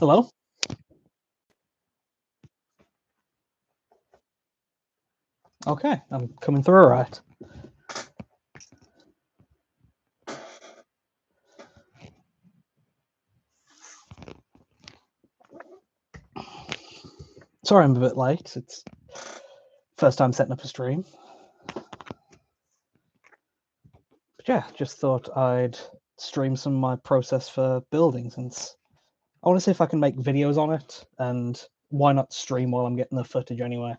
Hello? Okay, I'm coming through all right. Sorry I'm a bit late. It's first time setting up a stream. But yeah, just thought I'd stream some of my process for building since I want to see if I can make videos on it, and why not stream while I'm getting the footage anyway.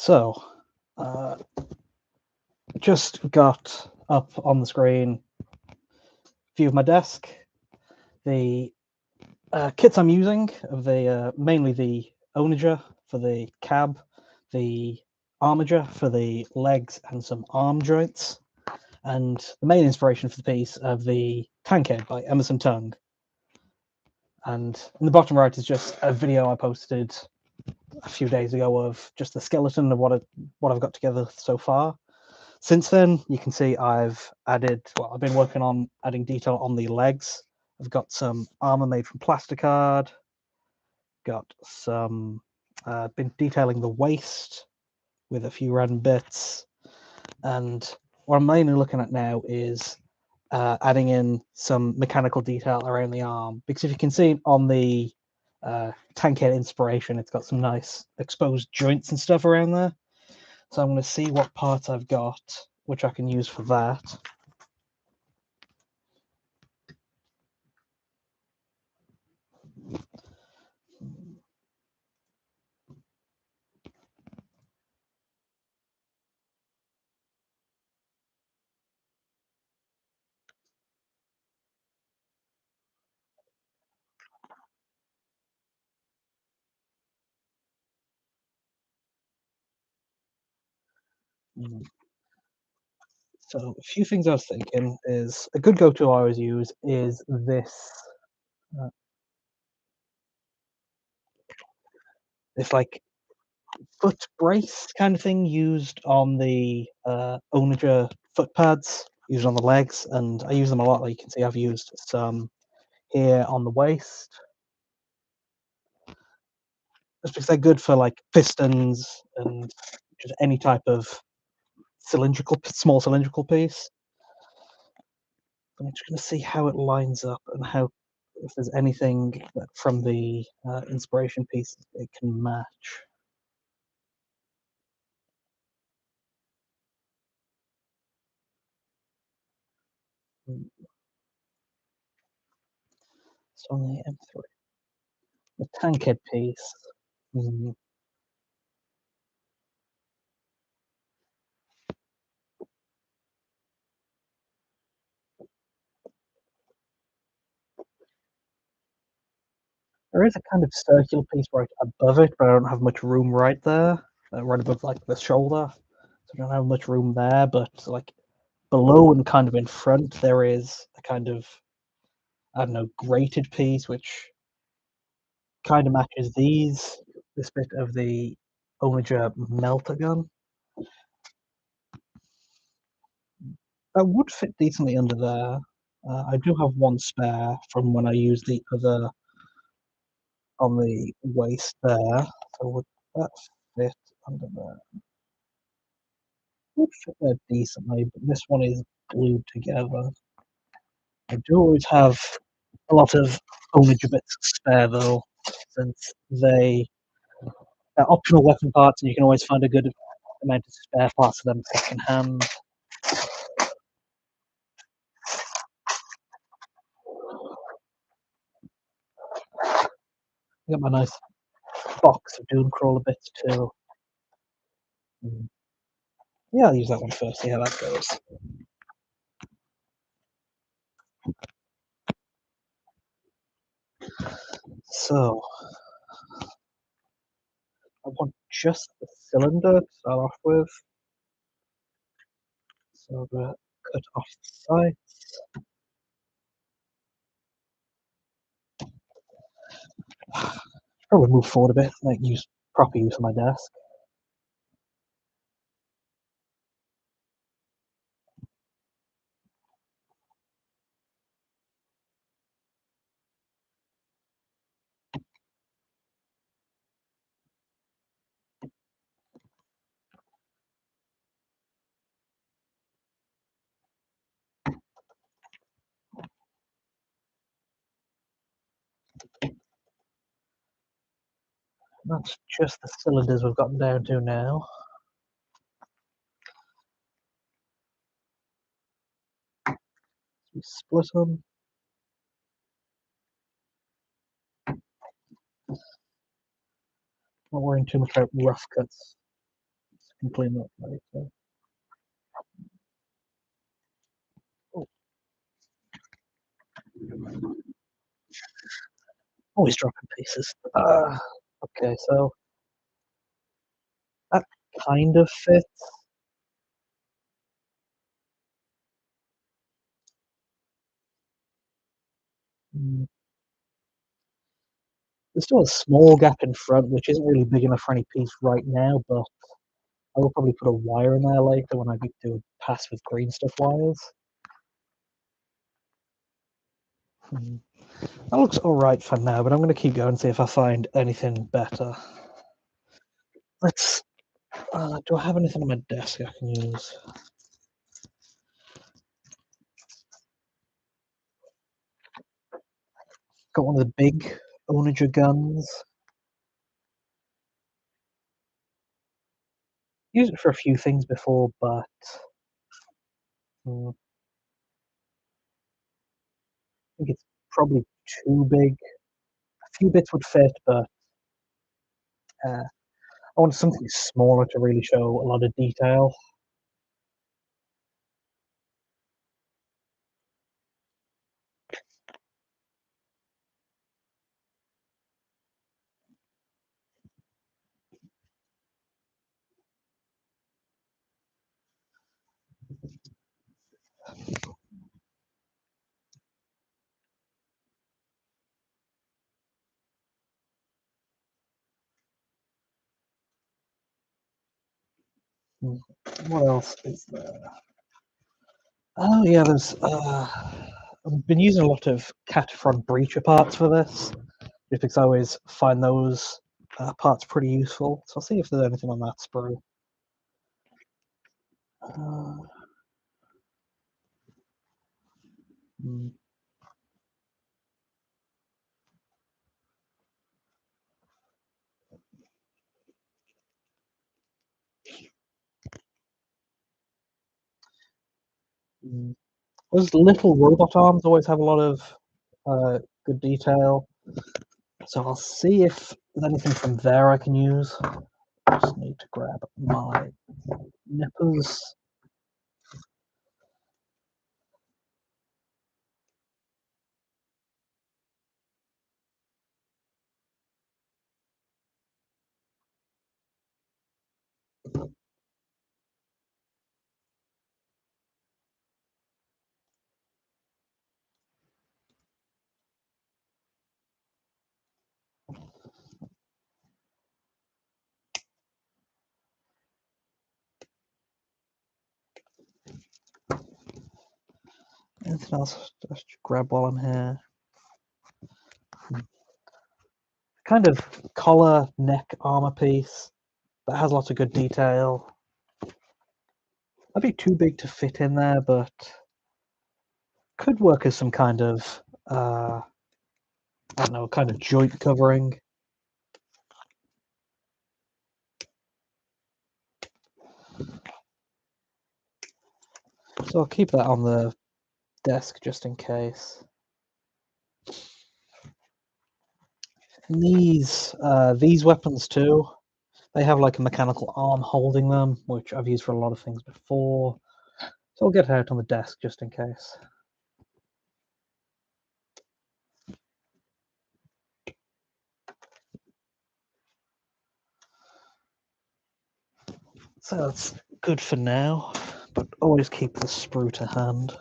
So, just got up on the screen view of my desk. The kits I'm using of the mainly the onager for the cab, the armager for the legs and some arm joints, and the main inspiration for the piece of the Tankhead by Emerson Tongue. And in the bottom right is just a video I posted a few days ago of just the skeleton of what I've got together so far. Since then, you can see I've been working on adding detail on the legs. I've got some armor made from plasticard, got some, been detailing the waist with a few random bits. And what I'm mainly looking at now is adding in some mechanical detail around the arm. Because if you can see on the Tankhead inspiration, it's got some nice exposed joints and stuff around there. So I'm going to see what parts I've got, which I can use for that. So a few things I was thinking is a good go-to I always use is this. Uh, this like foot brace kind of thing used on the onager foot pads, used on the legs, and I use them a lot. Like you can see, I've used some here on the waist, just because they're good for like pistons and just any type of small cylindrical piece. I'm just going to see how it lines up and how if there's anything that from the inspiration piece it can match. So on the M3, the tankhead piece. mm, There is a kind of circular piece right above it, but I don't have much room right there, right above like the shoulder. So I don't have much room there, but like below and kind of in front, there is a kind of, I don't know, grated piece which kind of matches this bit of the onager melter gun. That would fit decently under there. I do have one spare from when I used the other on the waist there. So would that fit under there? Would fit there decently, but this one is glued together. I do always have a lot of onager bits spare though, since they're optional weapon parts, and you can always find a good amount of spare parts of them second hand. I got my nice box of Doom Crawler bits too. Mm. Yeah, I'll use that one first, see how that goes. So, I want just the cylinder to start off with. So I'm gonna cut off the sides. Probably move forward a bit, make proper use of my desk. That's just the cylinders we've gotten down to now. We split them. Not worrying too much about rough cuts. Just can clean that later. Oh, always dropping pieces. Okay, so that kind of fits. Mm, there's still a small gap in front, which isn't really big enough for any piece right now, but I will probably put a wire in there later when I do a pass with green stuff wires. Hmm. That looks alright for now, but I'm going to keep going and see if I find anything better. Let's. Do I have anything on my desk I can use? Got one of the big onager guns. Used it for a few things before, but I think it's probably too big. A few bits would fit, but uh, I want something smaller to really show a lot of detail. Mm, what else is there? Oh yeah, there's. I've been using a lot of Catafron breacher parts for this, just because I always find those parts pretty useful. So I'll see if there's anything on that sprue. Uh, mm, mm. Those little robot arms always have a lot of good detail. So I'll see if there's anything from there I can use. I just need to grab my nippers. Anything else? Just grab while I'm here. Kind of collar neck armor piece that has lots of good detail. That'd be too big to fit in there, but could work as some kind of I don't know, kind of joint covering. So I'll keep that on the desk just in case. And these weapons too, they have like a mechanical arm holding them, which I've used for a lot of things before. So I'll get it out on the desk just in case. So that's good for now, but always keep the sprue to hand.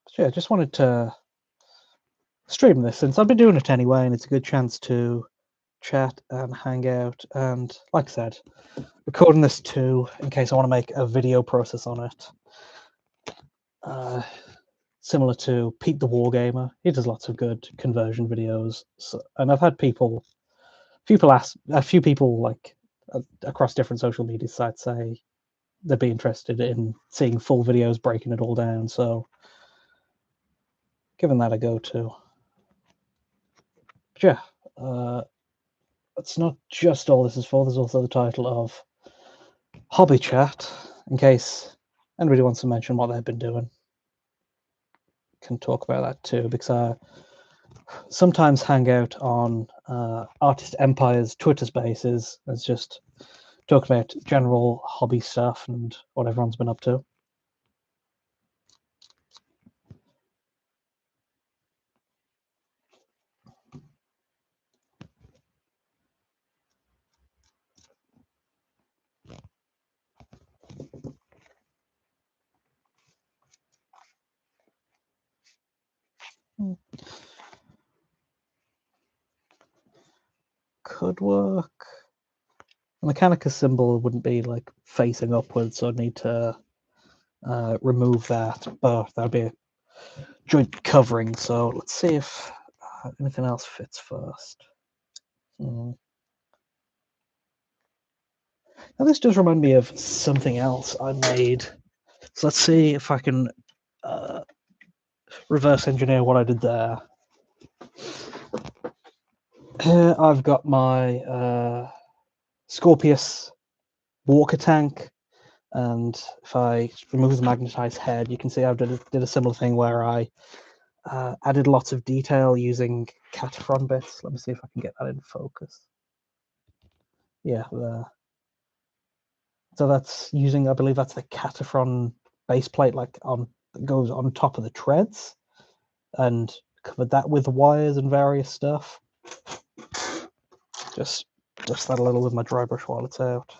So yeah, just wanted to stream this since I've been doing it anyway, and it's a good chance to chat and hang out. And like I said, recording this too in case I want to make a video process on it. Similar to Pete the Wargamer, he does lots of good conversion videos. So, and I've had a few people like across different social media sites say they'd be interested in seeing full videos breaking it all down. So giving that a go too. But yeah, that's not just all this is for. There's also the title of Hobby Chat, in case anybody wants to mention what they've been doing. Can talk about that too, because I sometimes hang out on Artist Empire's Twitter Spaces. It's just talk about general hobby stuff and what everyone's been up to. Could work. The Mechanicus symbol wouldn't be like facing upwards, so I'd need to remove that, but that'd be a joint covering. So let's see if anything else fits first. Now this does remind me of something else I made. So let's see if I can reverse engineer what I did there. Here I've got my Scorpius walker tank, and if I remove the magnetized head, you can see I did a similar thing where I added lots of detail using Catafron bits. Let me see if I can get that in focus. Yeah, there. So that's using, I believe that's the Catafron base plate, like on that goes on top of the treads, and covered that with wires and various stuff. Just dust that a little with my dry brush while it's out.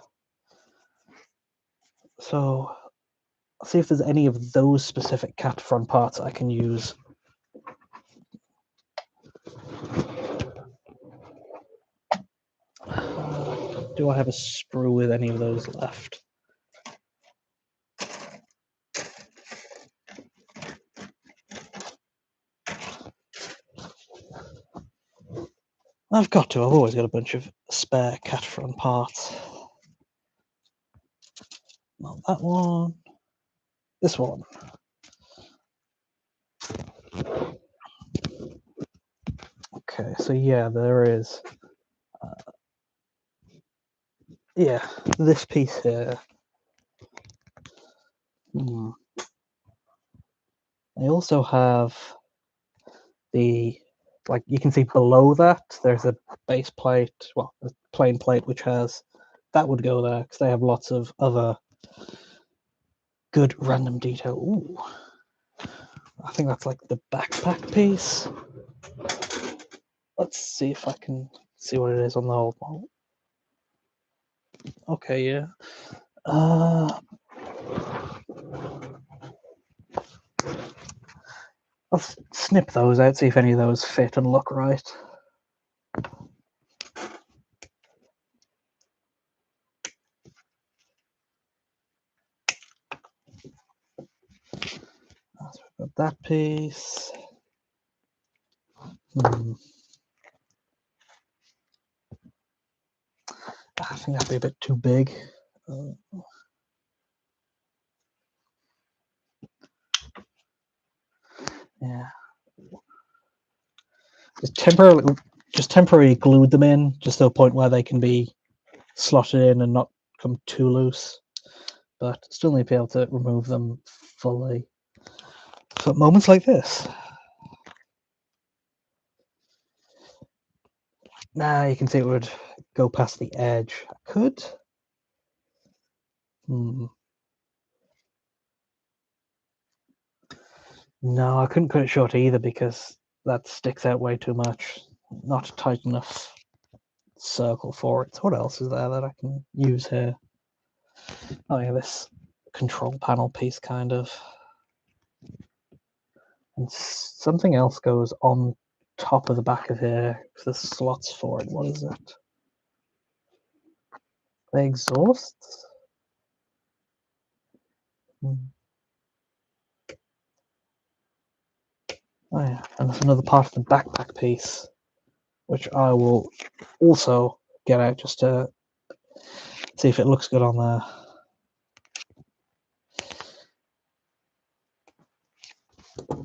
So I'll see if there's any of those specific Catafron parts I can use. Do I have a sprue with any of those left? I've got to. I've always got a bunch of spare Catafron parts. Not that one. This one. Okay, so yeah, there is. Yeah, this piece here. I also have the, like you can see below that, there's a base plate, well, a plain plate which has, that would go there because they have lots of other good random detail. Ooh, I think that's like the backpack piece. Let's see if I can see what it is on the old model. Okay, yeah. I'll snip those out, see if any of those fit and look right. So we've got that piece. I think that'd be a bit too big. Yeah. Just temporarily glued them in, just to a point where they can be slot it in and not come too loose, but still need to be able to remove them fully. So at moments like this, now you can see it would go past the edge. I could. No, I couldn't cut it short either because that sticks out way too much. Not a tight enough circle for it. So what else is there that I can use here? Oh yeah, this control panel piece kind of. And something else goes on top of the back of here. There's slots for it. What is it? The exhausts? Oh yeah, and there's another part of the backpack piece, which I will also get out just to see if it looks good on there.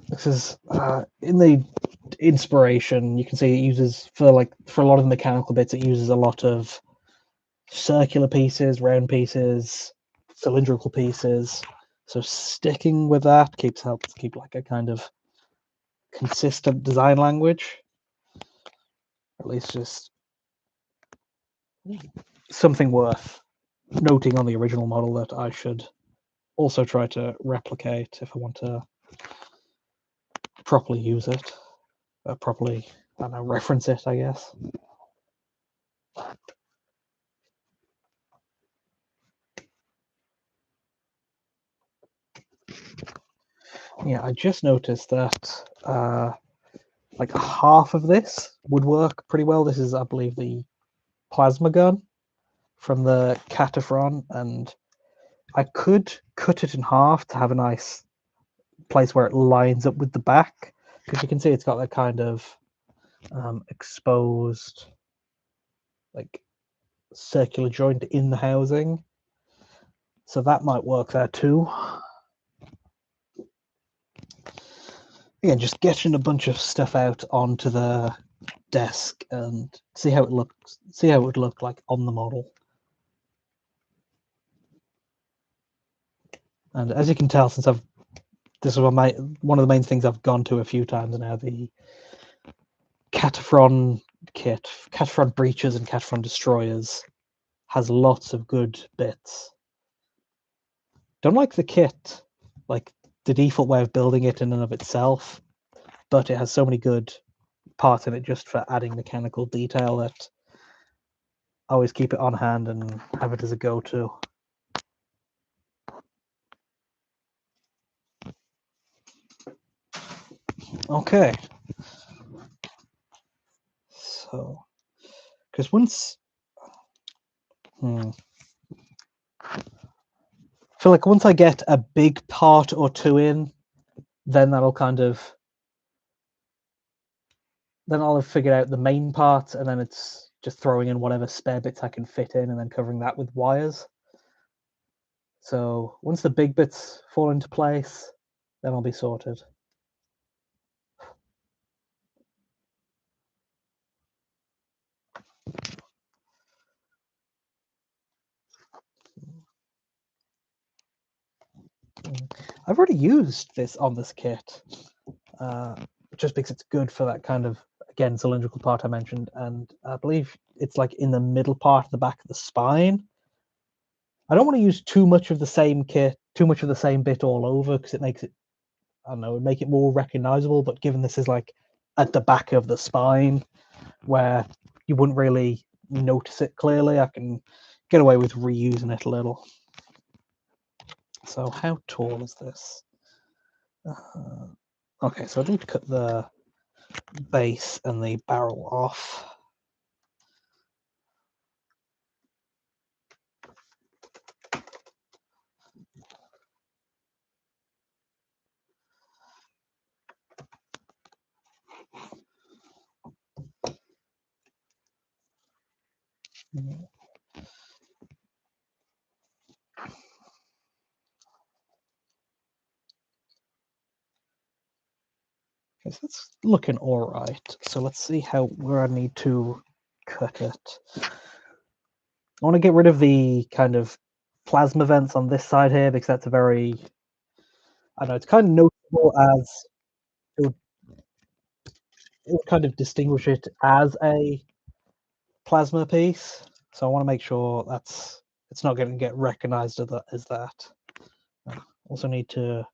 This is in the inspiration. You can see it uses for a lot of the mechanical bits. It uses a lot of circular pieces, round pieces, cylindrical pieces. So sticking with that helps keep like a kind of consistent design language. At least just something worth noting on the original model that I should also try to replicate if I want to properly use it, properly, I don't know, reference it, I guess. Yeah, I just noticed that like half of this would work pretty well. This is, I believe, the plasma gun from the Cataphren, and I could cut it in half to have a nice place where it lines up with the back, because you can see it's got that kind of exposed like circular joint in the housing, so that might work there too. Again, just getting a bunch of stuff out onto the desk and see how it looks, see how it would look like on the model. And as you can tell, since this is one of the main things I've gone to a few times now, the Cataphren kit, Cataphren breaches and Cataphren destroyers, has lots of good bits. Don't like the kit, like the default way of building it in and of itself, but it has so many good parts in it just for adding mechanical detail that I always keep it on hand and have it as a go-to. Okay. So, because once, I feel like once I get a big part or two in, then I'll have figured out the main part, and then it's just throwing in whatever spare bits I can fit in and then covering that with wires. So once the big bits fall into place, then I'll be sorted. I've already used this on this kit, just because it's good for that kind of, again, cylindrical part I mentioned, and I believe it's like in the middle part of the back of the spine. I don't want to use too much of the same kit, too much of the same bit all over, because it makes it, I don't know, it would make it more recognizable. But given this is like at the back of the spine, where you wouldn't really notice it clearly, I can get away with reusing it a little. So how tall is this? Okay, so I need to cut the base and the barrel off. Okay, so it's looking all right. So let's see where I need to cut it. I want to get rid of the kind of plasma vents on this side here because that's a very, I don't know, it's kind of noticeable as it would, it would kind of distinguish it as a plasma piece. So I want to make sure that's it's not going to get recognized as that. Also need to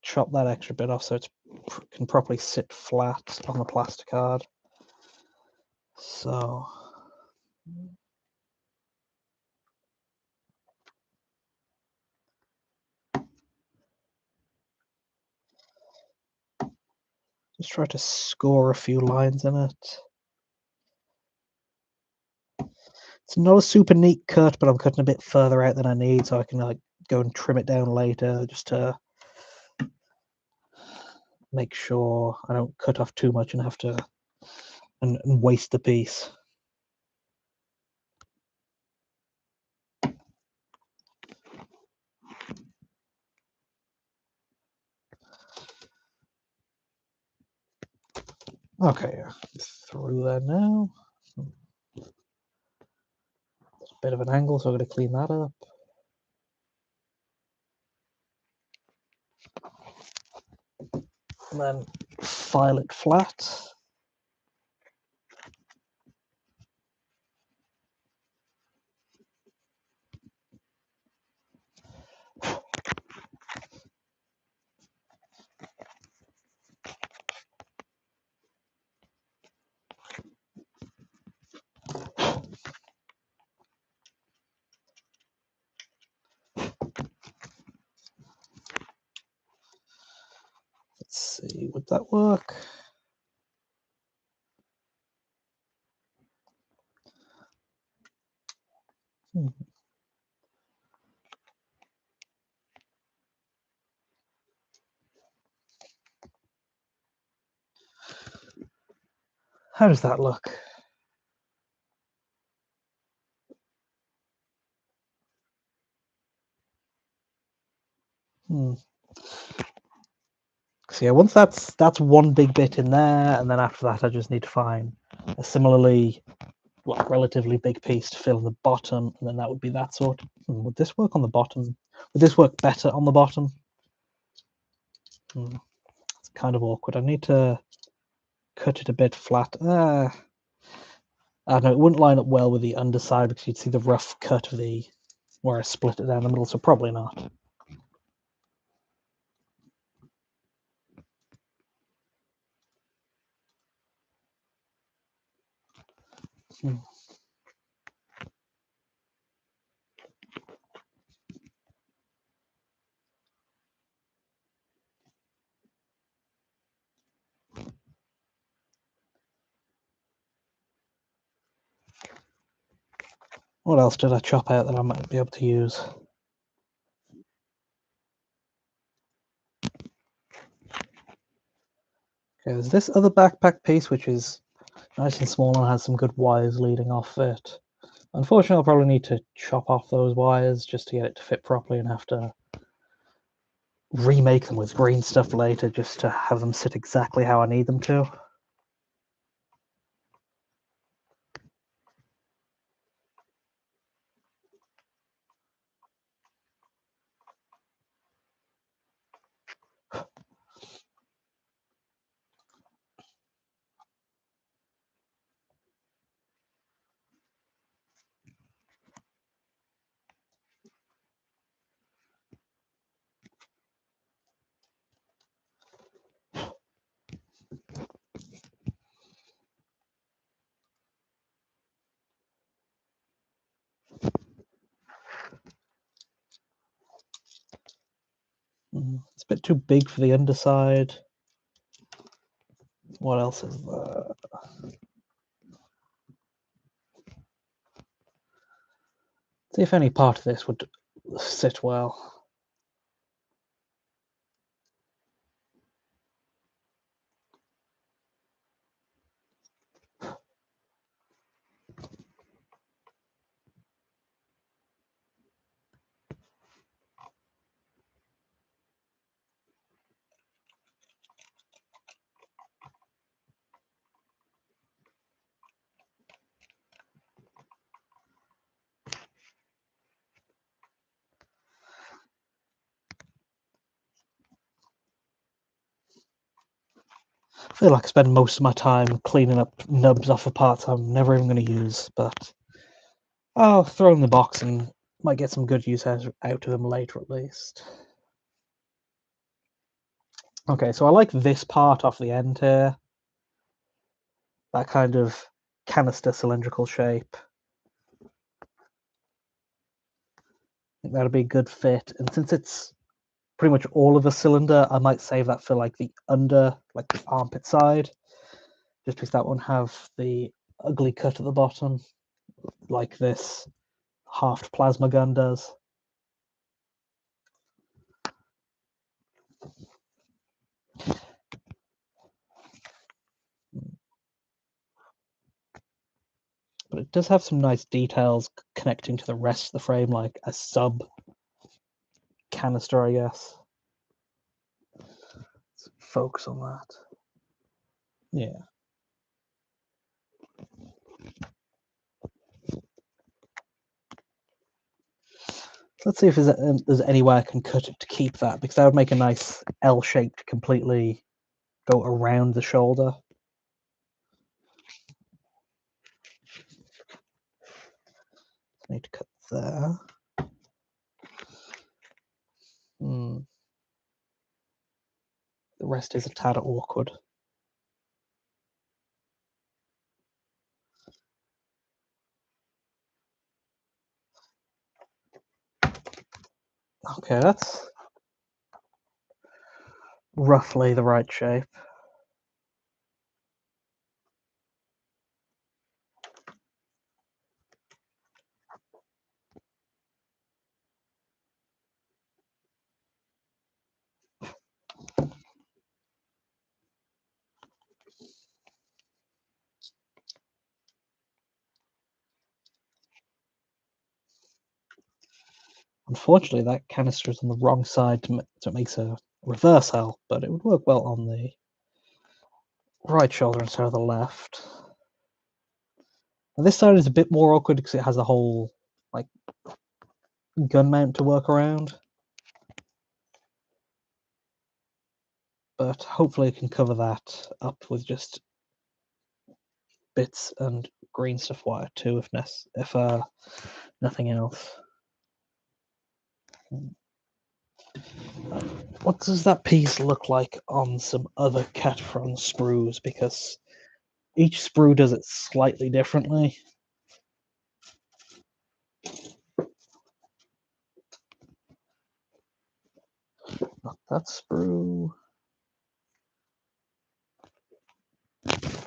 chop that extra bit off so it can properly sit flat on the plastic card. So just try to score a few lines in it. It's not a super neat cut, but I'm cutting a bit further out than I need, so I can like go and trim it down later just to make sure I don't cut off too much and have to and waste the piece. Okay, through there now. It's a bit of an angle, so I'm going to clean that up. And then file it flat. Let's see, would that work? How does that look? So yeah, once that's one big bit in there, and then after that, I just need to find a similarly, well, relatively big piece to fill in the bottom, and then that would be that sort. Would this work on the bottom? Would this work better on the bottom? It's kind of awkward. I need to cut it a bit flat. I don't know. It wouldn't line up well with the underside because you'd see the rough cut of the where I split it down the middle. So probably not. What else did I chop out that I might be able to use? Okay, there's this other backpack piece which is nice and small and has some good wires leading off it. Unfortunately, I'll probably need to chop off those wires just to get it to fit properly and have to remake them with green stuff later just to have them sit exactly how I need them to. It's a bit too big for the underside. What else is there? See if any part of this would sit well. feel like I spend most of my time cleaning up nubs off of parts I'm never even going to use, but I'll throw in the box and might get some good use out of them later at least. Okay, so I like this part off the end here. That kind of canister cylindrical shape. I think that'd be a good fit. And since it's pretty much all of a cylinder, I might save that for like the armpit side, just because that won't have the ugly cut at the bottom like this halved plasma gun does. But it does have some nice details connecting to the rest of the frame, like a sub canister, I guess. Let's focus on that. Yeah. Let's see if there's any way I can cut it to keep that, because that would make a nice L shape to completely go around the shoulder. I need to cut there. The rest is a tad awkward. Okay, that's roughly the right shape. Unfortunately, that canister is on the wrong side, so it makes a reverse L, but it would work well on the right shoulder instead of the left. Now, this side is a bit more awkward because it has the whole like gun mount to work around, but hopefully I can cover that up with just bits and green stuff wire too, if nothing else. What does that piece look like on some other Catfron sprues? Because each sprue does it slightly differently. Not that sprue.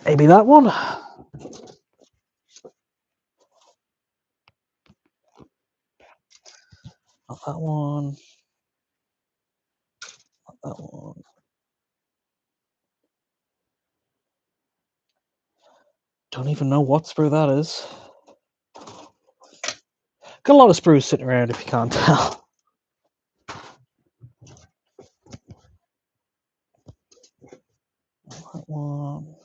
Maybe that one. Not that one. Not that one. Don't even know what sprue that is. Got a lot of sprues sitting around if you can't tell. That one.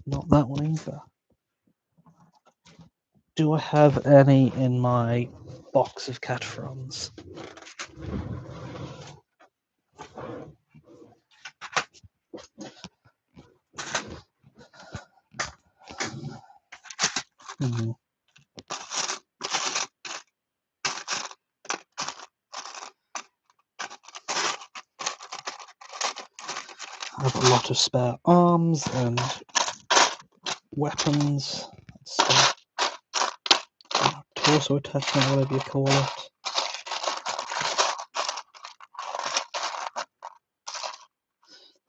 Not that one either. Do I have any in my box of Catfrons? I have a lot of spare arms and weapons. Torso attachment, whatever you call it.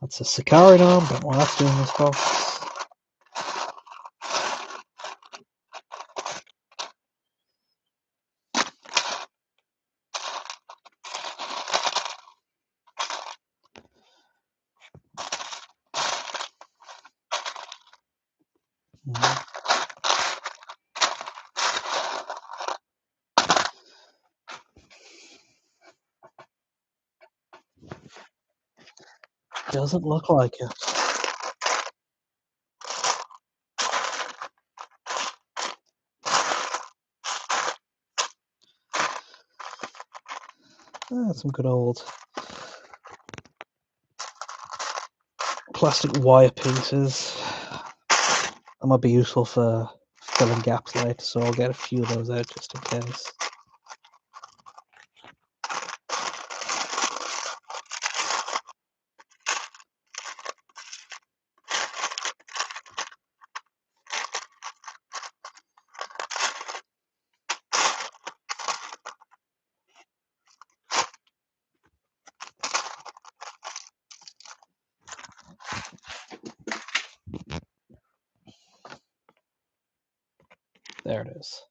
That's a Sicarian arm, don't know what that's doing in this box. Doesn't look like it. Some good old plastic wire pieces. That might be useful for filling gaps later, so I'll get a few of those out just in case. There it is.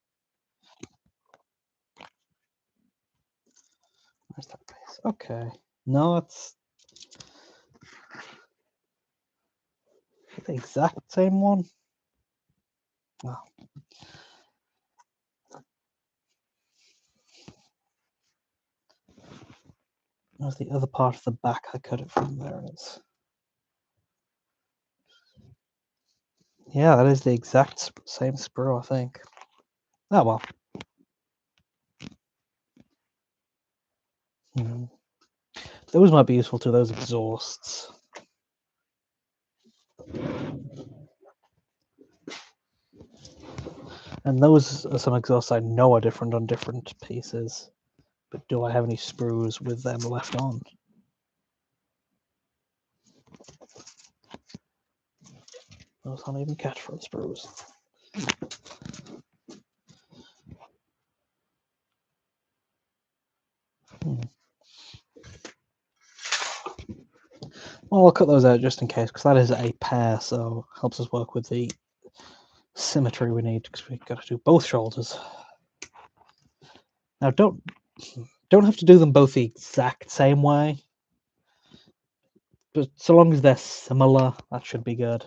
Where's that piece? Okay. No, it's the exact same one. Wow. There's the other part of the back I cut it from. There it is. Yeah, that is the exact same sprue, I think. Oh well. Those might be useful too, those exhausts. And those are some exhausts I know are different on different pieces. But do I have any sprues with them left on? Those aren't even catchphrase sprues. Well, I'll cut those out just in case, because that is a pair, so it helps us work with the symmetry we need, because we've got to do both shoulders. Now, don't have to do them both the exact same way, but so long as they're similar, that should be good.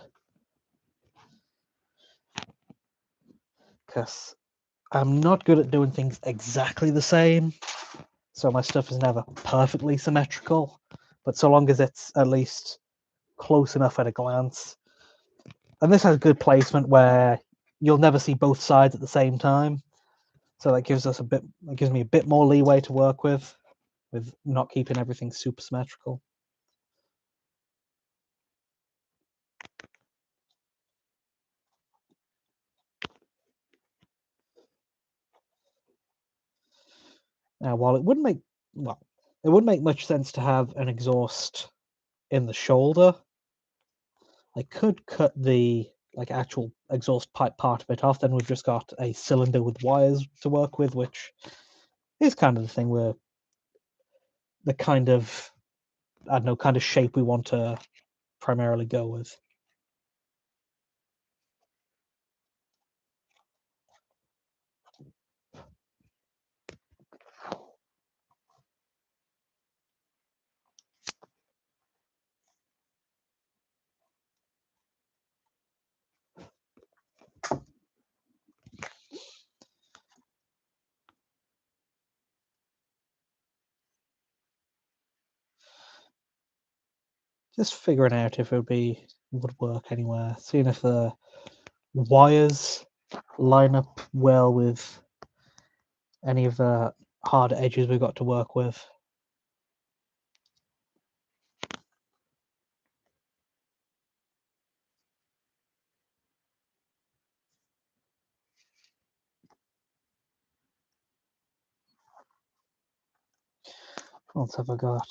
Because I'm not good at doing things exactly the same, so my stuff is never perfectly symmetrical, but so long as it's at least close enough at a glance. And this has good placement where you'll never see both sides at the same time, so that gives me a bit more leeway to work with not keeping everything super symmetrical. Now, while it wouldn't make much sense to have an exhaust in the shoulder, I could cut the actual exhaust pipe part of it off. Then we've just got a cylinder with wires to work with, which is kind of the thing where the kind of shape we want to primarily go with. Just figuring out if it would work anywhere. Seeing if the wires line up well with any of the hard edges we've got to work with. What else have I got?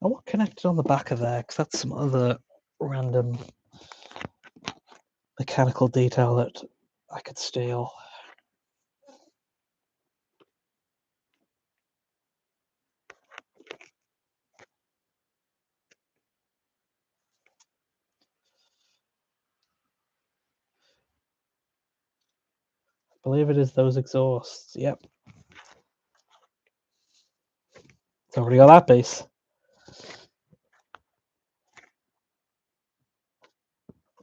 I want connected on the back of there, because that's some other random mechanical detail that I could steal. I believe it is those exhausts. Yep. It's already got that piece.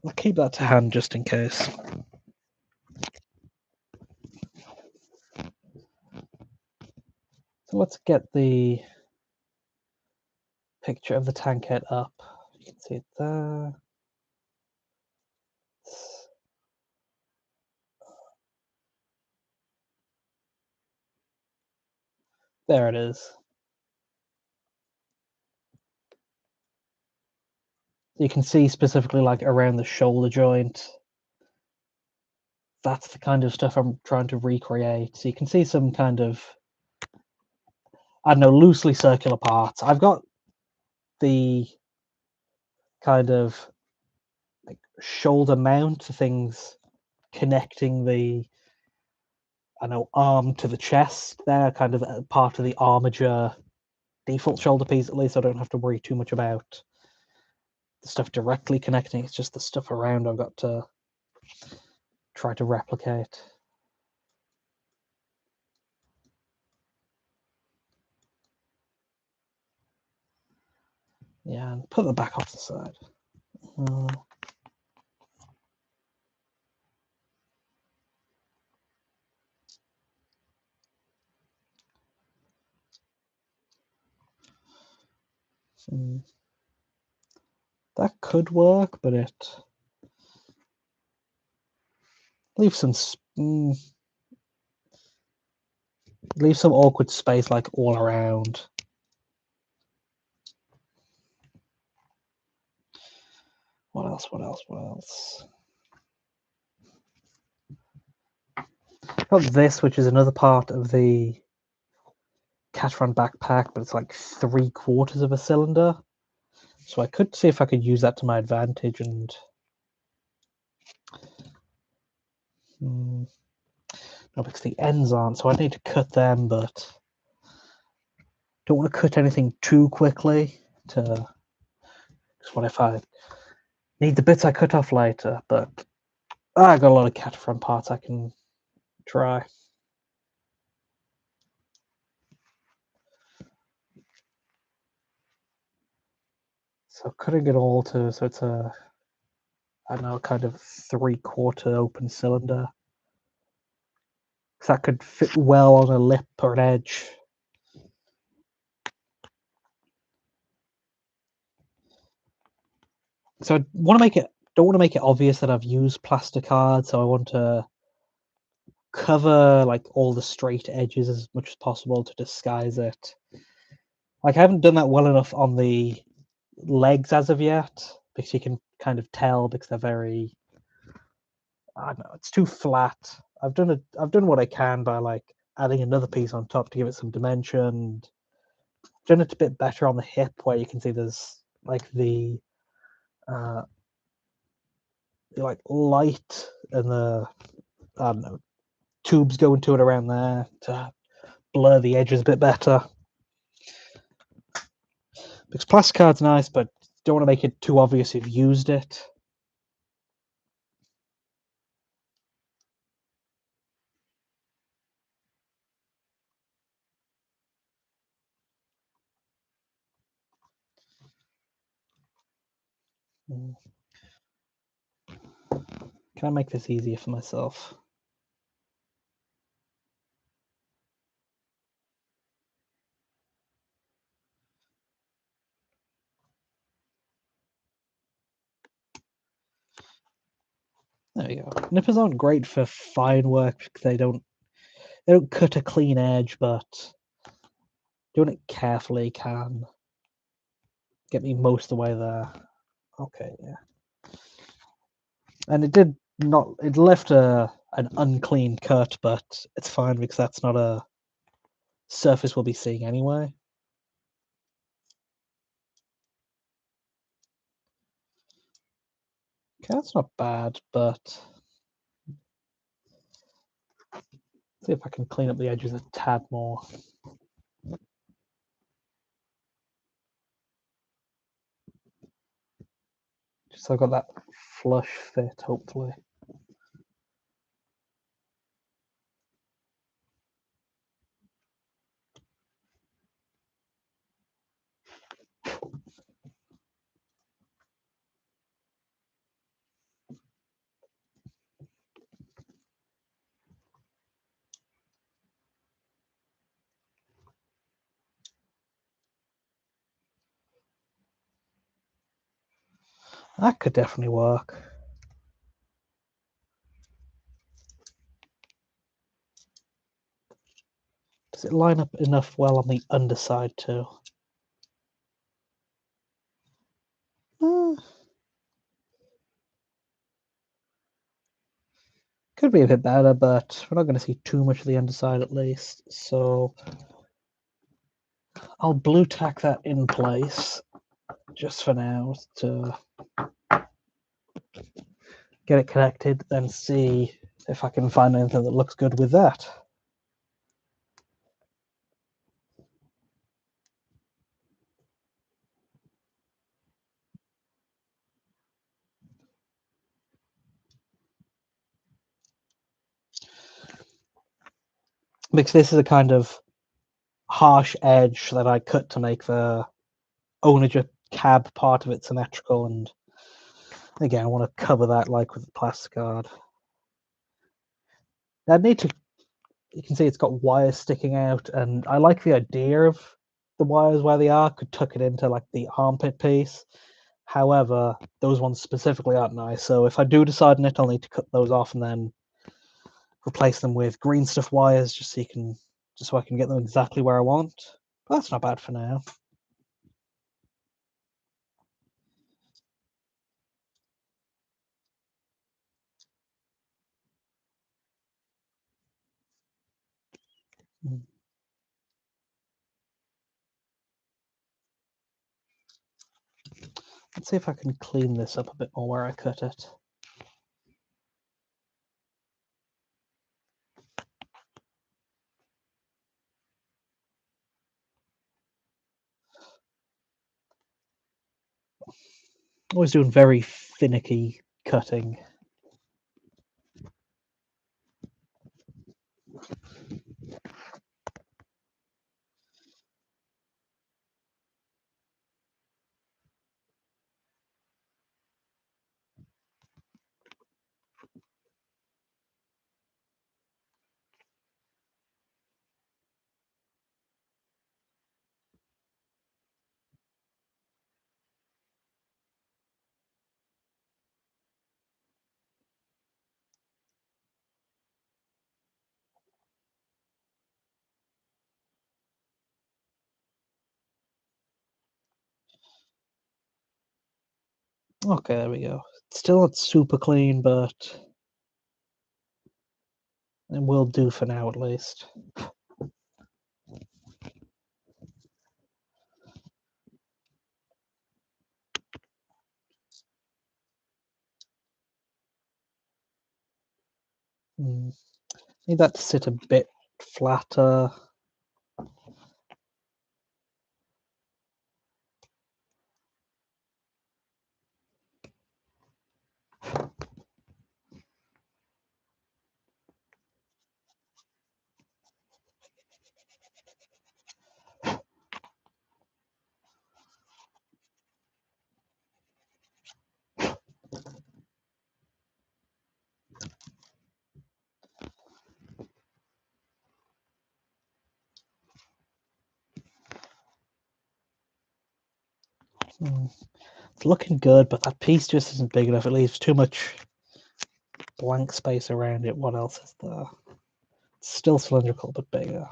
I'll keep that to hand just in case. So let's get the picture of the tank head up. You can see it there. There it is. You can see specifically like around the shoulder joint. That's the kind of stuff I'm trying to recreate. So you can see some kind of, I don't know, loosely circular parts. I've got the kind of like shoulder mount things connecting the, I know, arm to the chest there, kind of part of the armature default shoulder piece. At least I don't have to worry too much about the stuff directly connecting. It's just the stuff around I've got to try to replicate. Yeah, and put the back off the side. That could work, but it leaves some leaves some awkward space like all around. What else? What else? What else? Got this, which is another part of the Catron backpack, but it's like 3/4 of a cylinder. So I could see if I could use that to my advantage and no, because the ends aren't, so I need to cut them, but don't want to cut anything too quickly to, because what if I need the bits I cut off later, but I got a lot of Catron parts I can try. So cutting it all to, so it's a, I don't know, kind of 3/4 open cylinder. So that could fit well on a lip or an edge. So I want to make it, don't want to make it obvious that I've used plastic card, so I want to cover like all the straight edges as much as possible to disguise it. Like I haven't done that well enough on the legs as of yet, because you can kind of tell because they're very, I don't know, it's too flat. I've done what I can by like adding another piece on top to give it some dimension. I've done it a bit better on the hip where you can see there's like the like light and the, I don't know, tubes go into it around there to blur the edges a bit better. Because plastic card's nice, but don't want to make it too obvious you've used it. Can I make this easier for myself? There we go. Nippers aren't great for fine work because they don't cut a clean edge, but doing it carefully can get me most of the way there. Okay, yeah. And it did not, it left an unclean cut, but it's fine because that's not a surface we'll be seeing anyway. Okay, that's not bad, but see if I can clean up the edges a tad more. Just so I've got that flush fit, hopefully. That could definitely work. Does it line up enough well on the underside too? Could be a bit better, but we're not going to see too much of the underside at least. So I'll blue tack that in place just for now to get it connected, then see if I can find anything that looks good with that. Because this is a kind of harsh edge that I cut to make the onager cab part of it symmetrical, and again I want to cover that like with the plastic card. I need to, you can see it's got wires sticking out, and I like the idea of the wires where they are, could tuck it into like the armpit piece. However, those ones specifically aren't nice, so if I do decide on it, I'll need to cut those off and then replace them with green stuff wires just so I can get them exactly where I want. But that's not bad for now. Let's see if I can clean this up a bit more where I cut it. Always doing very finicky cutting. Okay, there we go. Still not super clean, but it will do for now at least. Need that to sit a bit flatter. It's looking good, but that piece just isn't big enough. It leaves too much blank space around it. What else is there? It's still cylindrical, but bigger.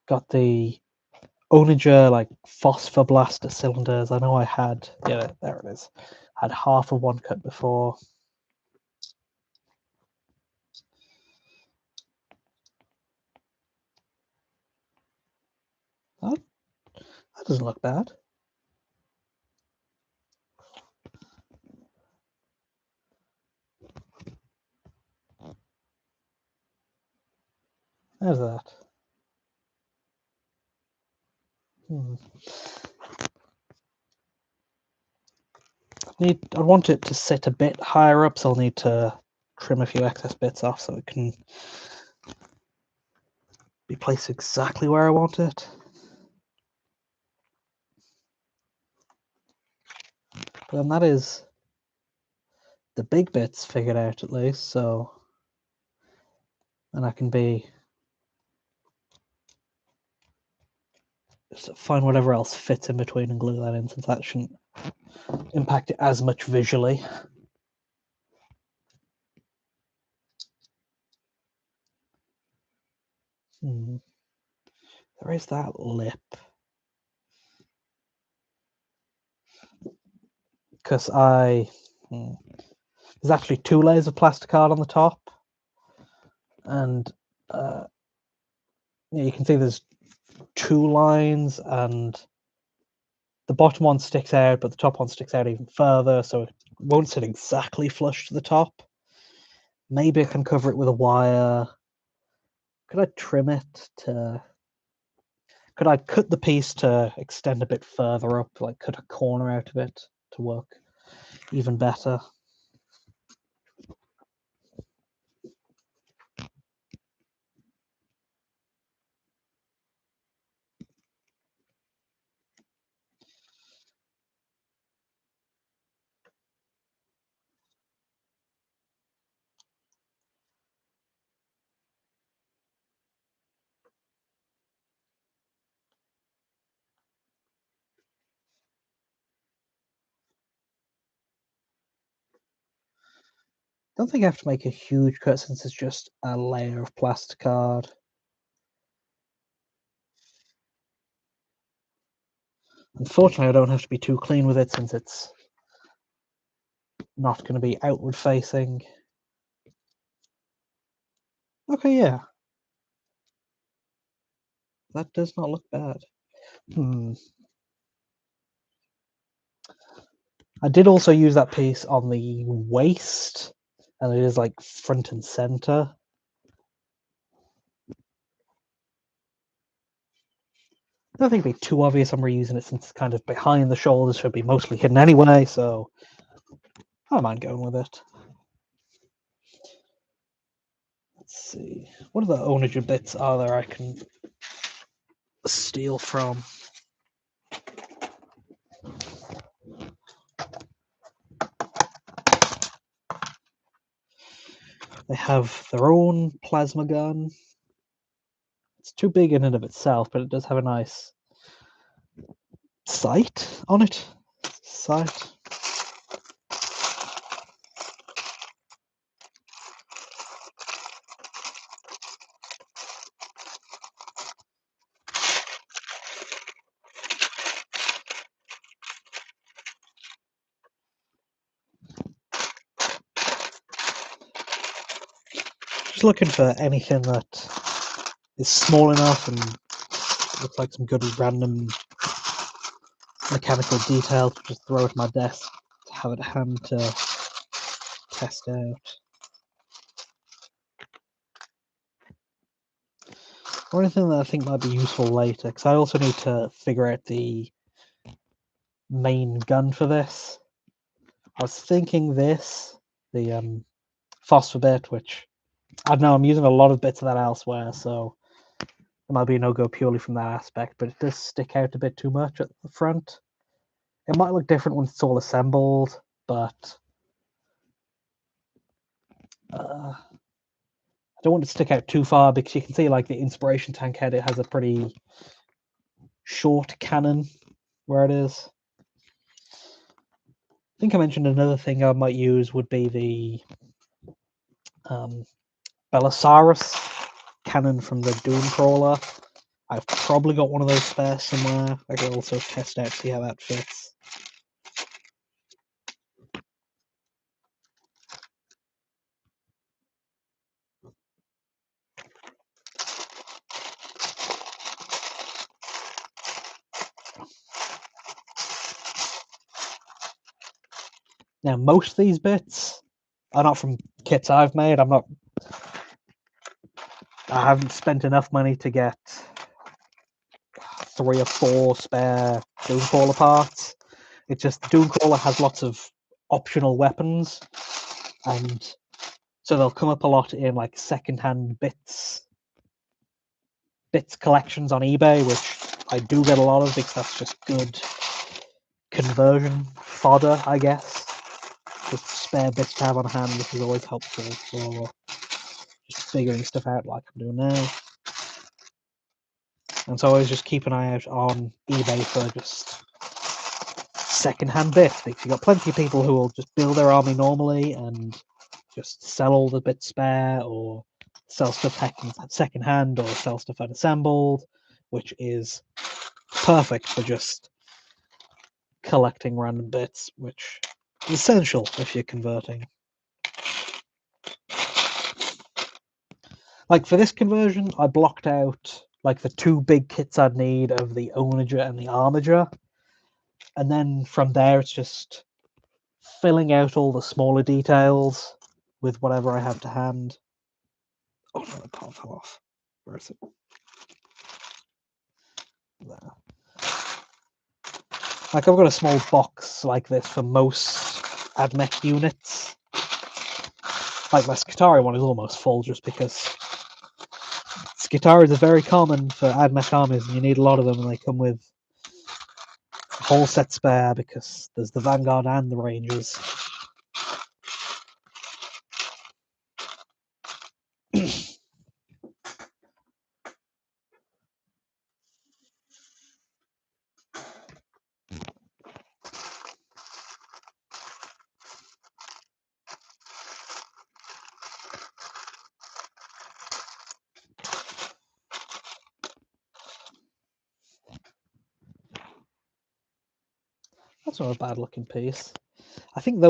Got the onager like phosphor blaster cylinders. I know I had, yeah, there it is. Had half of one cut before. That doesn't look bad. There's that. I want it to sit a bit higher up, so I'll need to trim a few excess bits off so it can be placed exactly where I want it. But then that is the big bits figured out at least, so and I can just find whatever else fits in between and glue that in, since that shouldn't impact it as much visually. There is that lip. Because there's actually 2 layers of plastic card on the top, and you can see there's 2 lines, and the bottom one sticks out, but the top one sticks out even further, so it won't sit exactly flush to the top. Maybe I can cover it with a wire. Could I trim it to... Could I cut the piece to extend a bit further up, like cut a corner out of it to work even better? Don't think I have to make a huge cut since it's just a layer of plastic card. Unfortunately, I don't have to be too clean with it since it's not going to be outward facing. Okay, yeah. That does not look bad. I did also use that piece on the waist, and it is like front and center. I don't think it'd be too obvious I'm reusing it since it's kind of behind the shoulders, should be mostly hidden anyway, so I don't mind going with it. Let's see. What other onager bits are there I can steal from? They have their own plasma gun. It's too big in and of itself, but it does have a nice sight on it. Sight. Just looking for anything that is small enough and looks like some good random mechanical detail to just throw at my desk to have at hand to test out. Or anything that I think might be useful later, because I also need to figure out the main gun for this. I was thinking this, the phosphor bit, which I don't know, I'm using a lot of bits of that elsewhere, so it might be a no-go purely from that aspect, but it does stick out a bit too much at the front. It might look different when it's all assembled, but I don't want it to stick out too far because you can see like the inspiration tank head, it has a pretty short cannon where it is. I think I mentioned another thing I might use would be the Belisarius cannon from the Doom Crawler. I've probably got one of those spare somewhere. I could also test out, see how that fits. Now, most of these bits are not from kits I've made. I haven't spent enough money to get 3 or 4 spare Doomcrawler parts. It's just Doomcrawler has lots of optional weapons, and so they'll come up a lot in like secondhand bits collections on eBay, which I do get a lot of because that's just good conversion fodder, I guess. Just spare bits to have on hand, which is always helpful for just figuring stuff out like I'm doing now. And so I always just keep an eye out on eBay for just second-hand bits, because you've got plenty of people who will just build their army normally and just sell all the bits spare, or sell stuff second hand or sell stuff unassembled, which is perfect for just collecting random bits, which is essential if you're converting. Like for this conversion, I blocked out like the two big kits I'd need of the onager and the armager, and then from there it's just filling out all the smaller details with whatever I have to hand. Oh no, the part fell off. Where is it? There. Like I've got a small box like this for most AdMech units. Like my Skitarii one is almost full just because Skitaris are very common for AdMech armies and you need a lot of them, and they come with a whole set spare because there's the Vanguard and the Rangers. That's not a bad looking piece. I think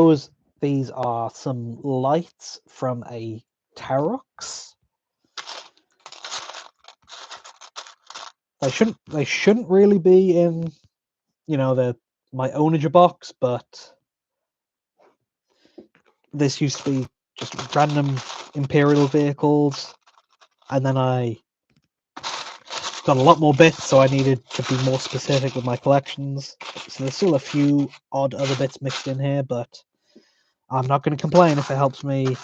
these are some lights from a Terox. They shouldn't really be in, you know, my onager box, but this used to be just random Imperial vehicles, and then I got a lot more bits, so I needed to be more specific with my collections. So there's still a few odd other bits mixed in here, but I'm not going to complain if it helps me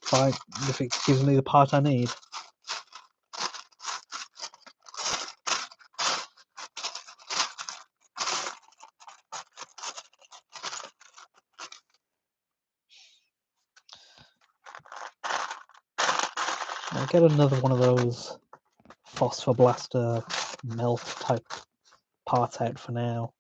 find, if it gives me the part I need. I'll get another one of those phosphor blaster melt type parts out for now.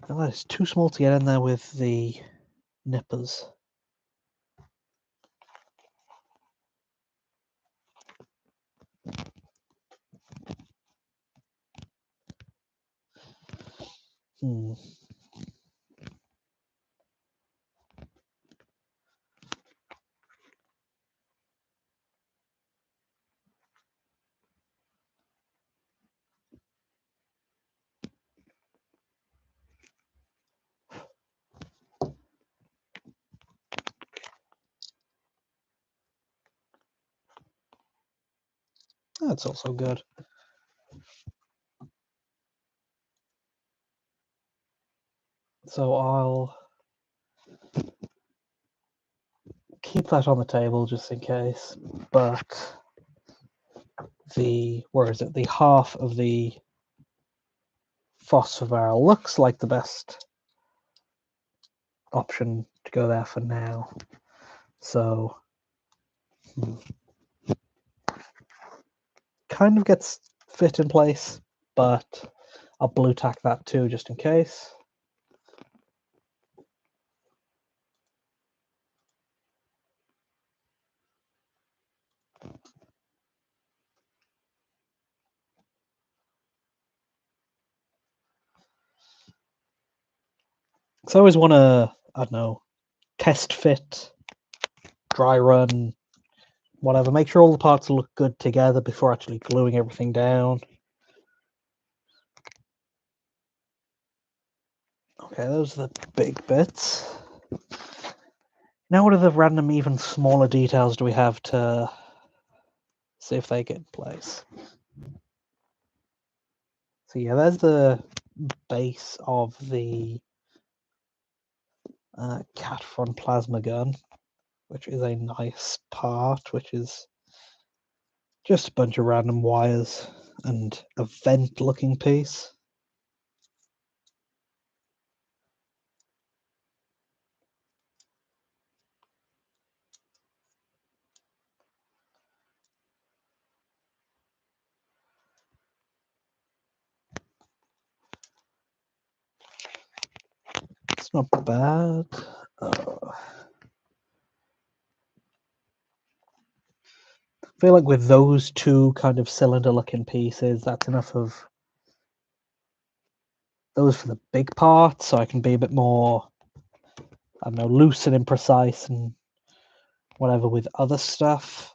Now that is too small to get in there with the nippers. That's also good. So I'll keep that on the table just in case, but the half of the phosphor barrel looks like the best option to go there for now. So kind of gets fit in place, but I'll blue tack that too just in case. So I always want to, I don't know, test fit, dry run, whatever. Make sure all the parts look good together before actually gluing everything down. Okay, those are the big bits. Now what are the random, even smaller details do we have to see if they get in place? So yeah, there's the base of the Catron plasma gun, which is a nice part, which is just a bunch of random wires and a vent looking piece. It's not bad. I feel like with those two kind of cylinder-looking pieces, that's enough of those for the big parts, so I can be a bit more, I don't know, loose and imprecise and whatever with other stuff.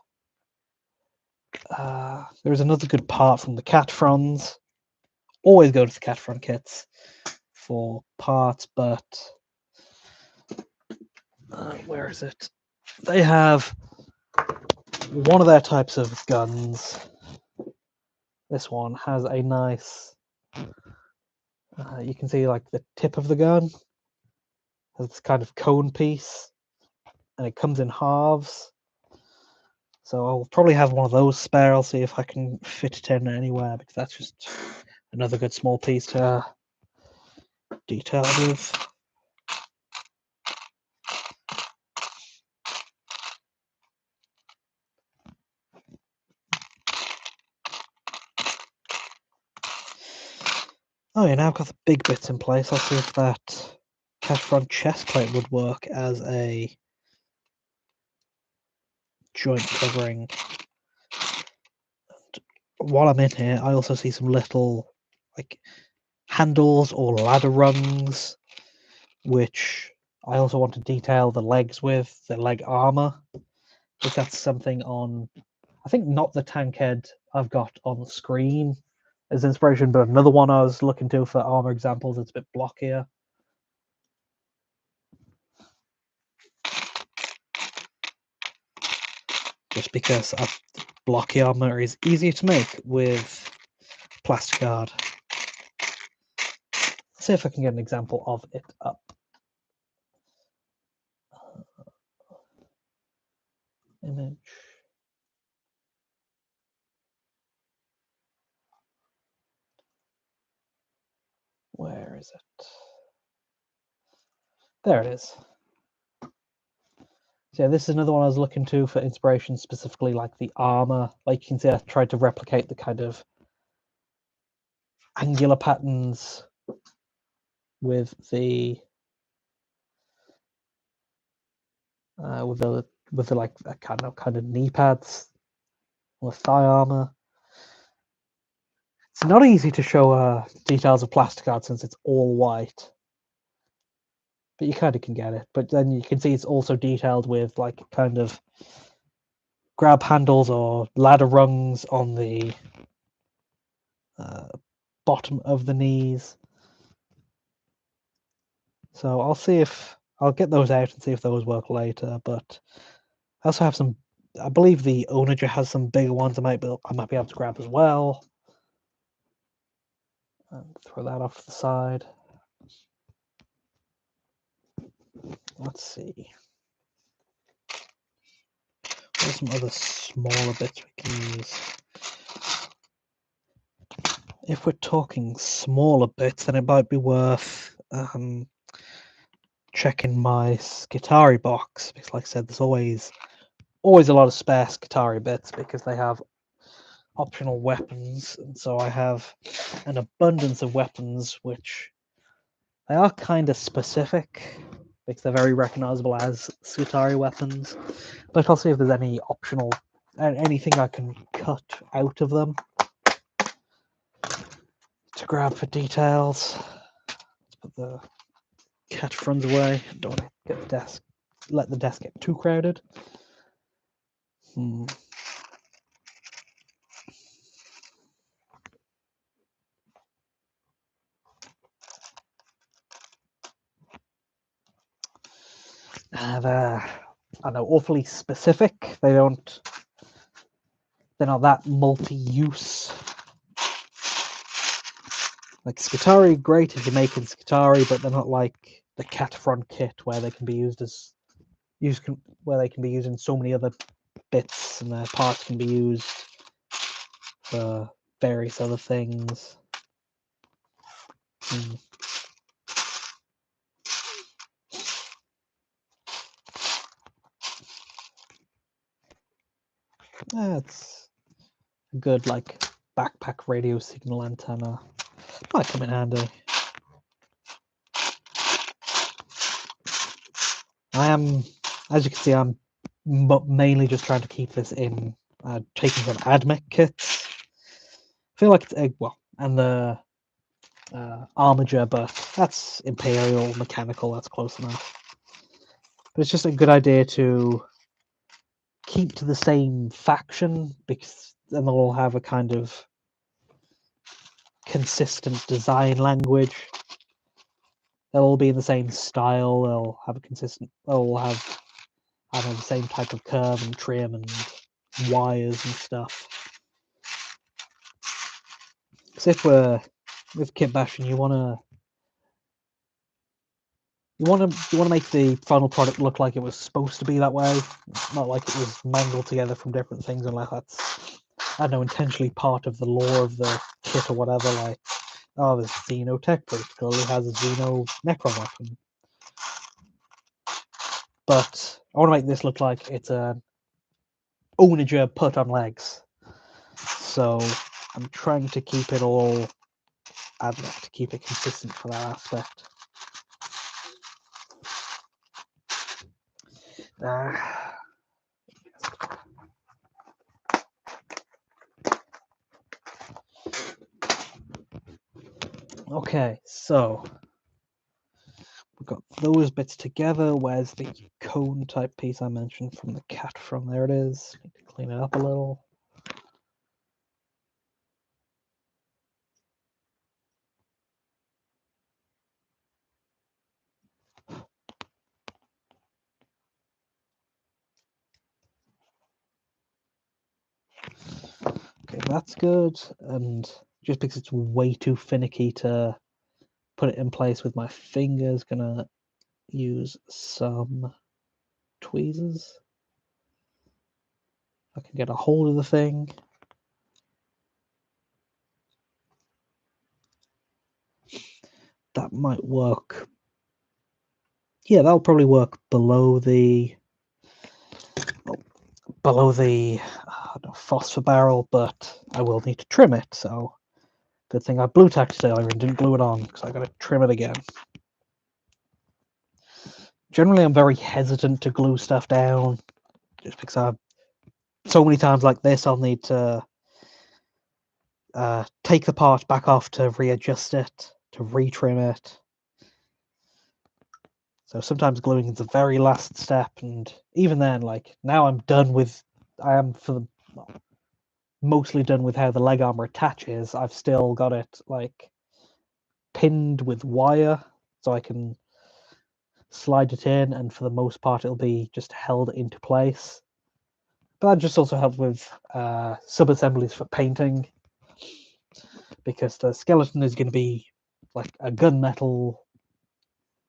There's another good part from the cat fronds. Always go to the cat front kits for parts, but where is it? They have one of their types of guns. This one has a nice, you can see like the tip of the gun has this kind of cone piece, and it comes in halves. So I'll probably have one of those spare. I'll see if I can fit it in anywhere, because that's just another good small piece to detail with. Oh yeah, now I've got the big bits in place. I'll see if that cat front chest plate would work as a joint covering. And while I'm in here, I also see some little like handles or ladder rungs, which I also want to detail the legs with, the leg armor. If that's something on, I think not the tank head I've got on the screen as inspiration, but another one I was looking to for armor examples. It's a bit blockier. Just because blocky armor is easier to make with plasticard. Let's see if I can get an example of it up. Image. Where is it? There it is. So yeah, this is another one I was looking to for inspiration, specifically like the armor. Like you can see, I tried to replicate the kind of angular patterns with the like a kind of knee pads or thigh armor. It's not easy to show details of plasticard since it's all white, but you kind of can get it. But then you can see it's also detailed with like kind of grab handles or ladder rungs on the bottom of the knees. So I'll see if I'll get those out and see if those work later. But I also have some. I believe the onager has some bigger ones. I might be able to grab as well. And throw that off to the side. Let's see. There's some other smaller bits we can use. If we're talking smaller bits, then it might be worth checking my Skitari box, because like I said, there's always a lot of spare Skitari bits because they have optional weapons, and so I have an abundance of weapons which they are kind of specific because they're very recognizable as Skitari weapons, but I'll see if there's any optional anything I can cut out of them to grab for details. Let's put the cat fronds away. Don't want to get the desk, let the desk get too crowded. They're, I know, awfully specific. They're not that multi-use. Like Skitari, great if you're making Skitari, but they're not like the cat front kit where they can be used where they can be used in so many other bits, and their parts can be used for various other things. It's a good like backpack radio signal antenna. Might come in handy. I am, as you can see, I'm mainly just trying to keep this in, taking some AdMech kits. I feel like it's, well, and the Armager, but that's Imperial, Mechanical, that's close enough. But it's just a good idea to keep to the same faction, because then they'll all have a kind of consistent design language. They'll all be in the same style, they'll have a consistent, they'll have, I don't know, the same type of curve and trim and wires and stuff. Because if we're with kit bashing, you wanna make the final product look like it was supposed to be that way, not like it was mangled together from different things, unless that's, I don't know, intentionally part of the lore of the kit or whatever. Like, oh, this Xeno tech boost clearly has a Xeno Necron weapon, but I want to make this look like it's an onager put on legs. So I'm trying to keep it all AdMech to keep it consistent for that aspect. Okay, so we've got those bits together. Where's the cone type piece I mentioned from the cat from? There it is. Need to clean it up a little. Okay, that's good. And just because it's way too finicky to put it in place with my fingers, gonna use some tweezers. I can get a hold of the thing. That might work. Yeah, that'll probably work below the phosphor barrel, but I will need to trim it. So good thing I blue tacked it earlier and didn't glue it on, because I got to trim it again. Generally, I'm very hesitant to glue stuff down, just because I've so many times like this I'll need to take the part back off to readjust it, to retrim it. So sometimes gluing is the very last step, and even then, like, now I'm done with, I am mostly done with how the leg armor attaches. I've still got it like pinned with wire, so I can slide it in, and for the most part it'll be just held into place. But that just also helps with sub-assemblies for painting, because the skeleton is going to be like a gunmetal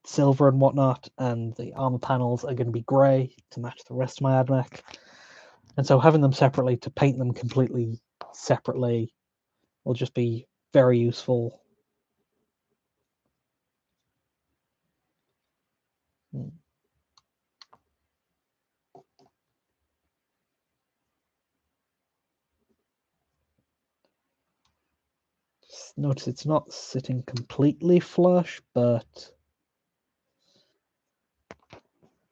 silver and whatnot, and the armor panels are going to be grey to match the rest of my AdMech. And so having them separately, to paint them completely separately, will just be very useful. Just notice it's not sitting completely flush, but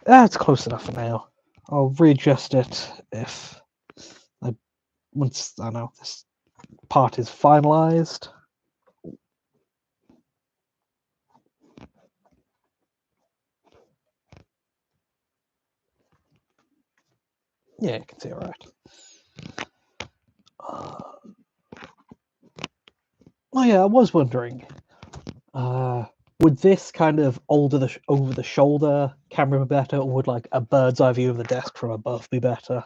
it's close enough for now. I'll readjust it if once I know this part is finalized. Yeah, you can see it right. Oh yeah, I was wondering, would this kind of over the shoulder camera be better, or would like a bird's eye view of the desk from above be better?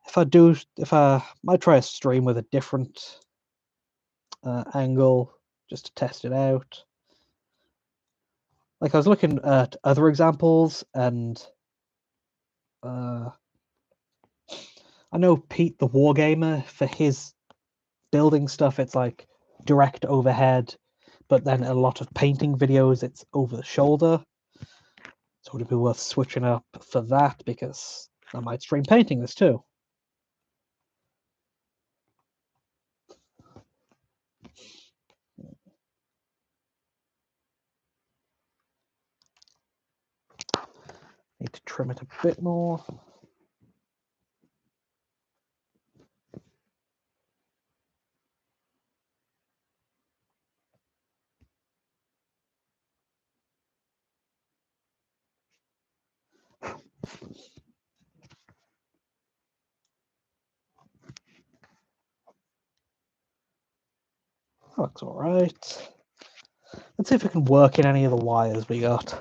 If I might try a stream with a different angle just to test it out. Like, I was looking at other examples, and I know Pete the Wargamer, for his building stuff, it's like direct overhead, but then a lot of painting videos, it's over the shoulder. So would it be worth switching up for that, because I might stream painting this too. need to trim it a bit more. Looks all right. Let's see if we can work in any of the wires we got.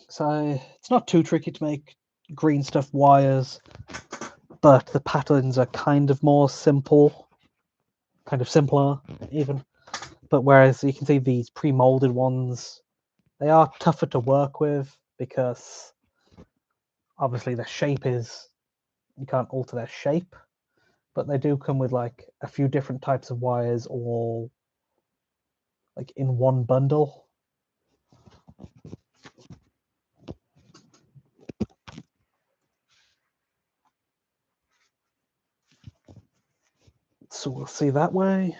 So it's not too tricky to make green stuff wires, but the patterns are kind of more simple, kind of simpler even. But whereas you can see these pre-molded ones, they are tougher to work with because obviously the shape is, you can't alter their shape, but they do come with like a few different types of wires all like in one bundle. So we'll see that way.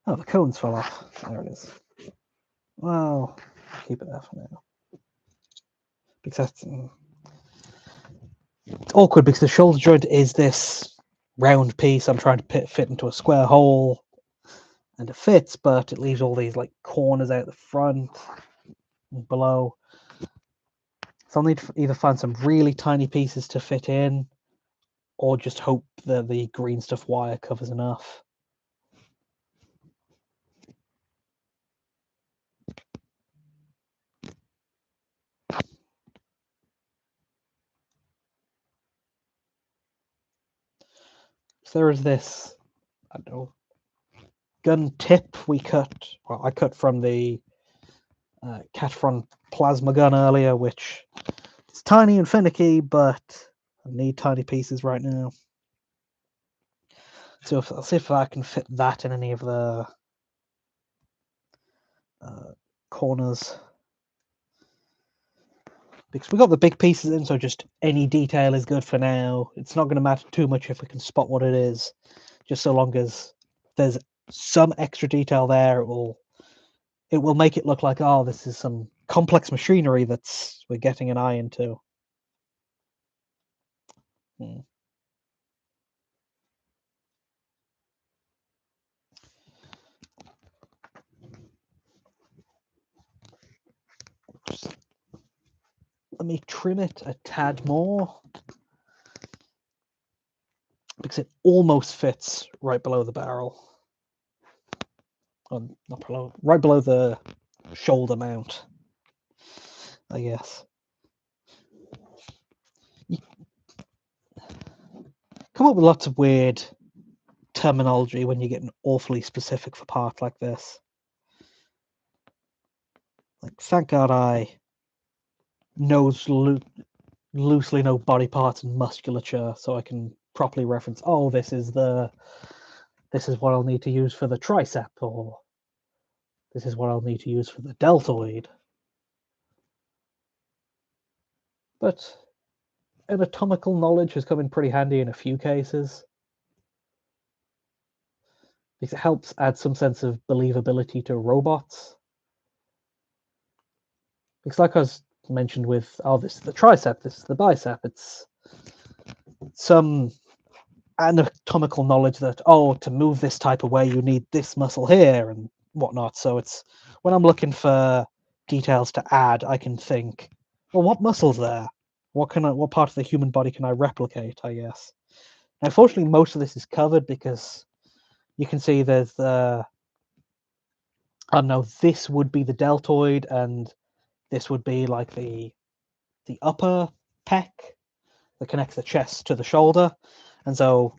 Oh, the cones fell off. There it is. Well, keep it there for now. Because it's awkward because the shoulder joint is this round piece I'm trying to fit into a square hole, and it fits, but it leaves all these like corners out the front and below. So I'll need to either find some really tiny pieces to fit in, or just hope that the green stuff wire covers enough. So there is this, I don't know, gun tip we cut. Well, I cut from the Catron plasma gun earlier, which is tiny and finicky, but I need tiny pieces right now. So I'll see if I can fit that in any of the corners. Because we got the big pieces in, so just any detail is good for now. It's not going to matter too much if we can spot what it is, just so long as there's some extra detail there. It will make it look like, oh, this is some complex machinery that's we're getting an eye into. Let me trim it a tad more because it almost fits right below the barrel. Not below, right below the shoulder mount, I guess. You come up with lots of weird terminology when you get an awfully specific for part like this. Like, thank God I loosely know body parts and musculature, so I can properly reference. Oh, this is what I'll need to use for the tricep, or this is what I'll need to use for the deltoid. But anatomical knowledge has come in pretty handy in a few cases, because it helps add some sense of believability to robots. Because like I was mentioned with, oh, this is the tricep, this is the bicep, it's some anatomical knowledge that, oh, to move this type of way, you need this muscle here and whatnot. So it's, when I'm looking for details to add, I can think, well, what muscle's there? What part of the human body can I replicate, I guess? Now, fortunately, most of this is covered because you can see there's I don't know, this would be the deltoid, and this would be like the upper pec that connects the chest to the shoulder. And so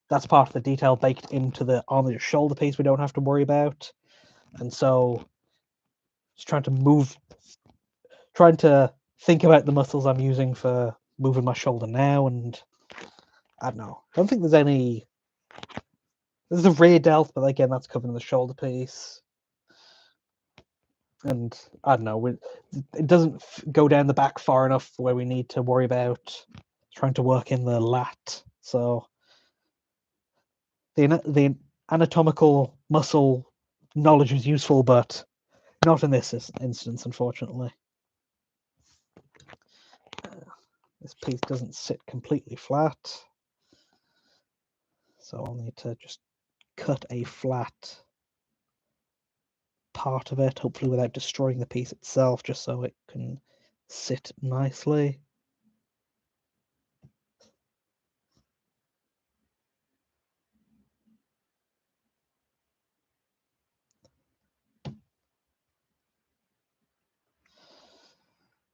that's part of the detail baked into the arm shoulder piece we don't have to worry about. And so just trying to think about the muscles I'm using for moving my shoulder now, and I don't know. I don't think there's any. There's a rear delt, but again, that's covering the shoulder piece. And I don't know. It doesn't go down the back far enough where we need to worry about trying to work in the lat. So the anatomical muscle knowledge is useful, but not in this instance, unfortunately. This piece doesn't sit completely flat, so I'll need to just cut a flat part of it, hopefully without destroying the piece itself, just so it can sit nicely.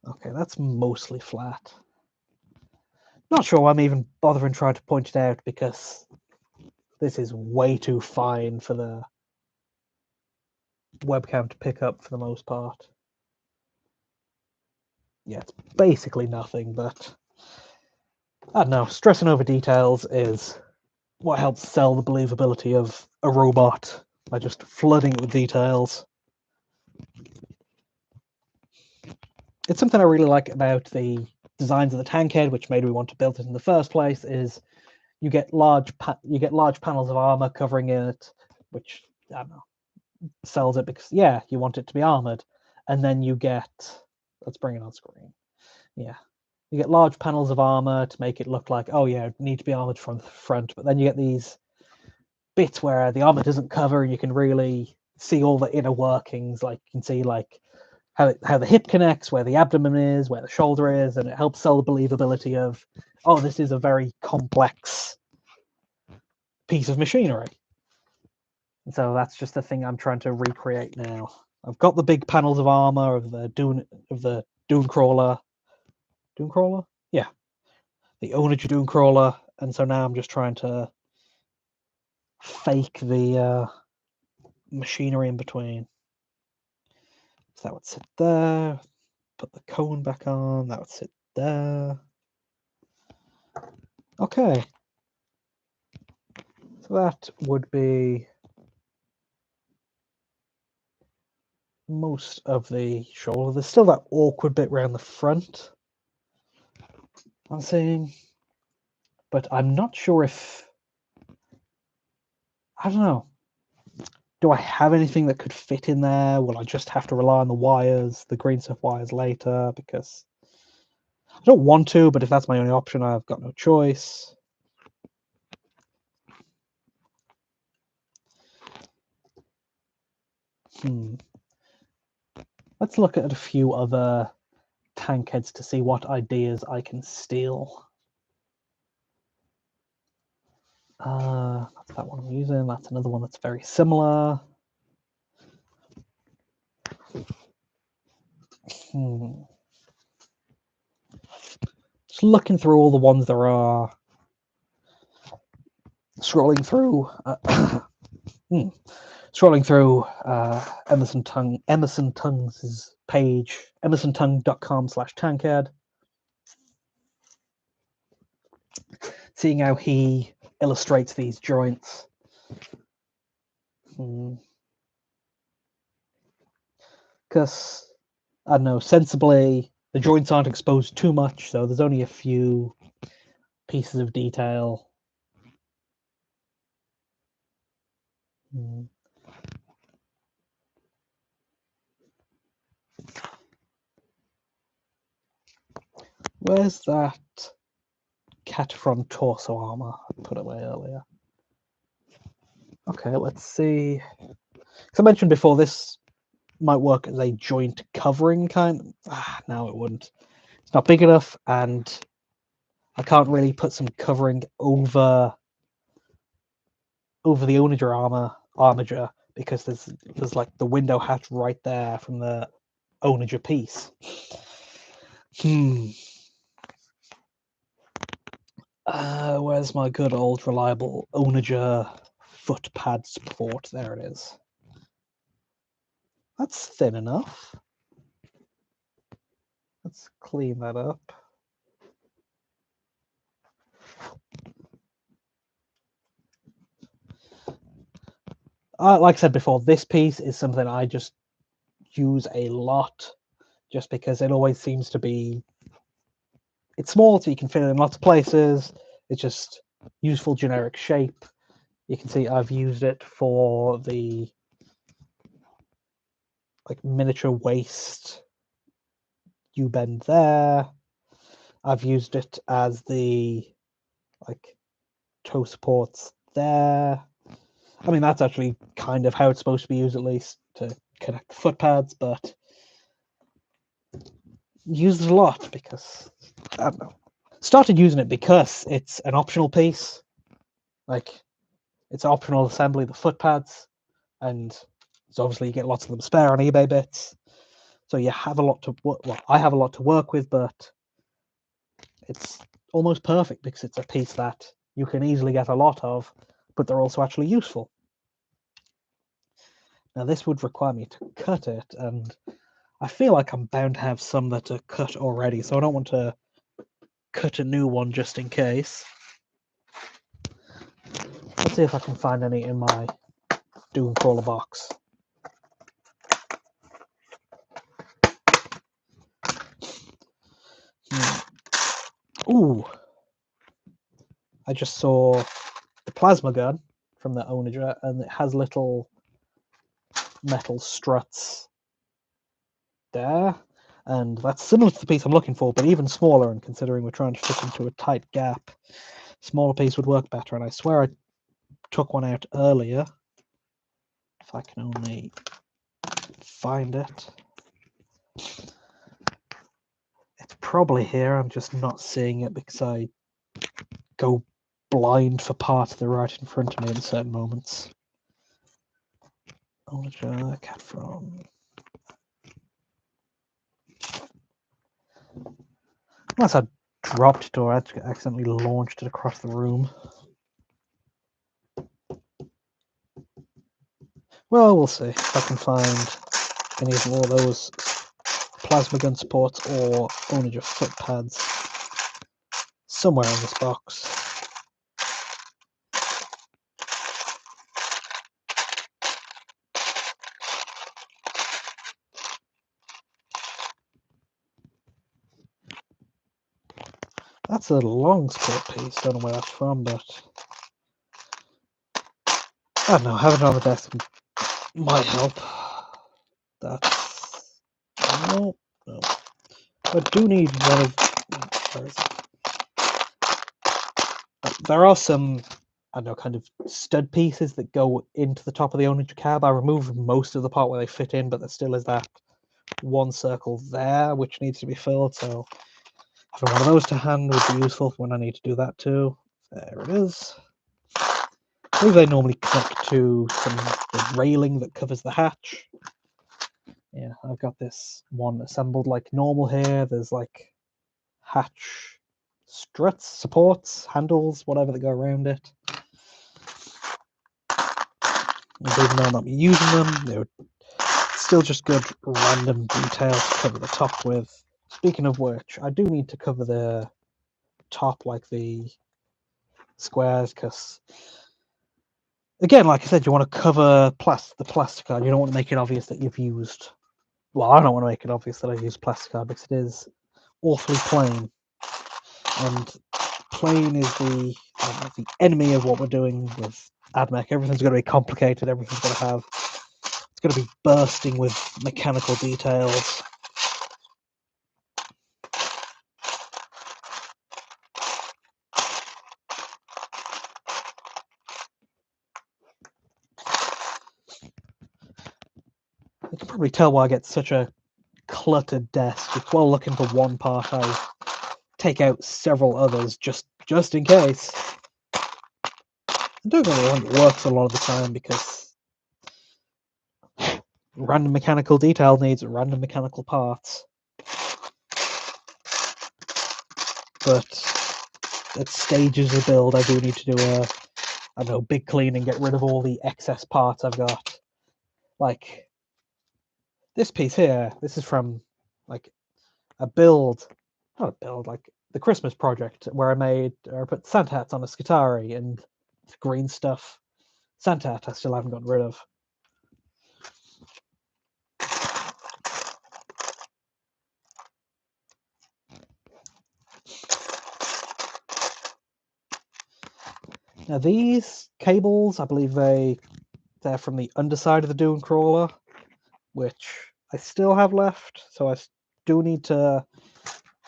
Okay, that's mostly flat. Not sure why I'm even bothering trying to point it out, because this is way too fine for the webcam to pick up for the most part. Yeah, it's basically nothing, but I don't know, stressing over details is what helps sell the believability of a robot, by just flooding it with details. It's something I really like about the designs of the tank head, which made me want to build it in the first place, is you get large panels of armor covering it, which, I don't know, sells it because, yeah, you want it to be armored. And then you get, let's bring it on screen. Yeah. You get large panels of armor to make it look like, oh yeah, it need to be armored from the front. But then you get these bits where the armor doesn't cover, and you can really see all the inner workings. Like you can see like how the hip connects, where the abdomen is, where the shoulder is, and it helps sell the believability of, oh, this is a very complex piece of machinery. And so that's just the thing I'm trying to recreate now. I've got the big panels of armor of the Dune crawler. Dune crawler? Yeah. The onager Dune crawler. And so now I'm just trying to fake the machinery in between. So that would sit there. Put the cone back on. That would sit there. Okay. So that would be most of the shoulder. There's still that awkward bit around the front, I'm saying, but I'm not sure if, I don't know, do I have anything that could fit in there? Will I just have to rely on the wires, the green stuff wires later? Because I don't want to, but if that's my only option, I've got no choice. Let's look at a few other tank heads to see what ideas I can steal. That's that one I'm using. That's another one that's very similar. Just looking through all the ones there are. Scrolling through. Scrolling through Emerson Tongues' page, emersontongue.com/tankhead. Seeing how he illustrates these joints. Because, I don't know, sensibly, the joints aren't exposed too much, so there's only a few pieces of detail. Where's that Cataphrone torso armor I put away earlier? Okay, let's see. As I mentioned before, this might work as a joint covering kind. No, it wouldn't. It's not big enough, and I can't really put some covering over the onager armature, because there's like the window hatch right there from the onager piece. Where's my good old reliable onager foot pad support? There it is. That's thin enough. Let's clean that up. Like I said before, this piece is something I just use a lot, just because it always seems to be, it's small, so you can fit it in lots of places. It's just useful generic shape. You can see I've used it for the like miniature waist U-bend there. I've used it as the like toe supports there. I mean, that's actually kind of how it's supposed to be used, at least to connect the foot pads, but used it a lot because I don't know. Started using it because it's an optional piece. Like, it's optional assembly, the foot pads, and so obviously you get lots of them spare on eBay bits. So you have a lot to work. Well, I have a lot to work with, but it's almost perfect because it's a piece that you can easily get a lot of, but they're also actually useful. Now this would require me to cut it, and I feel like I'm bound to have some that are cut already, so I don't want to cut a new one just in case. Let's see if I can find any in my Doom Crawler box. Ooh, I just saw the plasma gun from the onager, and it has little metal struts there, and that's similar to the piece I'm looking for, but even smaller, and considering we're trying to fit into a tight gap, smaller piece would work better. And I swear I took one out earlier, if I can only find it. It's probably here, I'm just not seeing it because I go blind for parts that are right in front of me in certain moments. Onager, cat from... Unless I dropped it or accidentally launched it across the room. Well, we'll see if I can find any of all those plasma gun supports or onager foot pads somewhere in this box. That's a long support piece, don't know where that's from, but I don't know, having it on the desk might help. That's... no. I do need one of... where is it? There are some, I don't know, kind of stud pieces that go into the top of the onager cab. I removed most of the part where they fit in, but there still is that one circle there which needs to be filled, so having one of those to hand would be useful when I need to do that too. There it is. I believe they normally connect to the railing that covers the hatch. Yeah, I've got this one assembled like normal here. There's like hatch struts, supports, handles, whatever that go around it. And even though I'm not using them, they're still just good random details to cover the top with. Speaking of which, I do need to cover the top, like the squares, because again, like I said, you want to cover the plastic card. You don't want to make it obvious that you've used... well, I don't want to make it obvious that I've used plastic card because it is awfully plain. And plain is the enemy of what we're doing with AdMech. Everything's going to be complicated. Everything's going to have... it's going to be bursting with mechanical details. You can probably tell why I get such a cluttered desk. If while looking for one part, I take out several others just in case. And don't get me wrong, it works a lot of the time because random mechanical detail needs random mechanical parts. But at stages of build, I do need to do a, I don't know, big clean and get rid of all the excess parts I've got. Like this piece here, this is from like a build, not a build, like the Christmas project where I put Santa hats on a Skitari and green stuff. Santa hat I still haven't gotten rid of. Now these cables, I believe they're from the underside of the Doom Crawler, which I still have left, so I do need to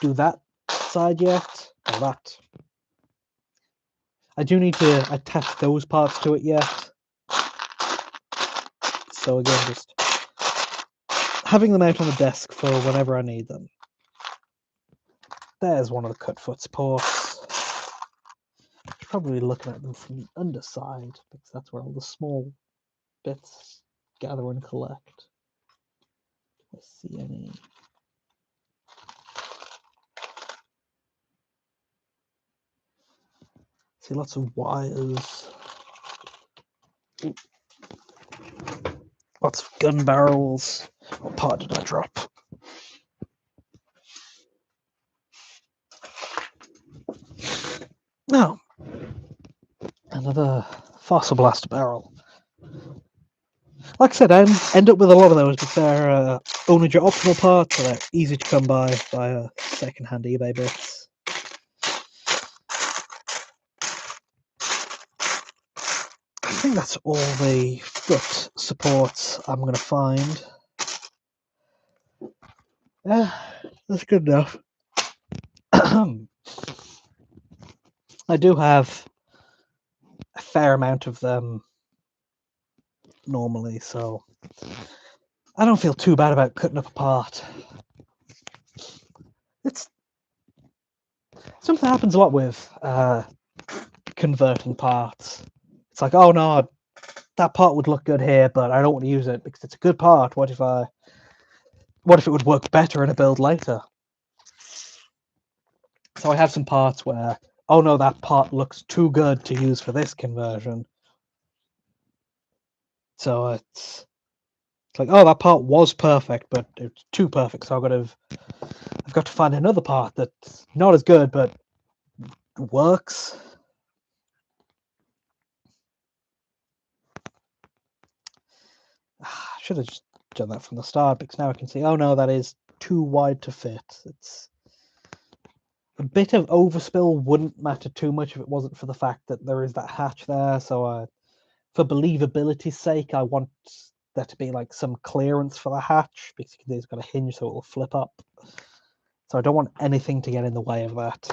do that side yet, or that. I do need to attach those parts to it yet. So again, just having them out on the desk for whenever I need them. There's one of the cut foot supports. Probably looking at them from the underside, because that's where all the small bits gather and collect. Let's see any. See lots of wires. Ooh. Lots of gun barrels. What part did I drop? No. Another fossil blast barrel. Like I said, I end up with a lot of those, but they're onager optional parts, so they're easy to come by via second-hand eBay bits. I think that's all the foot supports I'm going to find. Yeah, that's good enough. I do have a fair amount of them normally, so I don't feel too bad about cutting up a part. It's something that happens a lot with converting parts. It's like, oh no, that part would look good here, but I don't want to use it because it's a good part. What if it would work better in a build later? So I have some parts where, oh no, that part looks too good to use for this conversion. So it's like, oh, that part was perfect, but it's too perfect. So I've got to find another part that's not as good, but works. I should have just done that from the start, because now I can see, oh no, that is too wide to fit. It's a bit of overspill wouldn't matter too much if it wasn't for the fact that there is that hatch there. So for believability's sake, I want there to be like some clearance for the hatch, because it's got a hinge so it will flip up. So I don't want anything to get in the way of that.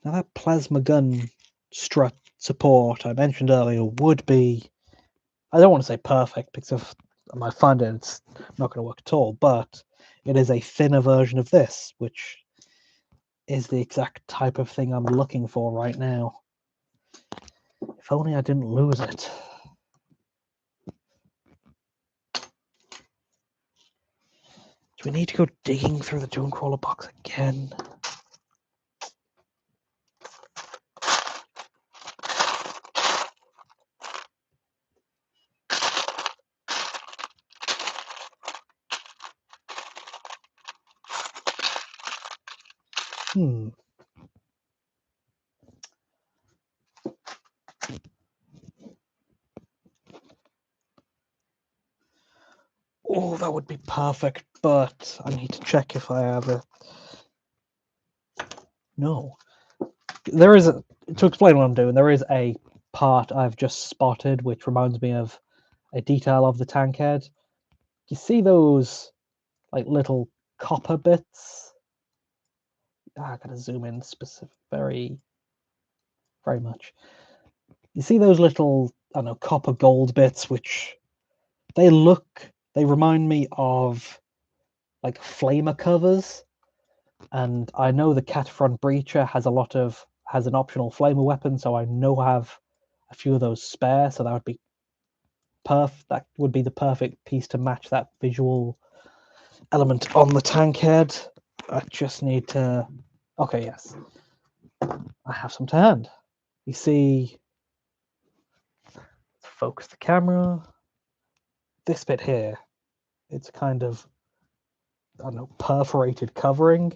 Now that plasma gun strut support I mentioned earlier would be, I don't want to say perfect, because if I might find it's not going to work at all, but it is a thinner version of this, which is the exact type of thing I'm looking for right now. If only I didn't lose it. Do we need to go digging through the Dune Crawler box again? Oh, that would be perfect, but I need to check if I have it. No. There is to explain what I'm doing, there is a part I've just spotted which reminds me of a detail of the tank head. You see those like little copper bits? I gotta zoom in very much. You see those little, I don't know, copper gold bits, which they remind me of like flamer covers. And I know the Cataphront Breacher has an optional flamer weapon, so I know I have a few of those spare, so that would be that would be the perfect piece to match that visual element on the tank head. I just need to, okay, yes, I have some to hand. You see, focus the camera, this bit here, it's kind of, I don't know, perforated covering,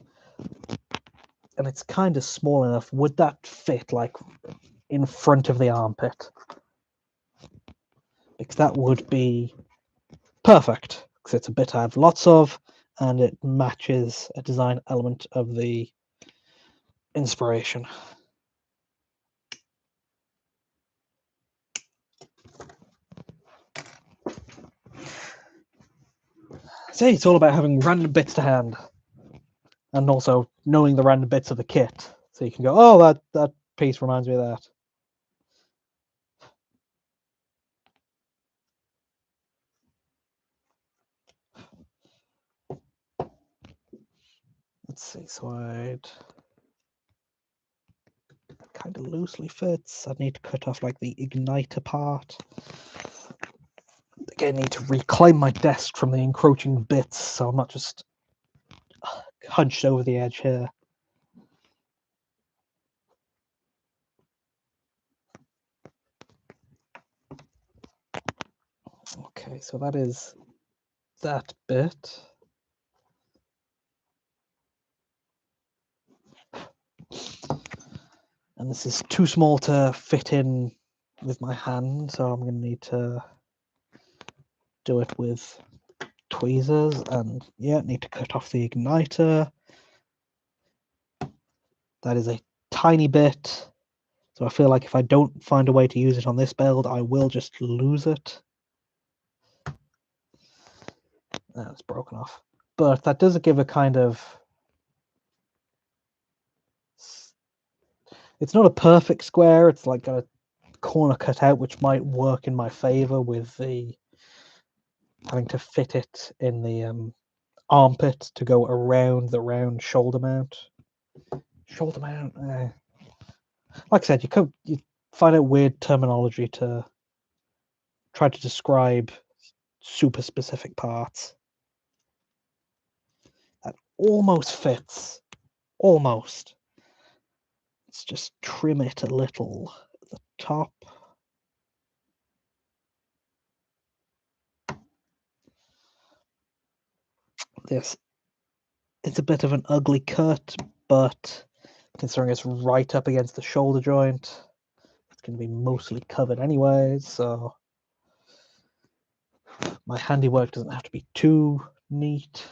and it's kind of small enough. Would that fit like in front of the armpit? Because that would be perfect, because it's a bit I have lots of, and it matches a design element of the inspiration. say, it's all about having random bits to hand, and also knowing the random bits of the kit, so you can go, oh, that piece reminds me of that. Let's see, so it kind of loosely fits. I need to cut off like the igniter part. Again, I need to reclaim my desk from the encroaching bits, so I'm not just hunched over the edge here. Okay, so that is that bit. And this is too small to fit in with my hand, so I'm going to need to do it with tweezers, and yeah, need to cut off the igniter. That is a tiny bit, so I feel like if I don't find a way to use it on this build, I will just lose it. It's broken off, but that does give a kind of, it's not a perfect square, it's like got a corner cut out, which might work in my favor with the having to fit it in the armpit to go around the round shoulder mount. Like I said, you find out weird terminology to try to describe super specific parts. That almost fits. Almost. Let's just trim it a little at the top. This, it's a bit of an ugly cut, but considering it's right up against the shoulder joint, it's going to be mostly covered anyways, so my handiwork doesn't have to be too neat.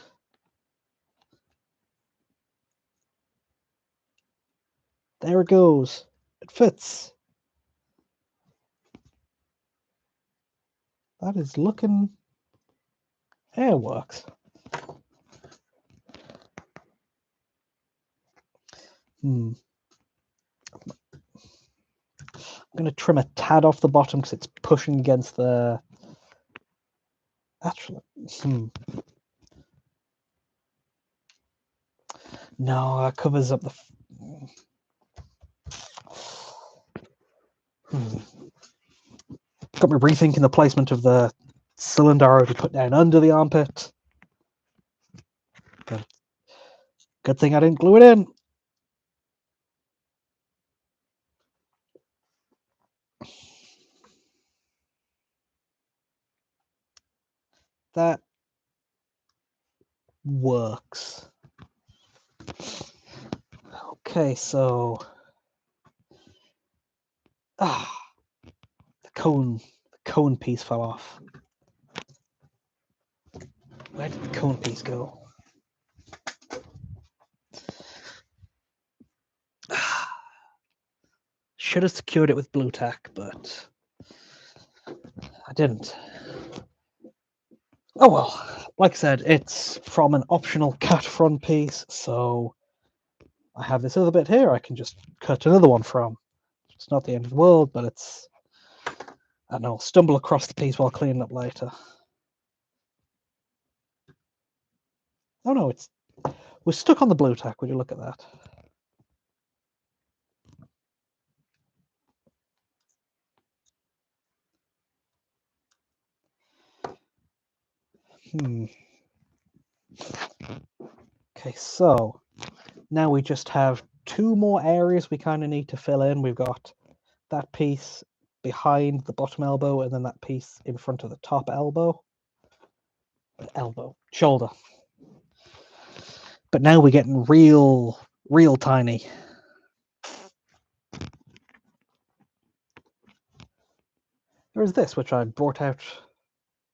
There it goes. It fits. That is looking... It works. I'm going to trim a tad off the bottom because it's pushing against the... Actually, no, that covers up the... Got me rethinking the placement of the cylinder I already put down under the armpit. But good thing I didn't glue it in. That works. Okay, so the cone piece fell off. Where did the cone piece go? Should have secured it with blue tack, but I didn't. Oh well, like I said, it's from an optional cut front piece, so I have this other bit here I can just cut another one from. It's not the end of the world, but it's... And I'll stumble across the piece while cleaning up later. Oh no, we're stuck on the blue tack. Would you look at that? Okay, so now we just have two more areas we kind of need to fill in. We've got that piece behind the bottom elbow, and then that piece in front of the top shoulder. But now we're getting real tiny. There is this, which I brought out,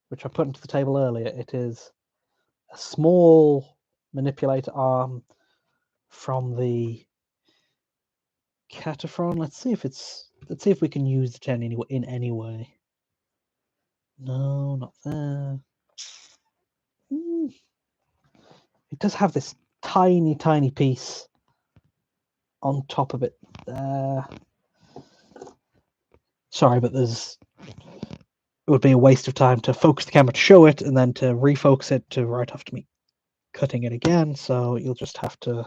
which I put into the table earlier. It is a small manipulator arm from the Cataphrone. Let's see if we can use it in any way. No, not there. it does have this tiny, tiny piece on top of it there. Sorry, but it would be a waste of time to focus the camera to show it and then to refocus it to right after me cutting it again. So you'll just have to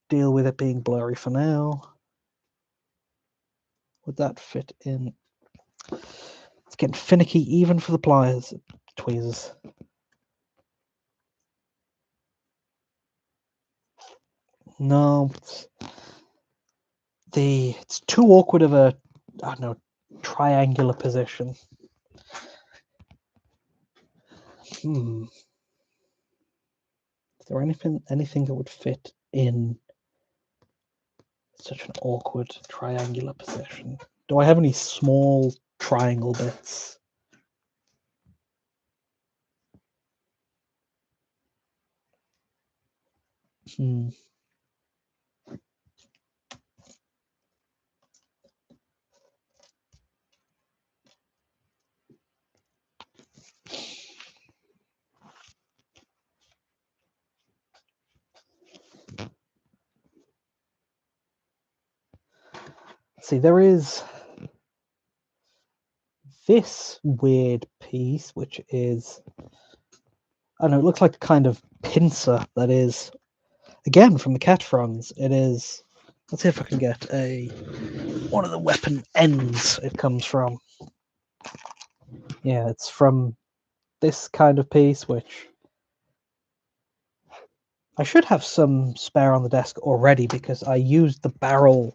deal with it being blurry for now. Would that fit in? It's getting finicky even for the pliers, tweezers. No, it's too awkward of a, I don't know, triangular position. Is there anything that would fit in such an awkward triangular position? Do I have any small triangle bits? See, there is this weird piece, which is, I don't know, it looks like a kind of pincer that is, again, from the cat fronds. It is, let's see if I can get one of the weapon ends it comes from. Yeah, it's from this kind of piece, which I should have some spare on the desk already because I used the barrel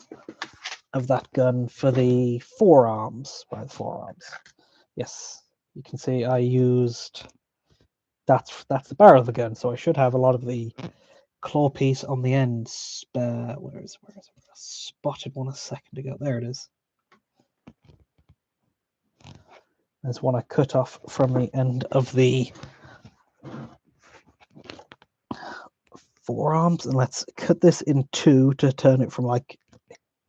of that gun for the forearms. By the forearms, yes, you can see I used that's the barrel of the gun, so I should have a lot of the claw piece on the end spare. Where is it? I spotted one a second ago. There it is. There's one I cut off from the end of the forearms, and let's cut this in two to turn it from like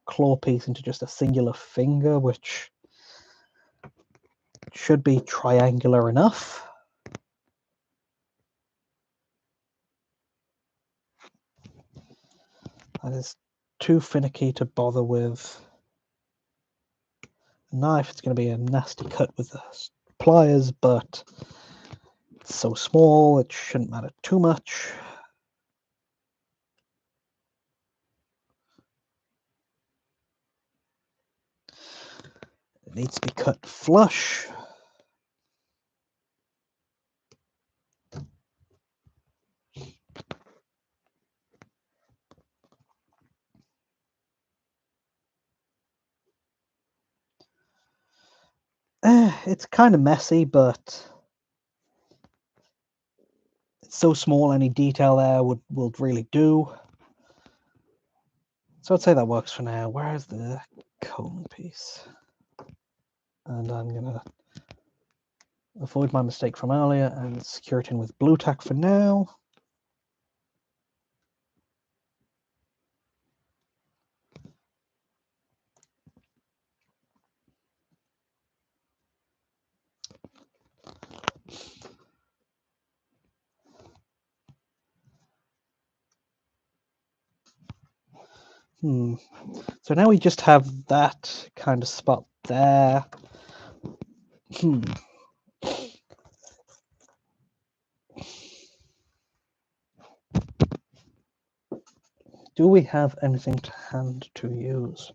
claw piece into just a singular finger, which should be triangular enough. That is too finicky to bother with a knife. It's going to be a nasty cut with the pliers, but it's so small it shouldn't matter too much. It needs to be cut flush. It's kind of messy, but it's so small, any detail there would really do. So I'd say that works for now. Where's the comb piece? And I'm going to avoid my mistake from earlier and secure it in with blue tack for now. So now we just have that kind of spot there. Do we have anything to hand to use?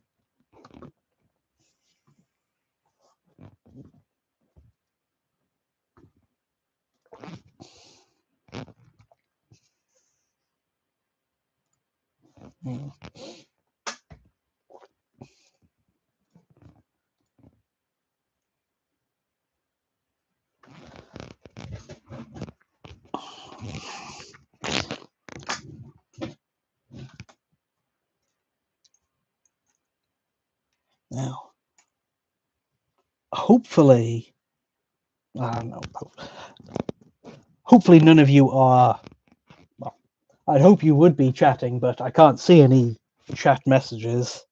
Now, hopefully, I don't know. Hopefully, none of you are. Well, I'd hope you would be chatting, but I can't see any chat messages.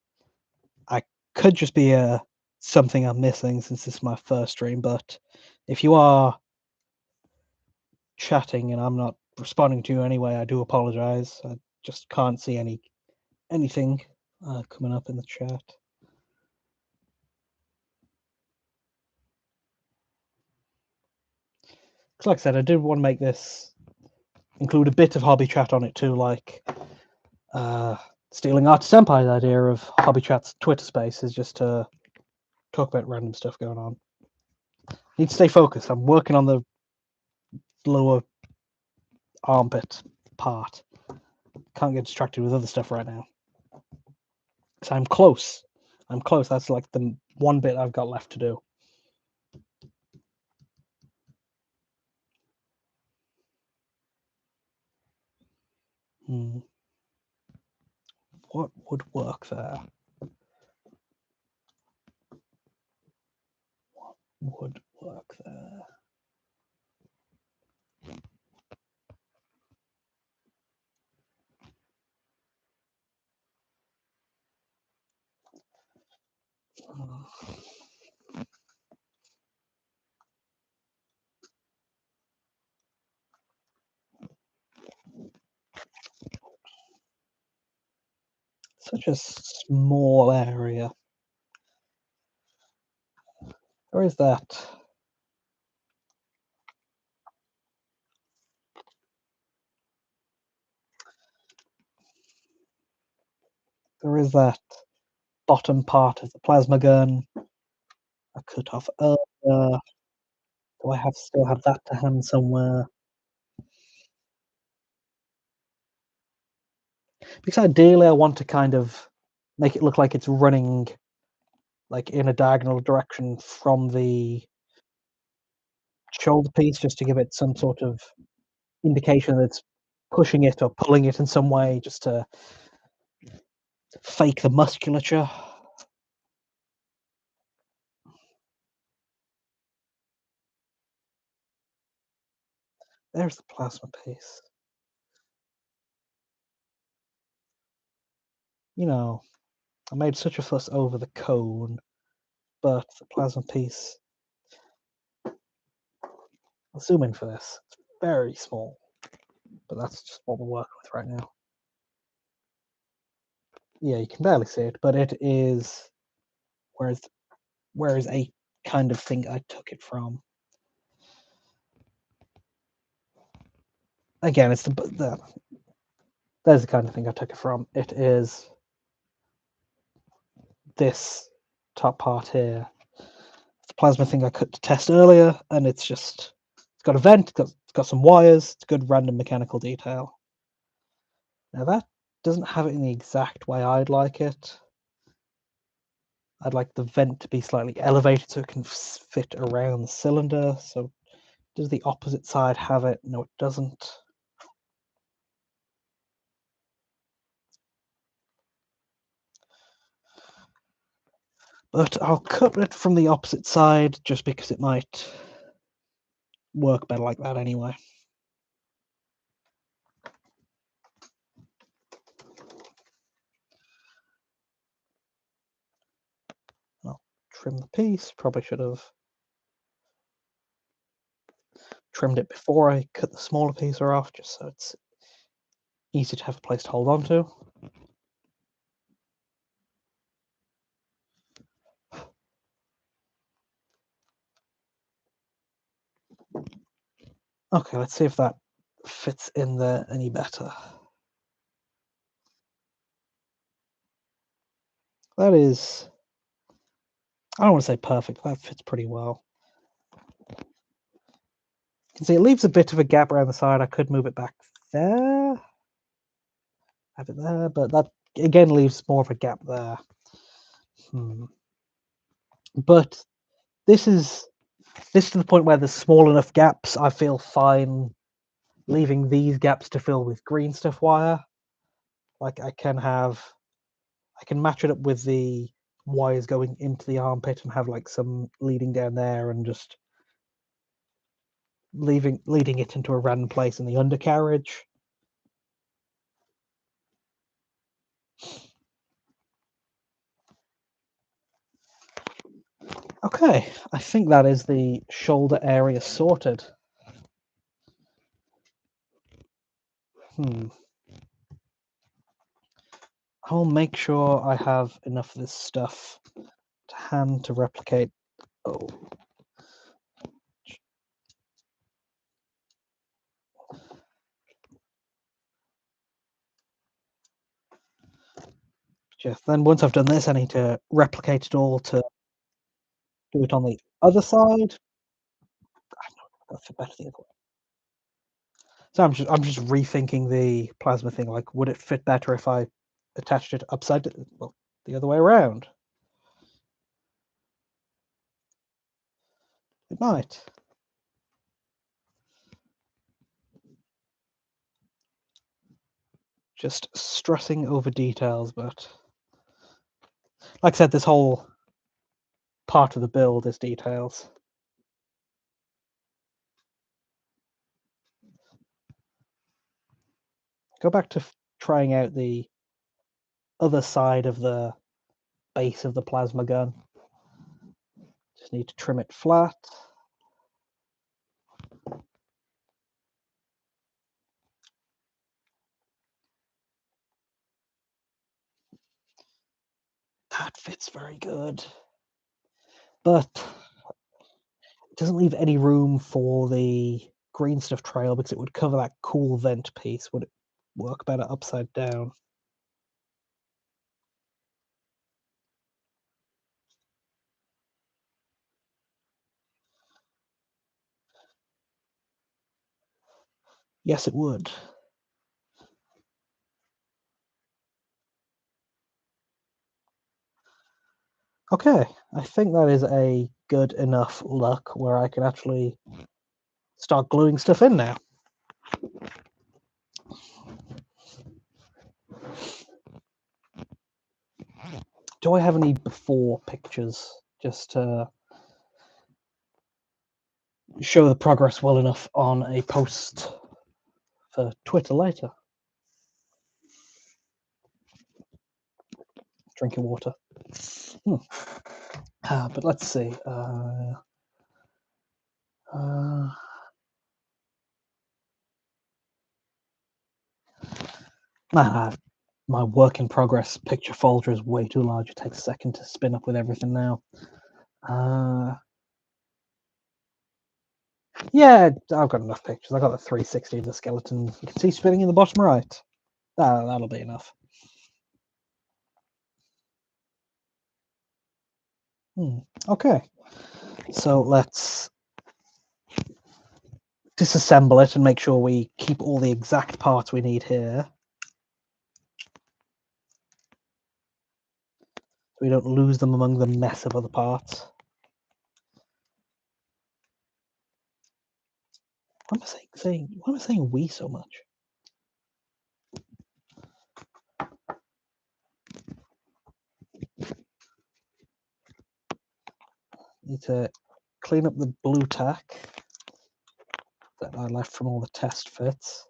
I could just be something I'm missing since this is my first stream. But if you are chatting and I'm not responding to you anyway. I do apologize. I just can't see anything coming up in the chat. 'Cause like I said, I did want to make this include a bit of hobby chat on it too, like stealing Artist Empire's idea of hobby chat's Twitter spaces just to talk about random stuff going on. Need to stay focused. I'm working on the lower armpit part. Can't get distracted with other stuff right now. So I'm close. I'm close. That's like the one bit I've got left to do. What would work there? What would work there? Such a small area. Where is that? There is that bottom part of the plasma gun. I cut off earlier. Do I still have that to hand somewhere? Because ideally I want to kind of make it look like it's running like in a diagonal direction from the shoulder piece, just to give it some sort of indication that it's pushing it or pulling it in some way, just to fake the musculature. There's the plasma piece. You know, I made such a fuss over the cone, but the plasma piece, I'll zoom in for this. It's very small, but that's just what we're working with right now. Yeah, you can barely see it, but it is where is a kind of thing I took it from. Again, it's there's the kind of thing I took it from. It is this top part here. It's the plasma thing I cut to test earlier, and it's got a vent, it's got some wires, it's good random mechanical detail. Now that doesn't have it in the exact way I'd like it. I'd like the vent to be slightly elevated so it can fit around the cylinder. So does the opposite side have it? No, it doesn't. But I'll cut it from the opposite side just because it might work better like that anyway. I'll trim the piece. Probably should have trimmed it before I cut the smaller piece off, just so it's easy to have a place to hold on to. Okay, let's see if that fits in there any better. That is, I don't want to say perfect, that fits pretty well. You can see it leaves a bit of a gap around the side. I could move it back there, have it there, but that again leaves more of a gap there. But this is to the point where there's small enough gaps. I feel fine leaving these gaps to fill with green stuff wire. Like I can match it up with the wires going into the armpit and have like some leading down there and just leading it into a random place in the undercarriage. Okay, I think that is the shoulder area sorted. I'll make sure I have enough of this stuff to hand to replicate. Oh. Just then, once I've done this, I need to replicate it all to do it on the other side. That's better the other way. So I'm just rethinking the plasma thing. Like, would it fit better if I attached it upside down? Well, the other way around. It might. Just stressing over details, but like I said, this whole part of the build is details. Go back to trying out the other side of the base of the plasma gun. Just need to trim it flat. That fits very good. But it doesn't leave any room for the green stuff trail because it would cover that cool vent piece. Would it work better upside down? Yes, it would. Okay, I think that is a good enough look where I can actually start gluing stuff in now. Do I have any before pictures just to show the progress well enough on a post for Twitter later? Drinking water. But let's see. My work in progress picture folder is way too large. It takes a second to spin up with everything now. Yeah, I've got enough pictures. I've got the 360 of the skeleton. You can see spinning in the bottom right. That'll be enough. Okay, so let's disassemble it and make sure we keep all the exact parts we need here. So we don't lose them among the mess of other parts. Why am I saying we so much? Need to clean up the blue tack that I left from all the test fits.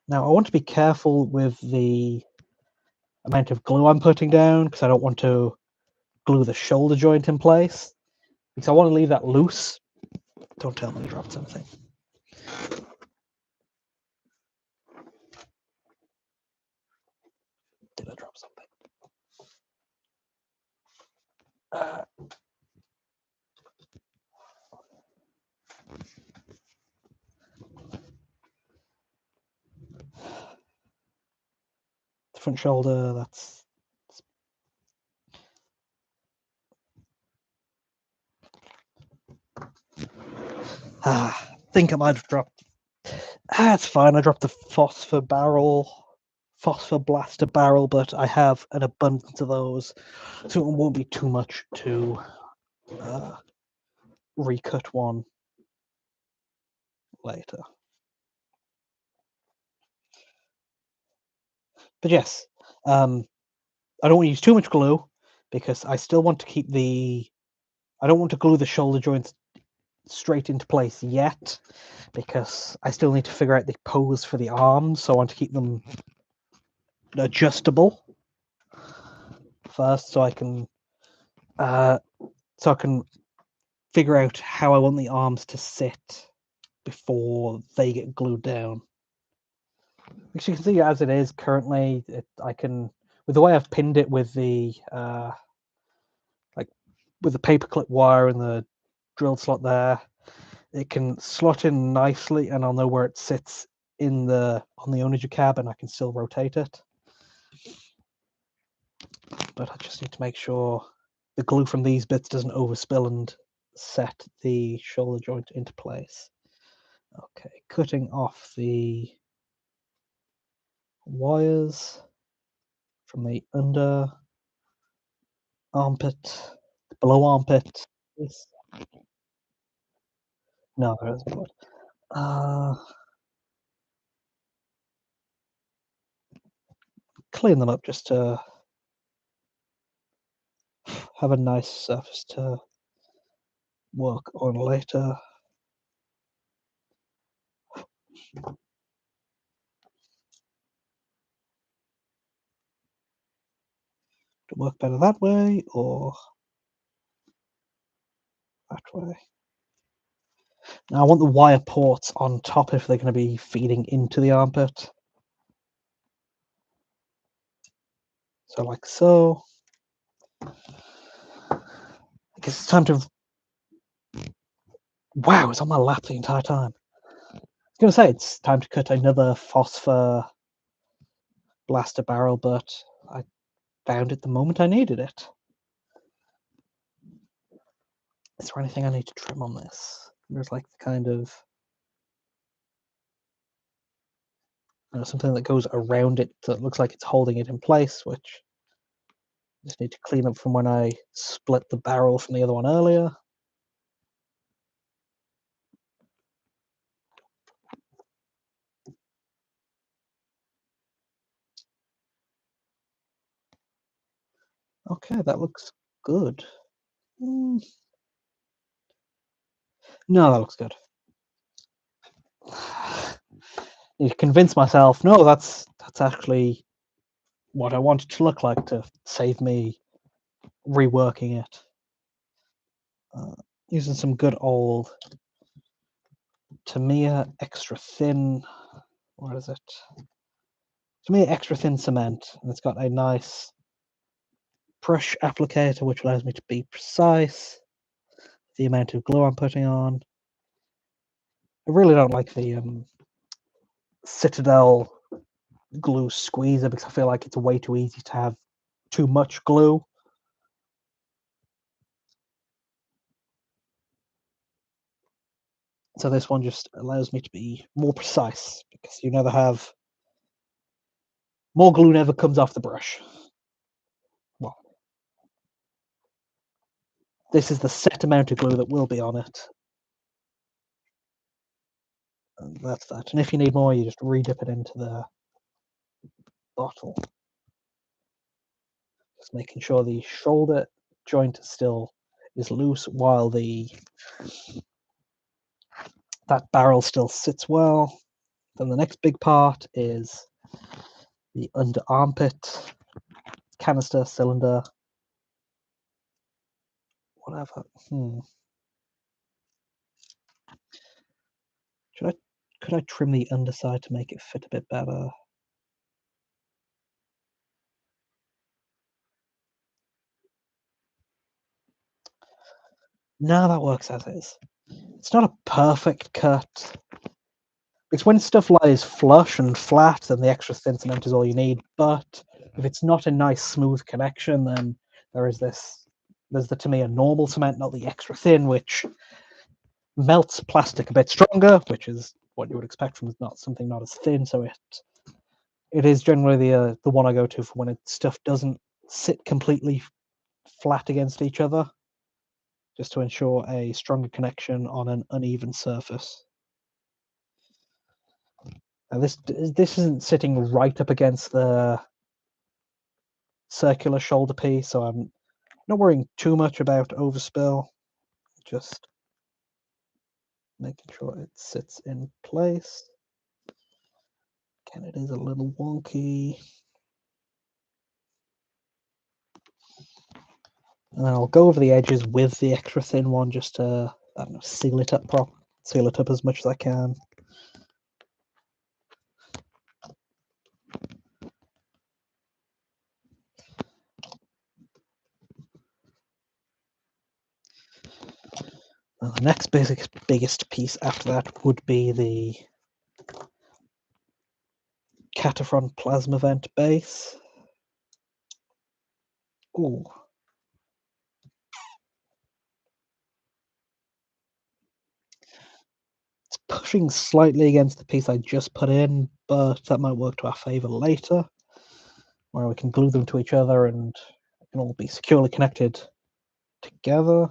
Now I want to be careful with the amount of glue I'm putting down because I don't want to glue the shoulder joint in place because I want to leave that loose. Don't tell me I dropped something. Did I drop something? The front shoulder, that's... I think I might have dropped... it's fine, I dropped the phosphor blaster barrel, but I have an abundance of those, so it won't be too much to recut one later. But yes, I don't want to use too much glue because I still want to keep I don't want to glue the shoulder joints straight into place yet because I still need to figure out the pose for the arms, so I want to keep them adjustable first so I can figure out how I want the arms to sit before they get glued down. As you can see, as it is currently, I can, with the way I've pinned it with the like with the paperclip wire and the drill slot there, it can slot in nicely, and I'll know where it sits in the on the onager cab, and I can still rotate it. But I just need to make sure the glue from these bits doesn't overspill and set the shoulder joint into place. Okay, cutting off the wires from the under armpit, below armpit. Yes. No, there isn't blood. Clean them up just to have a nice surface to work on later. To work better that way or that way. Now I want the wire ports on top if they're going to be feeding into the armpit. So like so. I guess it's time to. Wow, it's on my lap the entire time. I was going to say it's time to cut another phosphor blaster barrel, but I found it the moment I needed it. Is there anything I need to trim on this? There's like the kind of something that goes around it that looks like it's holding it in place, which I just need to clean up from when I split the barrel from the other one earlier. Okay, that looks good. No, that looks good. Need to convince myself, no, that's actually what I want it to look like to save me reworking it. Using some good old Tamiya extra thin. What is it? Tamiya extra thin cement, and it's got a nice brush applicator which allows me to be precise the amount of glue I'm putting on. I really don't like the Citadel glue squeezer because I feel like it's way too easy to have too much glue. So this one just allows me to be more precise because you never have more glue never comes off the brush. Well, this is the set amount of glue that will be on it. And that's that. And if you need more, you just re-dip it into the bottle. Just making sure the shoulder joint still is loose while that barrel still sits well. Then the next big part is the under armpit canister, cylinder, whatever. Could I trim the underside to make it fit a bit better? No, that works as is. It's not a perfect cut. Because when stuff lies flush and flat, then the extra thin cement is all you need. But if it's not a nice smooth connection, then there's the Tamiya normal cement, not the extra thin, which melts plastic a bit stronger, which is what you would expect from something not as thin. So it is generally the one I go to for when stuff doesn't sit completely flat against each other, just to ensure a stronger connection on an uneven surface. Now this isn't sitting right up against the circular shoulder piece, so I'm not worrying too much about overspill. Just making sure it sits in place. Again, it is a little wonky. And then I'll go over the edges with the extra thin one just to, I don't know, seal it up seal it up as much as I can. Now the next biggest piece after that would be the Cataphront Plasma Vent base. Ooh. It's pushing slightly against the piece I just put in, but that might work to our favor later, where we can glue them to each other and it can all be securely connected together.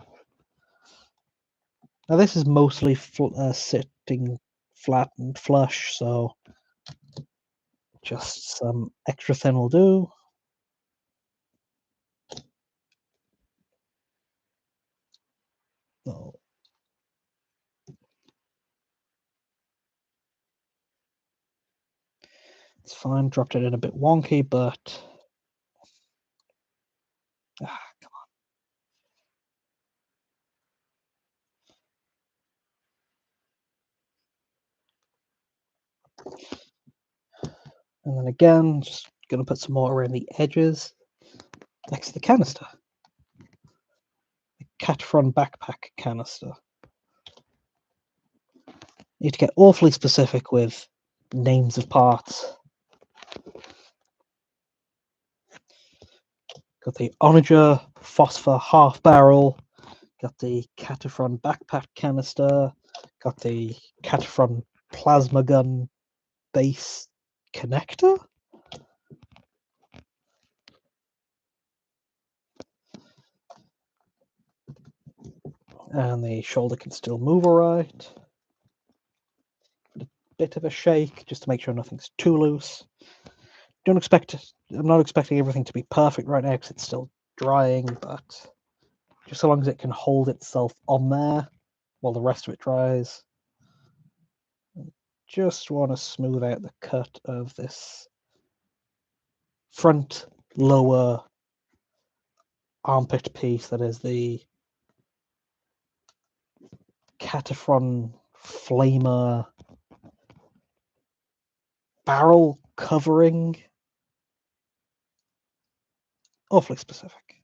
Now this is mostly sitting flat and flush, so just some extra thin will do. Oh, it's fine. Dropped it in a bit wonky, but ah, and then again, just gonna put some more around the edges next to the canister. The Catfron backpack canister. Need to get awfully specific with names of parts. Got the onager phosphor half barrel. Got the Cataphront backpack canister. Got the Cataphront plasma gun base connector. And the shoulder can still move all right. A bit of a shake just to make sure nothing's too loose. I'm not expecting everything to be perfect right now because it's still drying, but just so long as it can hold itself on there while the rest of it dries. Just want to smooth out the cut of this front lower armpit piece that is the Cataphront Flamer barrel covering. Awfully specific.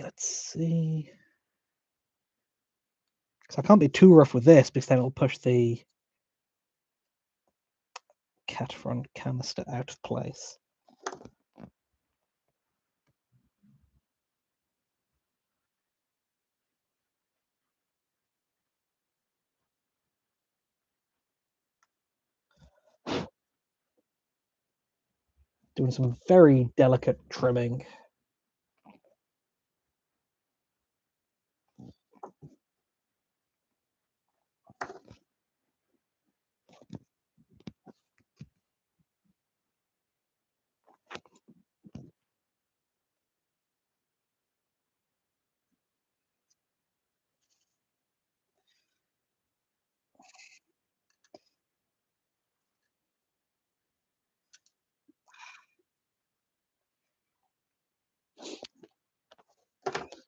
Let's see. Because I can't be too rough with this because then it'll push the Cataphront canister out of place. Doing some very delicate trimming.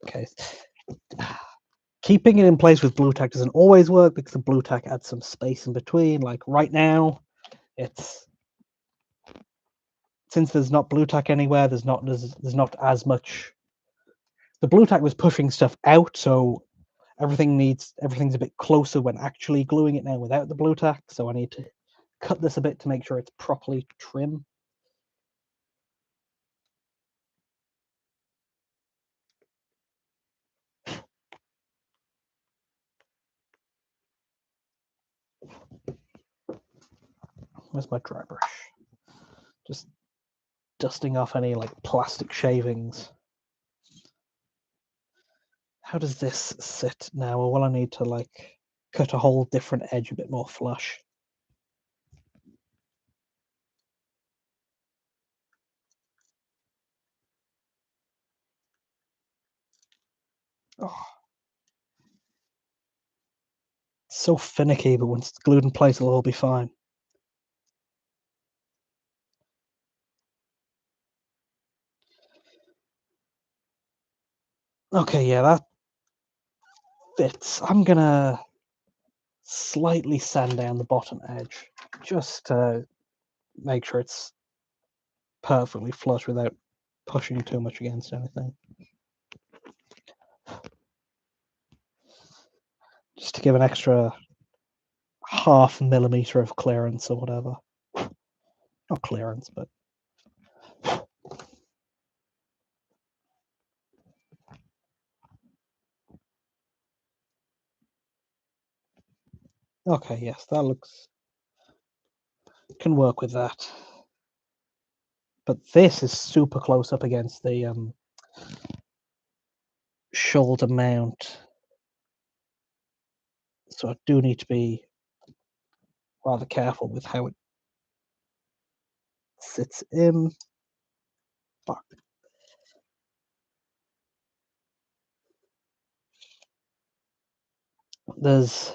Okay. Keeping it in place with blue tack doesn't always work because the blue tack adds some space in between. Like right now, it's since there's not blue tack anywhere, there's not as much. The blue tack was pushing stuff out, so everything's a bit closer when actually gluing it now without the blue tack. So I need to cut this a bit to make sure it's properly trim. Where's my dry brush? Just dusting off any like plastic shavings. How does this sit now? Or will I need to like cut a whole different edge a bit more flush? Oh, So finicky, but once it's glued in place, it'll all be fine. Okay, yeah, that fits. I'm gonna slightly sand down the bottom edge just to make sure it's perfectly flush without pushing too much against anything. Just to give an extra half millimeter of clearance or whatever. Not clearance, but okay, yes, that looks can work with that. But this is super close up against the shoulder mount, so I do need to be rather careful with how it sits in. Fuck. There's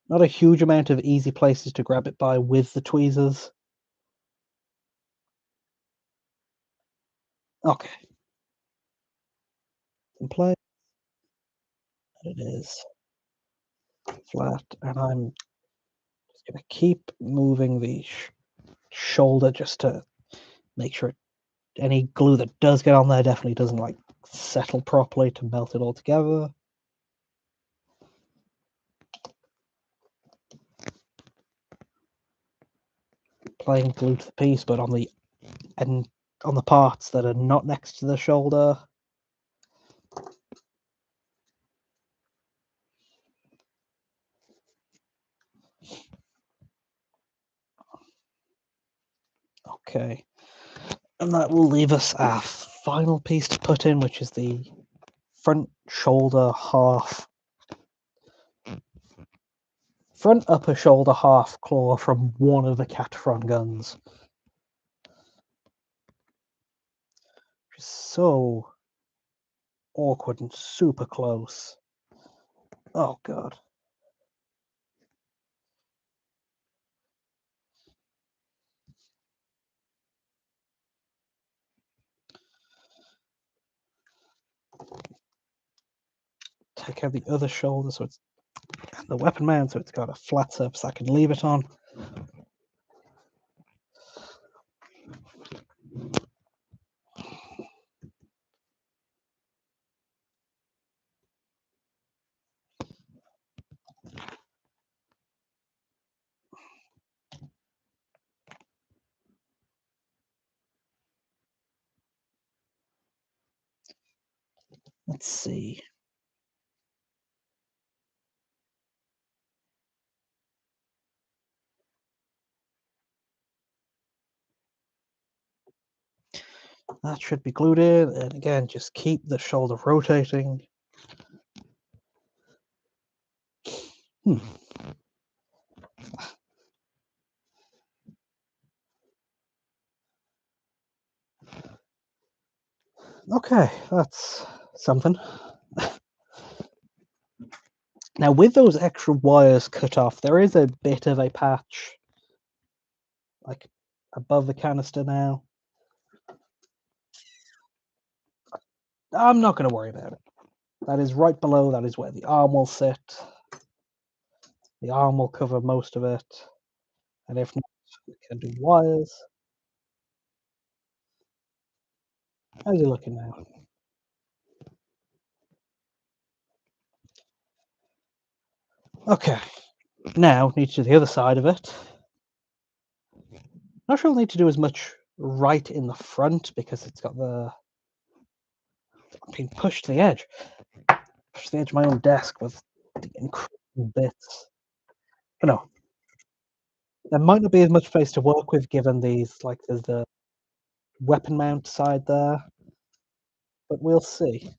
not a huge amount of easy places to grab it by with the tweezers. Okay, in place. It is flat, and I'm just gonna keep moving the shoulder just to make sure any glue that does get on there definitely doesn't like settle properly to melt it all together. Applying glue to the piece, but and on the parts that are not next to the shoulder. Okay, and that will leave us a final piece to put in, which is the front shoulder half, front upper shoulder half claw from one of the Catron guns. Which is so awkward and super close. Oh god. Take out the other shoulder so it's and the weapon mount so it's got a flat surface I can leave it on. Let's see. That should be glued in, and again, just keep the shoulder rotating. Hmm. Okay, that's something. Now, with those extra wires cut off, there is a bit of a patch, like above the canister now. I'm not going to worry about it. That is right below, that is where the arm will sit. The arm will cover most of it. And if not, we can do wires. How's he looking now? Okay, now need to do the other side of it. Not sure I'll need to do as much right in the front because it's got the I'm being pushed to the edge. Pushed to the edge of my own desk with the incredible bits. But no, there might not be as much space to work with given these like there's the weapon mount side there, but we'll see.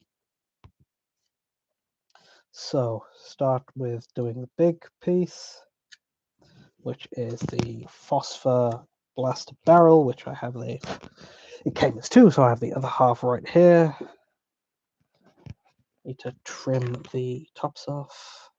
So start with doing the big piece, which is the phosphor blaster barrel, which I have the it came as two, so I have the other half right here. Need to trim the tops off.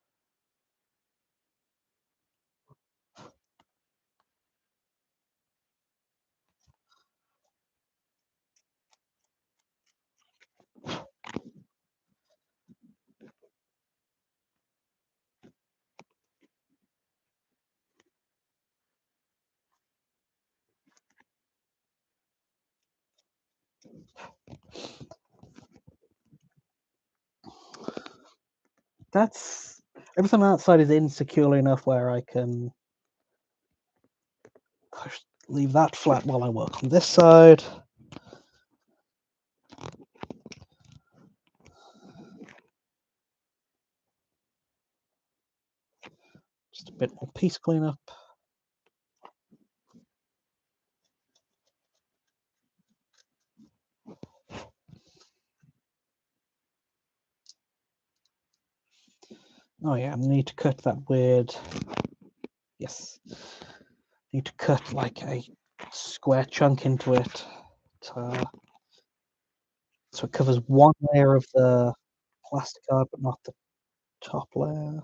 That's everything on that side is in securely enough where I can push, leave that flat while I work on this side. Just a bit more piece cleanup. Oh yeah, I need to cut that weird. Yes, need to cut like a square chunk into it to, so it covers one layer of the plastic art, but not the top layer.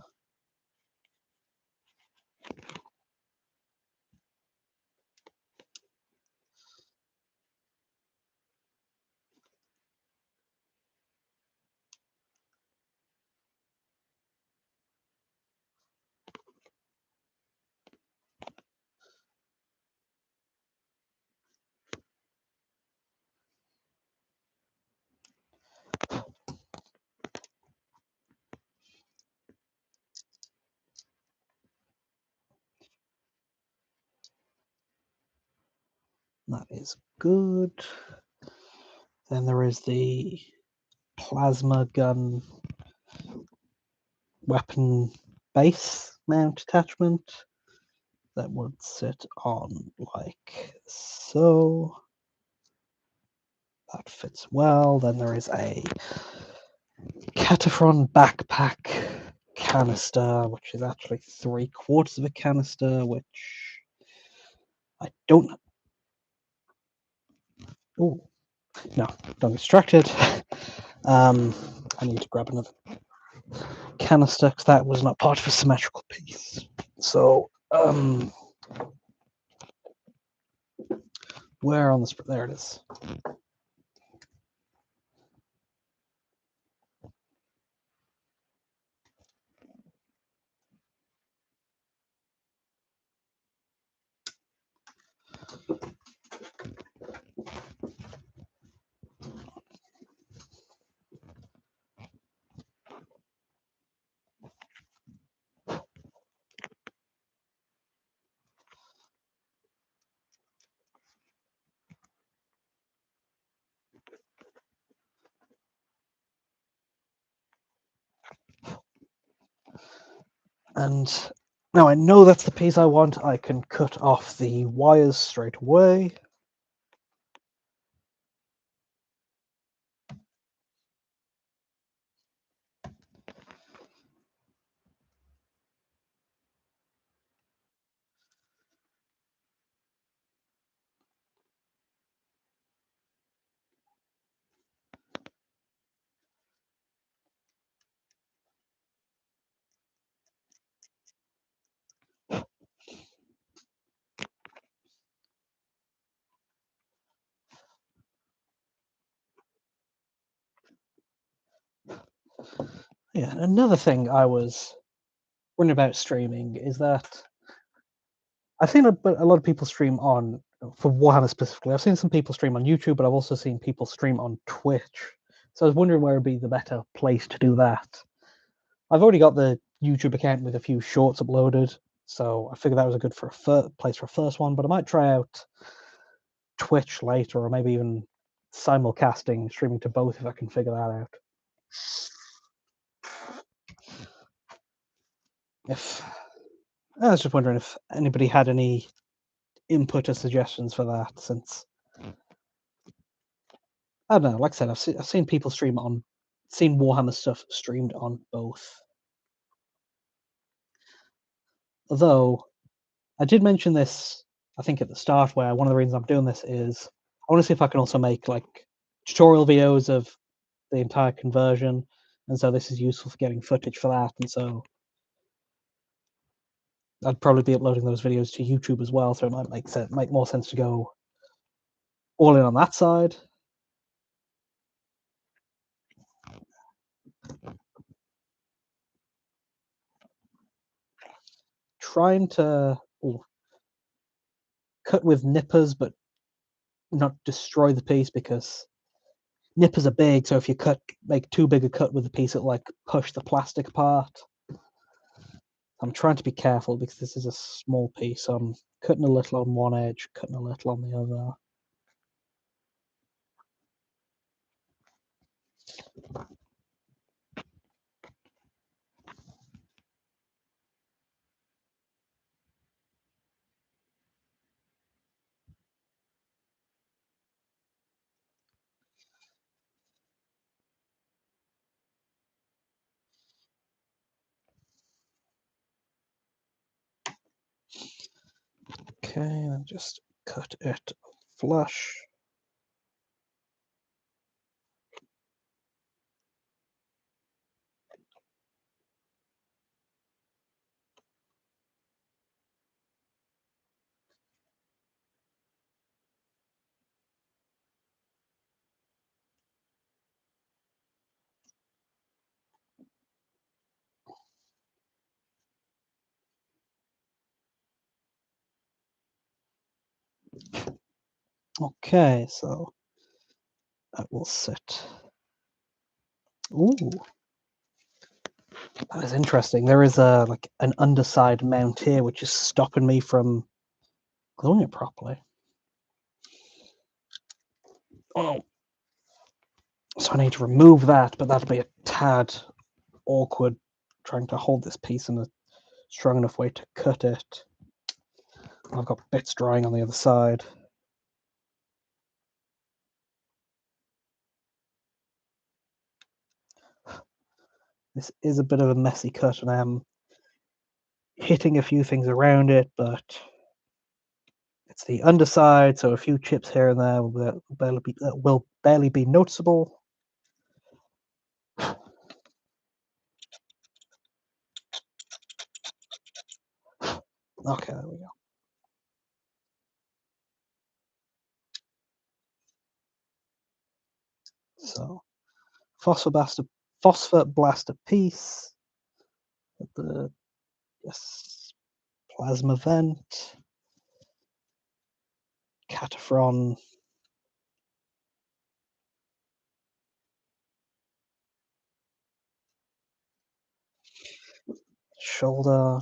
That is good. Then there is the plasma gun weapon base mount attachment that would sit on like so. That fits well. Then there is a Cataphren backpack canister, which is actually 3/4 of a canister, which I don't. Oh no! Don't get distracted. I need to grab another canister because that was not part of a symmetrical piece. So, where on the there it is. And now I know that's the piece I want. I can cut off the wires straight away. Yeah, another thing I was wondering about streaming is that I've seen a lot of people stream on for Warhammer specifically. I've seen some people stream on YouTube, but I've also seen people stream on Twitch. So I was wondering where would be the better place to do that. I've already got the YouTube account with a few shorts uploaded, so I figured that was a good for a place for a first one. But I might try out Twitch later, or maybe even simulcasting, streaming to both if I can figure that out. If I was just wondering if anybody had any input or suggestions for that, since I don't know. Like I said, I've seen people stream on, seen Warhammer stuff streamed on both. Although I did mention this, I think at the start, where one of the reasons I'm doing this is I want to see if I can also make like tutorial videos of the entire conversion, and so this is useful for getting footage for that. And so I'd probably be uploading those videos to YouTube as well. So it might make more sense to go all in on that side. Trying to cut with nippers, but not destroy the piece because nippers are big, so if you make too big a cut with a piece, it'll like push the plastic apart. I'm trying to be careful because this is a small piece, so I'm cutting a little on one edge, cutting a little on the other. Okay, and just cut it flush. Okay, so that will sit. Ooh, that is interesting. There is a like an underside mount here which is stopping me from gluing it properly. Oh, so I need to remove that, but that'll be a tad awkward trying to hold this piece in a strong enough way to cut it. I've got bits drying on the other side. This is a bit of a messy cut, and I am hitting a few things around it, but it's the underside, so a few chips here and there will barely be noticeable. Okay, there we go. So phosphor blaster piece, the yes, plasma vent, cataphron, shoulder.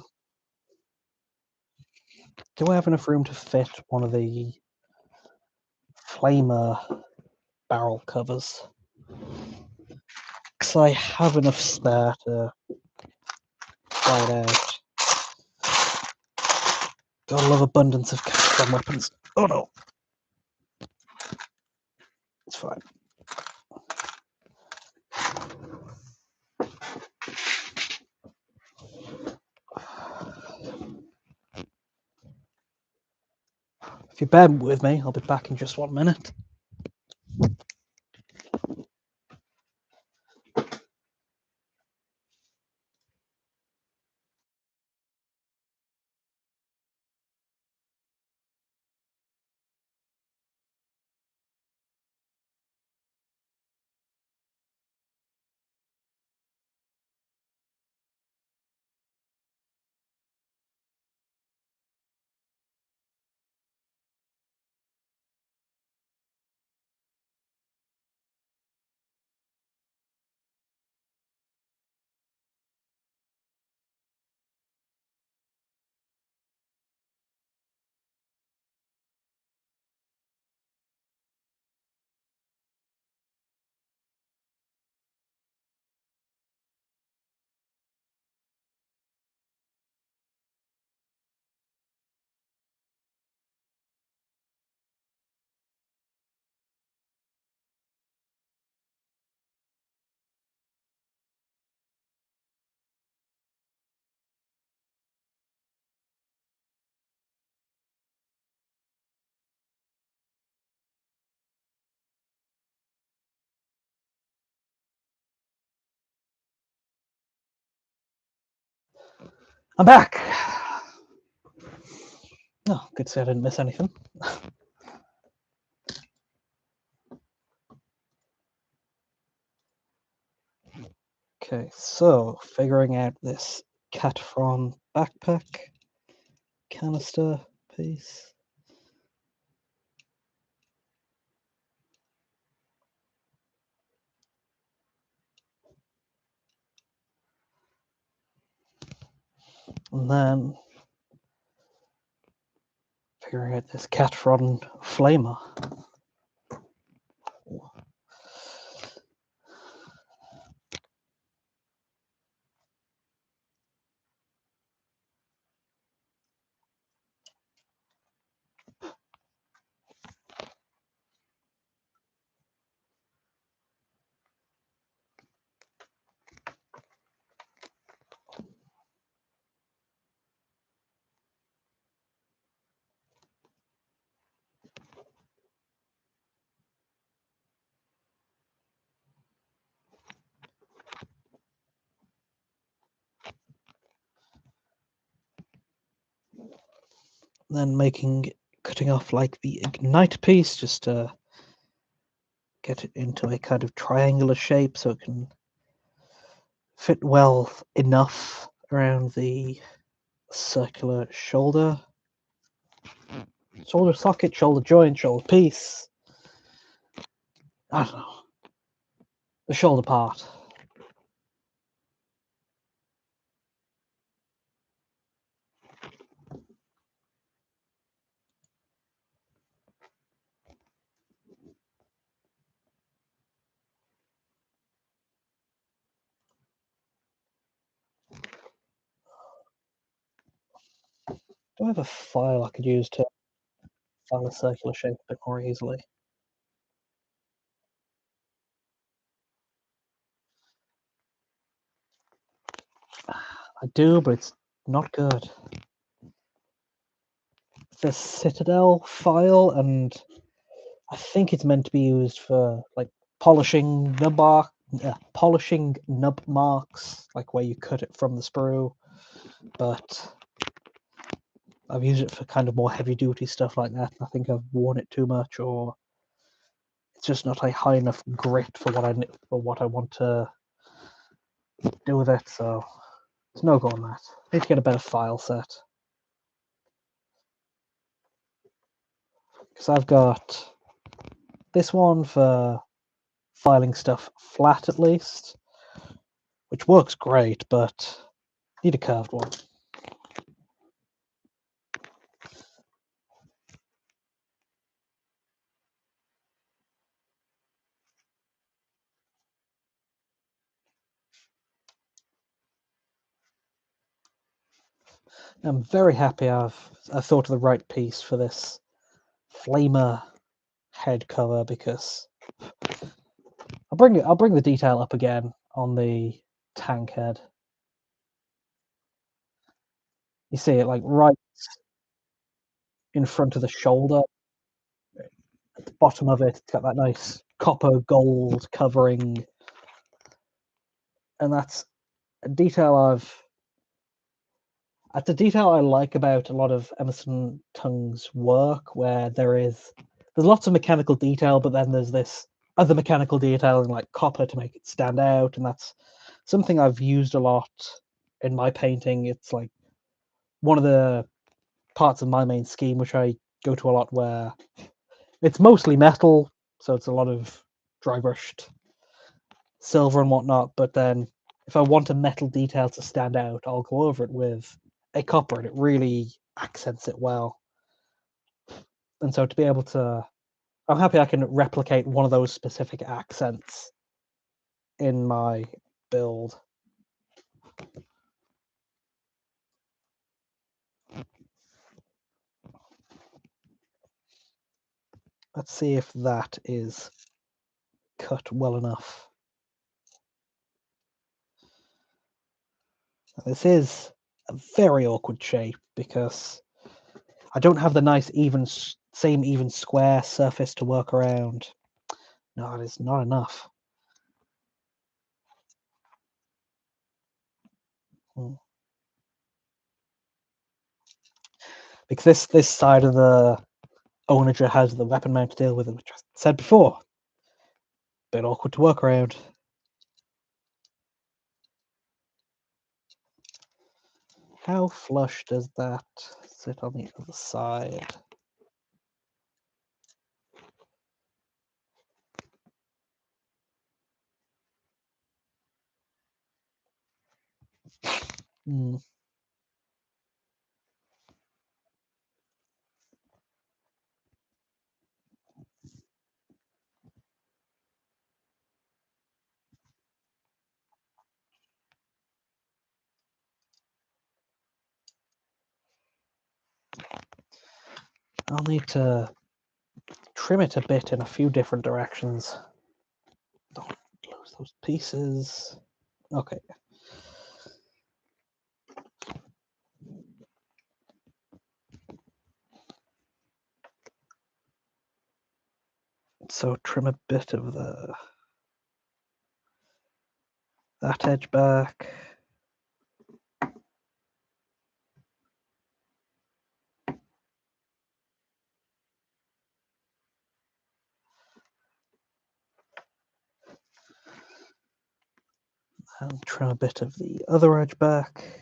Do I have enough room to fit one of the flamer barrel covers? Because I have enough spare to try it out. Gotta love abundance of cataphron weapons. Oh no, it's fine. If you bear with me, I'll be back in just 1 minute. I'm back. Oh, good to see I didn't miss anything. Okay, so figuring out this Catfron backpack canister piece. And then figuring out this Catron flamer. Then cutting off like the ignite piece just to get it into a kind of triangular shape so it can fit well enough around the circular shoulder socket, shoulder joint, shoulder piece. I don't know. The shoulder part. Do I have a file I could use to file a circular shape a bit more easily? I do, but it's not good. It's a Citadel file, and I think it's meant to be used for like polishing polishing nub marks, like where you cut it from the sprue. But I've used it for kind of more heavy duty stuff like that. And I think I've worn it too much, or it's just not a high enough grit for what I want to do with it. So it's no go on that. I need to get a better file set because I've got this one for filing stuff flat at least, which works great, but need a curved one. I'm very happy I thought of the right piece for this flamer head cover because I'll bring the detail up again on the tank head. You see it like right in front of the shoulder. At the bottom of it, it's got that nice copper gold covering, and that's a detail that's a detail I like about a lot of Emerson Tung's work, where there's lots of mechanical detail, but then there's this other mechanical detail in like copper to make it stand out, and that's something I've used a lot in my painting. It's like one of the parts of my main scheme, which I go to a lot, where it's mostly metal, so it's a lot of dry brushed silver and whatnot. But then if I want a metal detail to stand out, I'll go over it with a copper, and it really accents it well. And so to be able to, I'm happy I can replicate one of those specific accents in my build. Let's see if that is cut well enough. This is a very awkward shape because I don't have the nice same even square surface to work around. No, it is not enough. Because this side of the onager has the weapon mount to deal with, which I said before. Bit awkward to work around. How flush does that sit on the other side? Hmm. I'll need to trim it a bit in a few different directions. Don't lose those pieces. Okay. So trim a bit of that edge back. And trim a bit of the other edge back.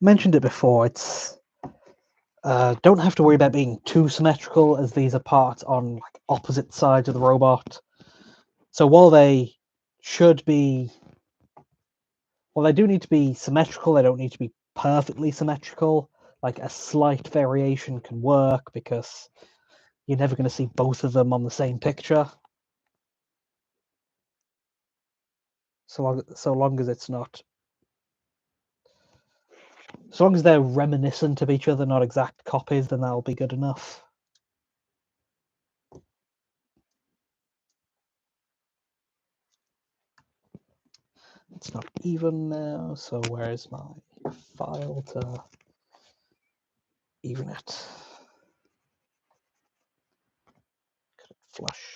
Mentioned it before, it's don't have to worry about being too symmetrical, as these are parts on like opposite sides of the robot. So while they should be, well, they do need to be symmetrical, they don't need to be perfectly symmetrical. Like a slight variation can work because you're never going to see both of them on the same picture. So long as it's not, so long as they're reminiscent of each other, not exact copies, then that'll be good enough. It's not even now, so where's my file to even it? Cut it flush.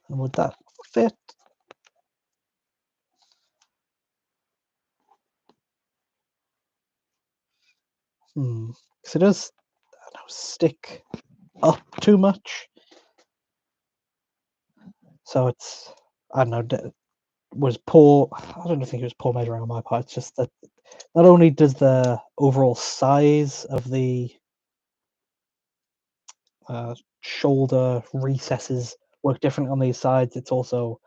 And would that fit? Because it does, I don't know, stick up too much. So it's, I don't know, was poor. I don't think it was poor measuring on my part. It's just that not only does the overall size of the shoulder recesses work different on these sides, it's also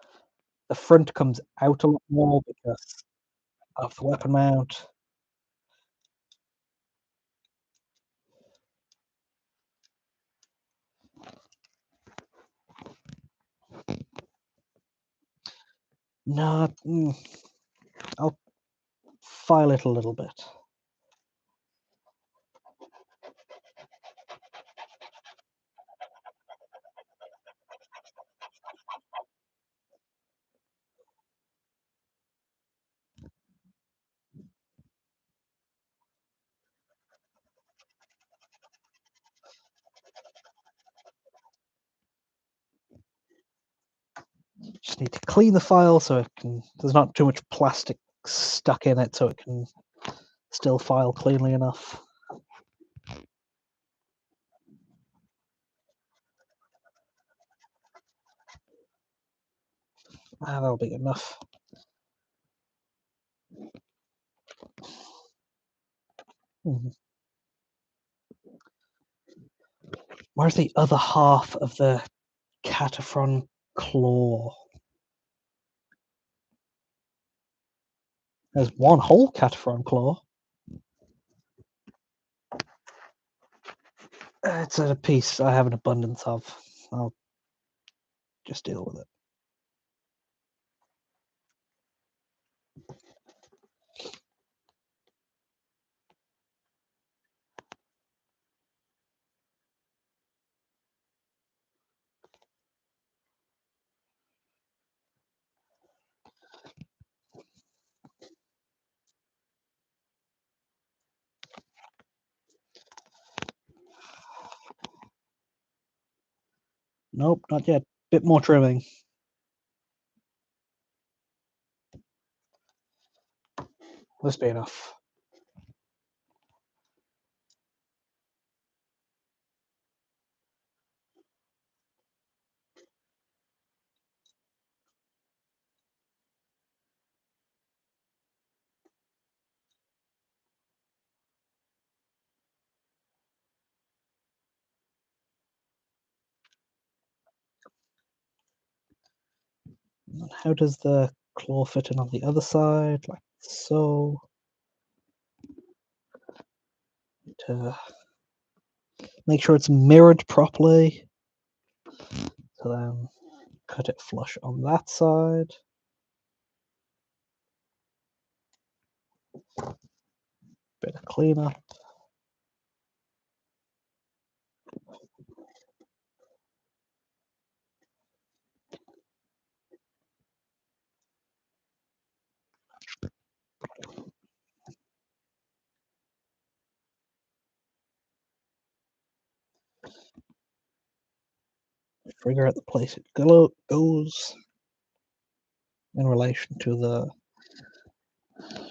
the front comes out a lot more because of the weapon mount. No, I'll file it a little bit. Just need to clean the file so it can. There's not too much plastic stuck in it, so it can still file cleanly enough. That'll be enough. Mhm. Where's the other half of the Cataphren claw? There's one whole Cataphren claw. It's a piece I have an abundance of. I'll just deal with it. Nope, not yet. Bit more trimming. This be enough. how does the claw fit in on the other side? Like so. To make sure it's mirrored properly. So then cut it flush on that side. Bit of cleanup. Figure out the place it goes in relation to the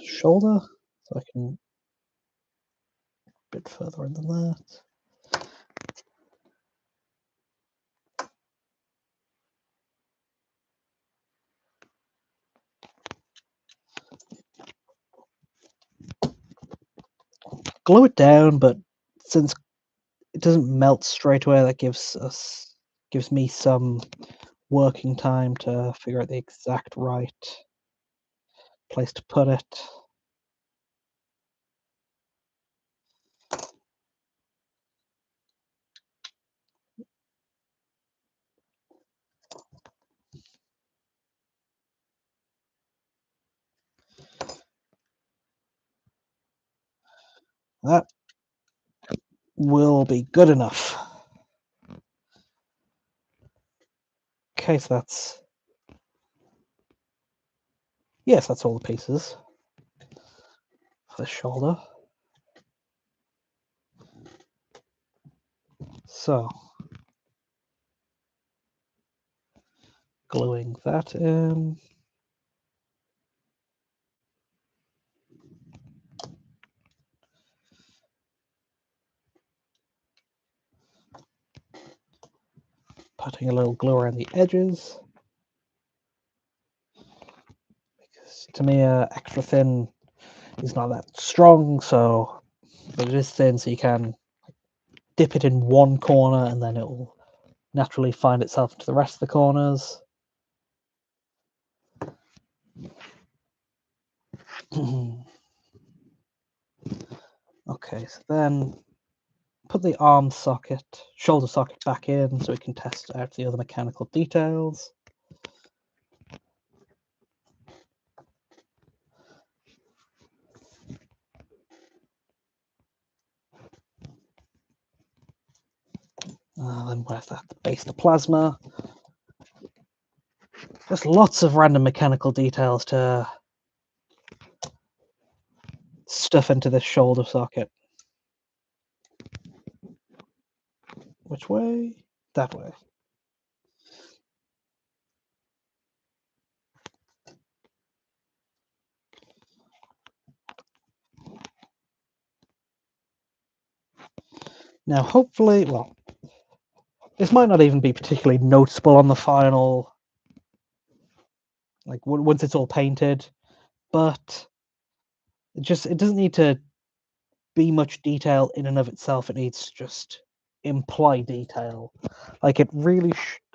shoulder. So I can a bit further in than that. Glue it down, but since it doesn't melt straight away, that gives me some working time to figure out the exact right place to put it. That will be good enough. Okay, so that's all the pieces for the shoulder. So gluing that in. Putting a little glue around the edges. Because to me, extra thin is not that strong, but it is thin, so you can dip it in one corner and then it will naturally find itself into the rest of the corners. Okay, so then put the shoulder socket back in so we can test out the other mechanical details. Then we'll have that base the plasma. Just lots of random mechanical details to stuff into this shoulder socket. Which way? That way. Now, hopefully, well, this might not even be particularly noticeable on the final, like once it's all painted, but it doesn't need to be much detail in and of itself. It needs to just imply detail. Like it really,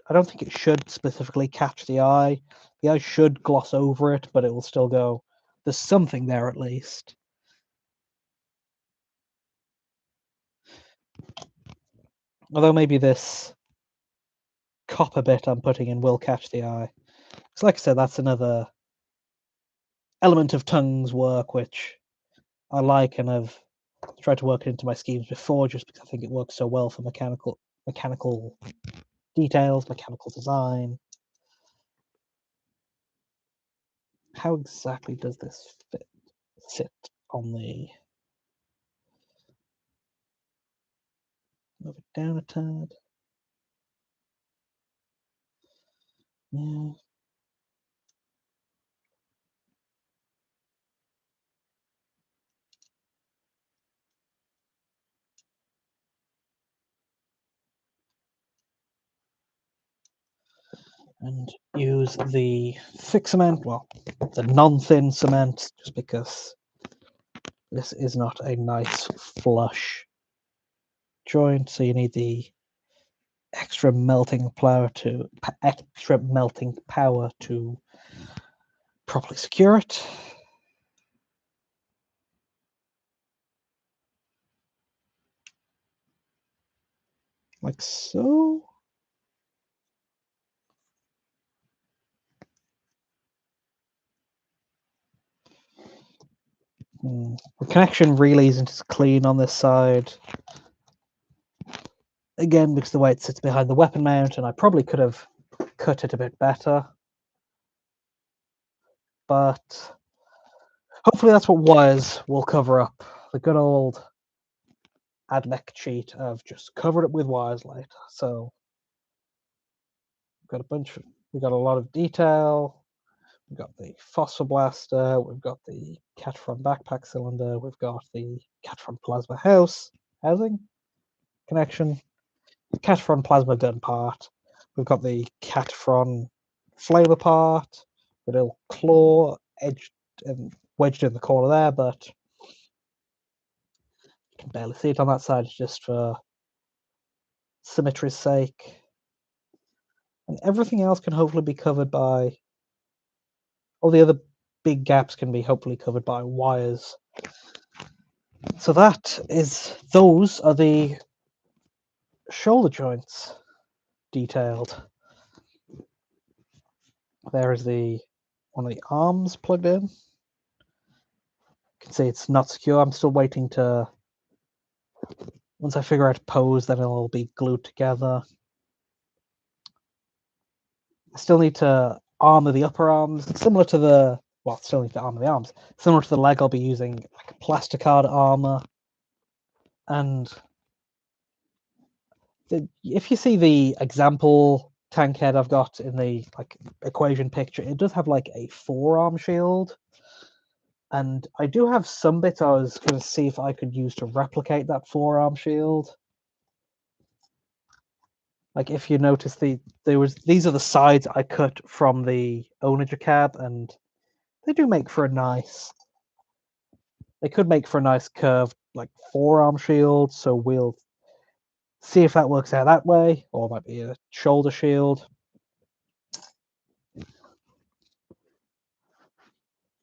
I don't think it should specifically catch the eye. The eye should gloss over it, but it will still go, there's something there at least. Although maybe this copper bit I'm putting in will catch the eye. Because like I said, that's another element of Tongue's work which I like and I've tried to work it into my schemes before just because I think it works so well for mechanical details, mechanical design. How exactly does this sit on the... Move it down a tad. Yeah. And use the thick cement, well, the non-thin cement, just because this is not a nice flush joint, so you need the extra melting power to properly secure it. Like so. The connection really isn't as clean on this side. Again, because the way it sits behind the weapon mount, and I probably could have cut it a bit better. But hopefully that's what wires will cover up. The good old AdMech cheat of just covered it with wires later. So we've got a lot of detail. We've got the phosphor blaster, we've got the Catron backpack cylinder, we've got the Catron plasma housing connection, Catron plasma gun part, we've got the Catron flavor part, with a little claw edged and wedged in the corner there, but you can barely see it on that side, just for symmetry's sake. And everything else can hopefully be covered by, all the other big gaps can be hopefully covered by wires. So those are the shoulder joints detailed. There is one of the arms plugged in. You can see it's not secure. I'm still waiting to, once I figure out a pose, then it'll be glued together. I still need to armor the upper arms, similar to still need to armor the arms. Similar to the leg, I'll be using like a plasticard armor. And if you see the example tank head I've got in the equation picture, it does have like a forearm shield. And I do have some bits I was going to see if I could use to replicate that forearm shield. Like if you notice these are the sides I cut from the onager cab, and they do make for they could make for a nice curved like forearm shield. So we'll see if that works out that way, or it might be a shoulder shield.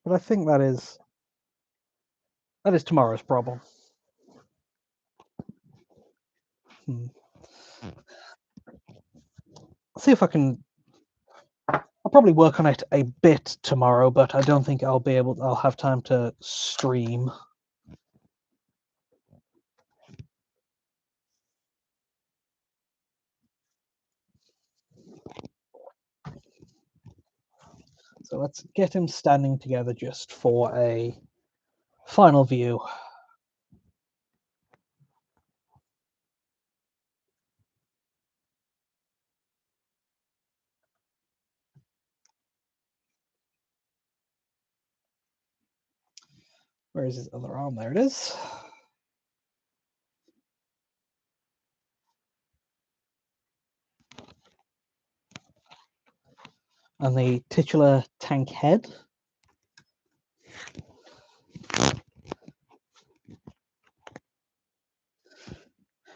But I think that is tomorrow's problem. See if I can. I'll probably work on it a bit tomorrow, but I don't think I'll have time to stream. So let's get him standing together just for a final view. Where is his other arm? There it is. And the titular tank head.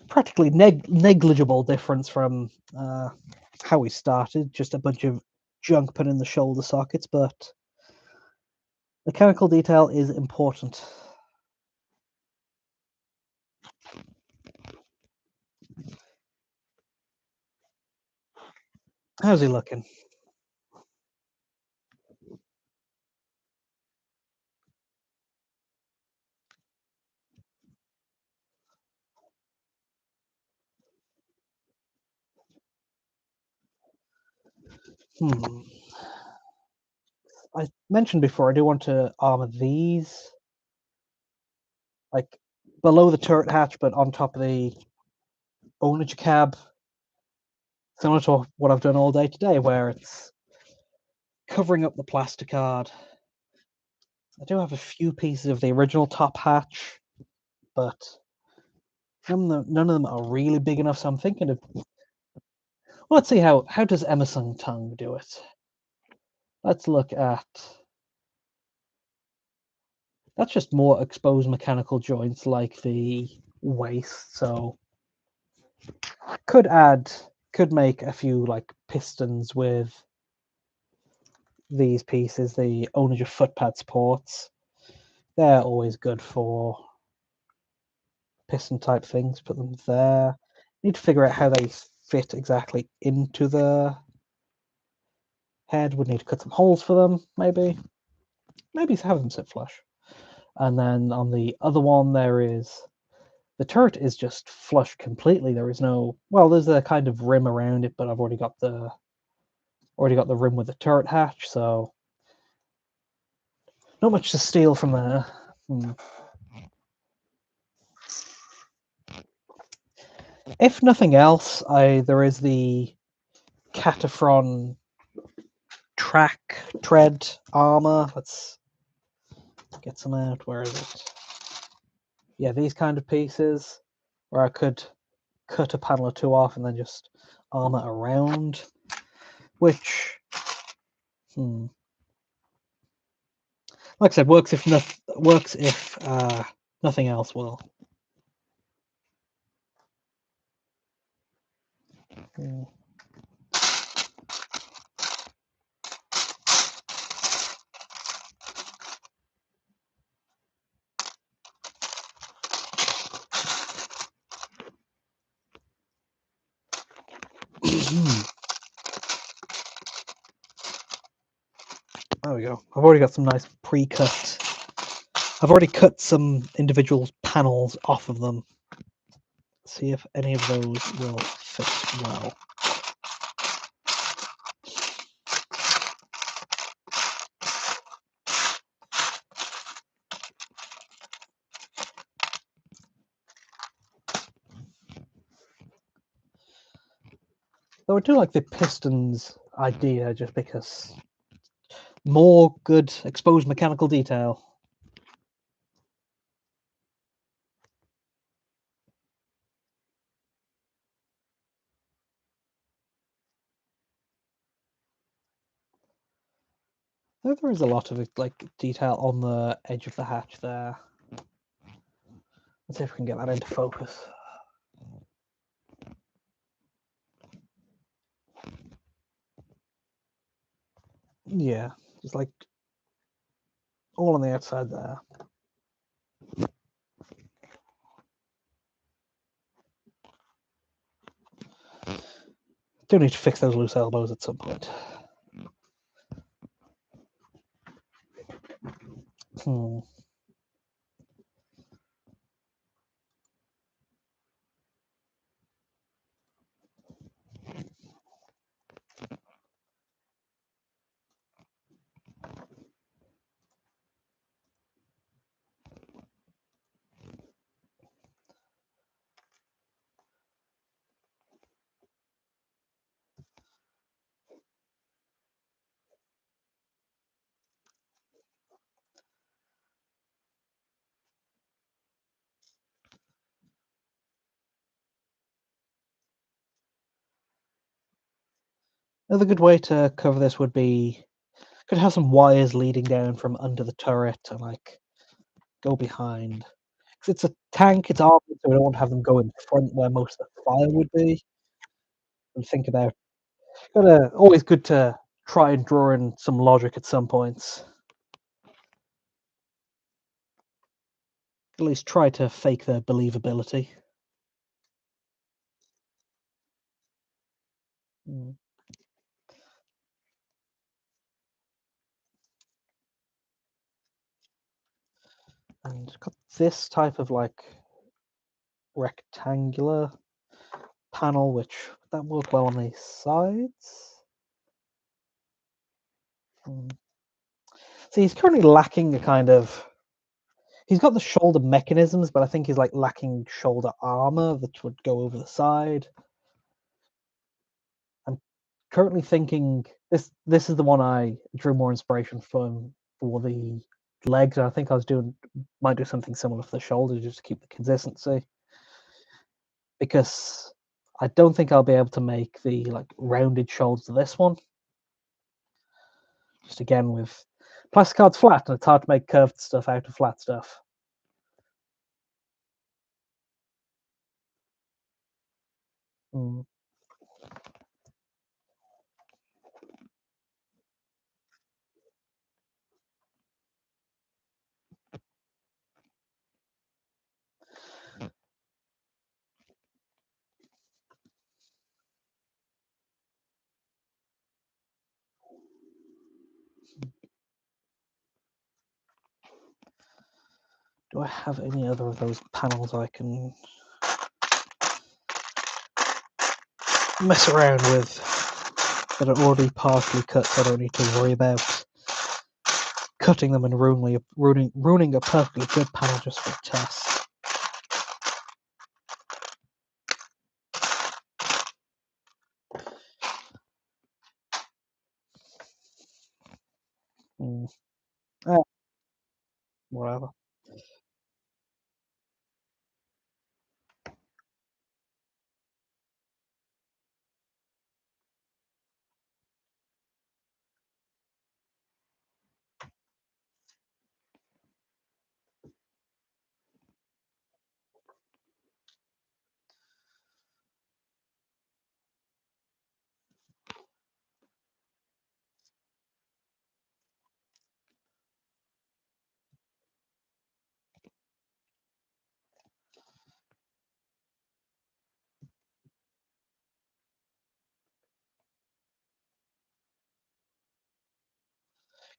Practically negligible difference from how we started, just a bunch of junk put in the shoulder sockets, but mechanical detail is important. How's he looking? I mentioned before I do want to armor these, like below the turret hatch, but on top of the ownage cab, similar to what I've done all day today, where it's covering up the plasticard. I do have a few pieces of the original top hatch, but none of them are really big enough. So I'm thinking of, well, let's see how does Emerson Tongue do it. Let's look at, that's just more exposed mechanical joints like the waist. So could make a few like pistons with these pieces, the onager foot pad supports. They're always good for piston type things. Put them there. Need to figure out how they fit exactly into the head. Would need to cut some holes for them, maybe. Maybe have them sit flush. And then on the other one, there is the turret is just flush completely. There is no, well, there's a kind of rim around it, but I've already got the rim with the turret hatch, so not much to steal from there. If nothing else, there is the Cataphren track tread armor. Let's get some out. Where is it? Yeah, these kind of pieces where I could cut a panel or two off and then just armor around, which, like I said, works if nothing else will. There we go. I've already got some nice pre-cut. I've already cut some individual panels off of them. See if any of those will fit well. Though I do like the pistons idea just because more good exposed mechanical detail. There is a lot of like detail on the edge of the hatch there. Let's see if we can get that into focus. Yeah, just like all on the outside there. Do need to fix those loose elbows at some point. Another good way to cover this would be could have some wires leading down from under the turret and like go behind. Because it's a tank, it's armored, so we don't want to have them go in front where most of the fire would be. And think about always good to try and draw in some logic at some points. At least try to fake their believability. Mm. And got this type of like rectangular panel, which that work well on the sides. See, he's currently lacking a kind of. He's got the shoulder mechanisms, but I think he's like lacking shoulder armor that would go over the side. I'm currently thinking this is the one I drew more inspiration from for the legs. I think might do something similar for the shoulder just to keep the consistency. Because I don't think I'll be able to make the like rounded shoulders of this one. Just again with plastic card's flat and it's hard to make curved stuff out of flat stuff. Mm. Do I have any other of those panels I can mess around with that are already partially cut, so I don't need to worry about cutting them and ruining a perfectly good panel just for a test. Whatever.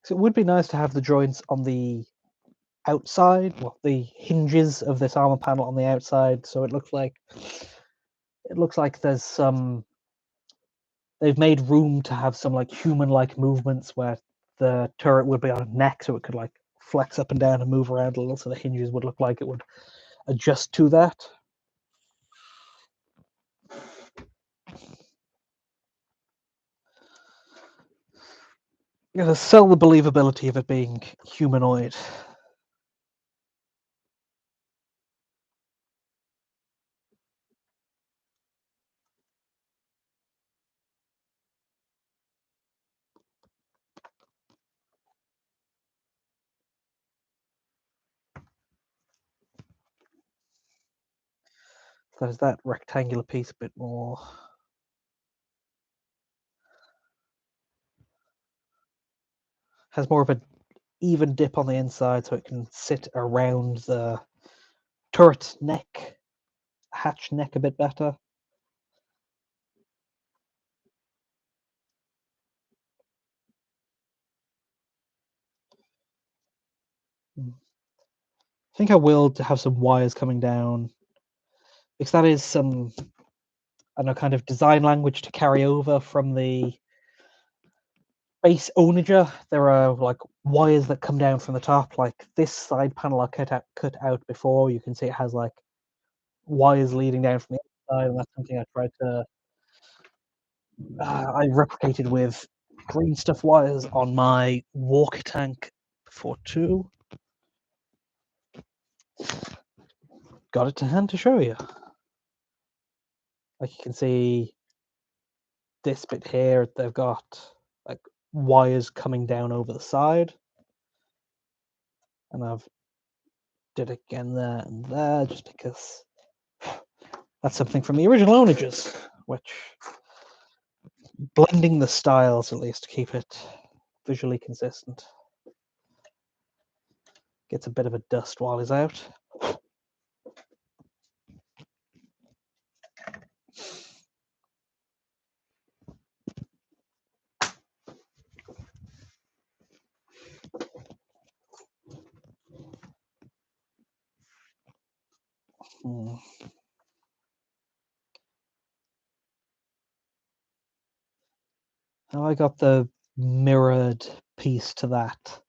So it would be nice to have the joints on the outside, well, the hinges of this armor panel on the outside, so it looks like there's some. They've made room to have some like human-like movements where the turret would be on a neck, so it could like flex up and down and move around a little, so the hinges would look like it would adjust to that. You know, sell the believability of it being humanoid. There's that rectangular piece a bit more. Has more of an even dip on the inside, so it can sit around the turret neck, hatch neck a bit better. I think I will have some wires coming down, because that is some, I don't know, kind of design language to carry over from the base onager. There are like wires that come down from the top, like this side panel I cut out before. You can see it has like wires leading down from the inside, and that's something I tried to I replicated with green stuff wires on my walker tank before too. Got it to hand to show you. Like you can see this bit here, they've got like wires coming down over the side, and I've did it again there and there just because that's something from the original onagers, which blending the styles at least to keep it visually consistent. Gets a bit of a dust while he's out. Hmm. Now I got the mirrored piece to that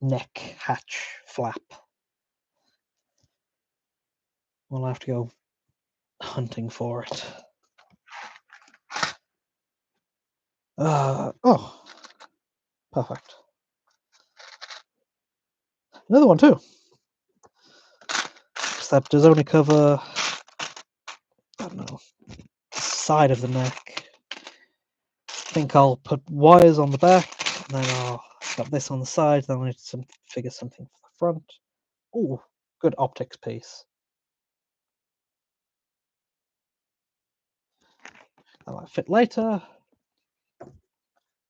neck hatch flap. We'll have to go hunting for it. Oh, perfect. Another one too. Except does only cover, I don't know, side of the neck. I think I'll put wires on the back, and then I'll got this on the side. Then I need to figure something for the front. Oh, good optics piece. That might fit later.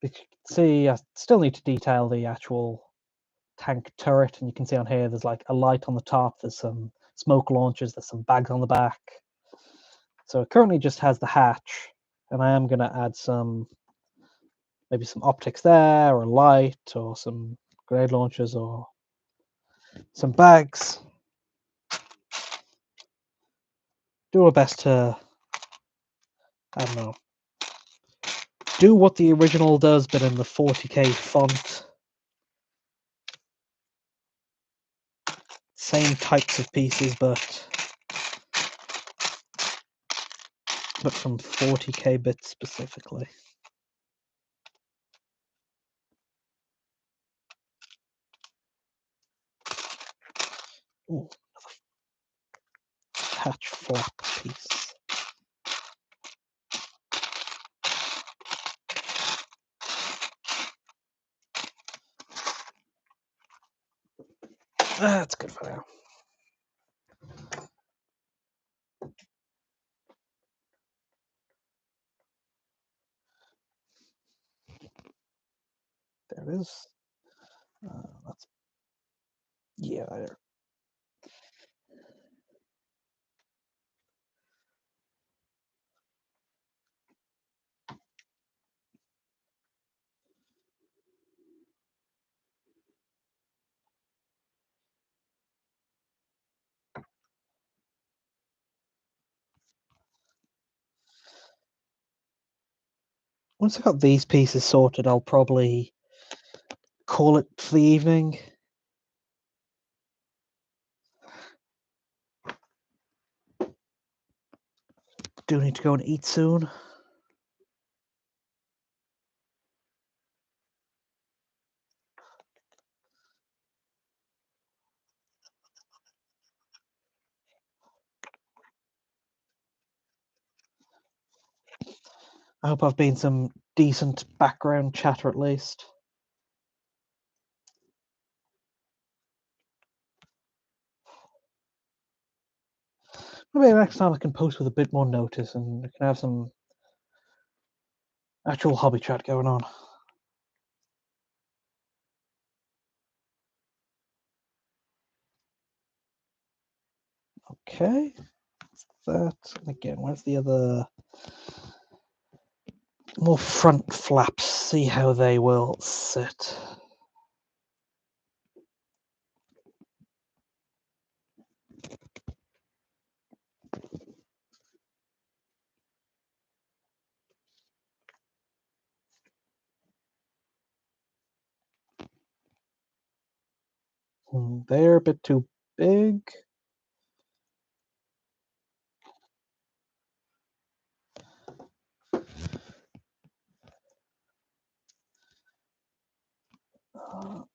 You can see I still need to detail the actual tank turret, and you can see on here there's like a light on the top. There's some smoke launchers. There's some bags on the back. So it currently just has the hatch, and I am going to add maybe some optics there, or a light, or some grenade launchers, or some bags. do our best to, I don't know, do what the original does, but in the 40k font. Same types of pieces, but from 40k bits specifically. Ooh, patch flap piece. That's good for now. There it is. That's, yeah, there. Once I got these pieces sorted, I'll probably call it for the evening. Do need to go and eat soon. I hope I've been some decent background chatter at least. Maybe next time I can post with a bit more notice and I can have some actual hobby chat going on. Okay. That. And again, where's the other more front flaps? See how they will sit. They're a bit too big. How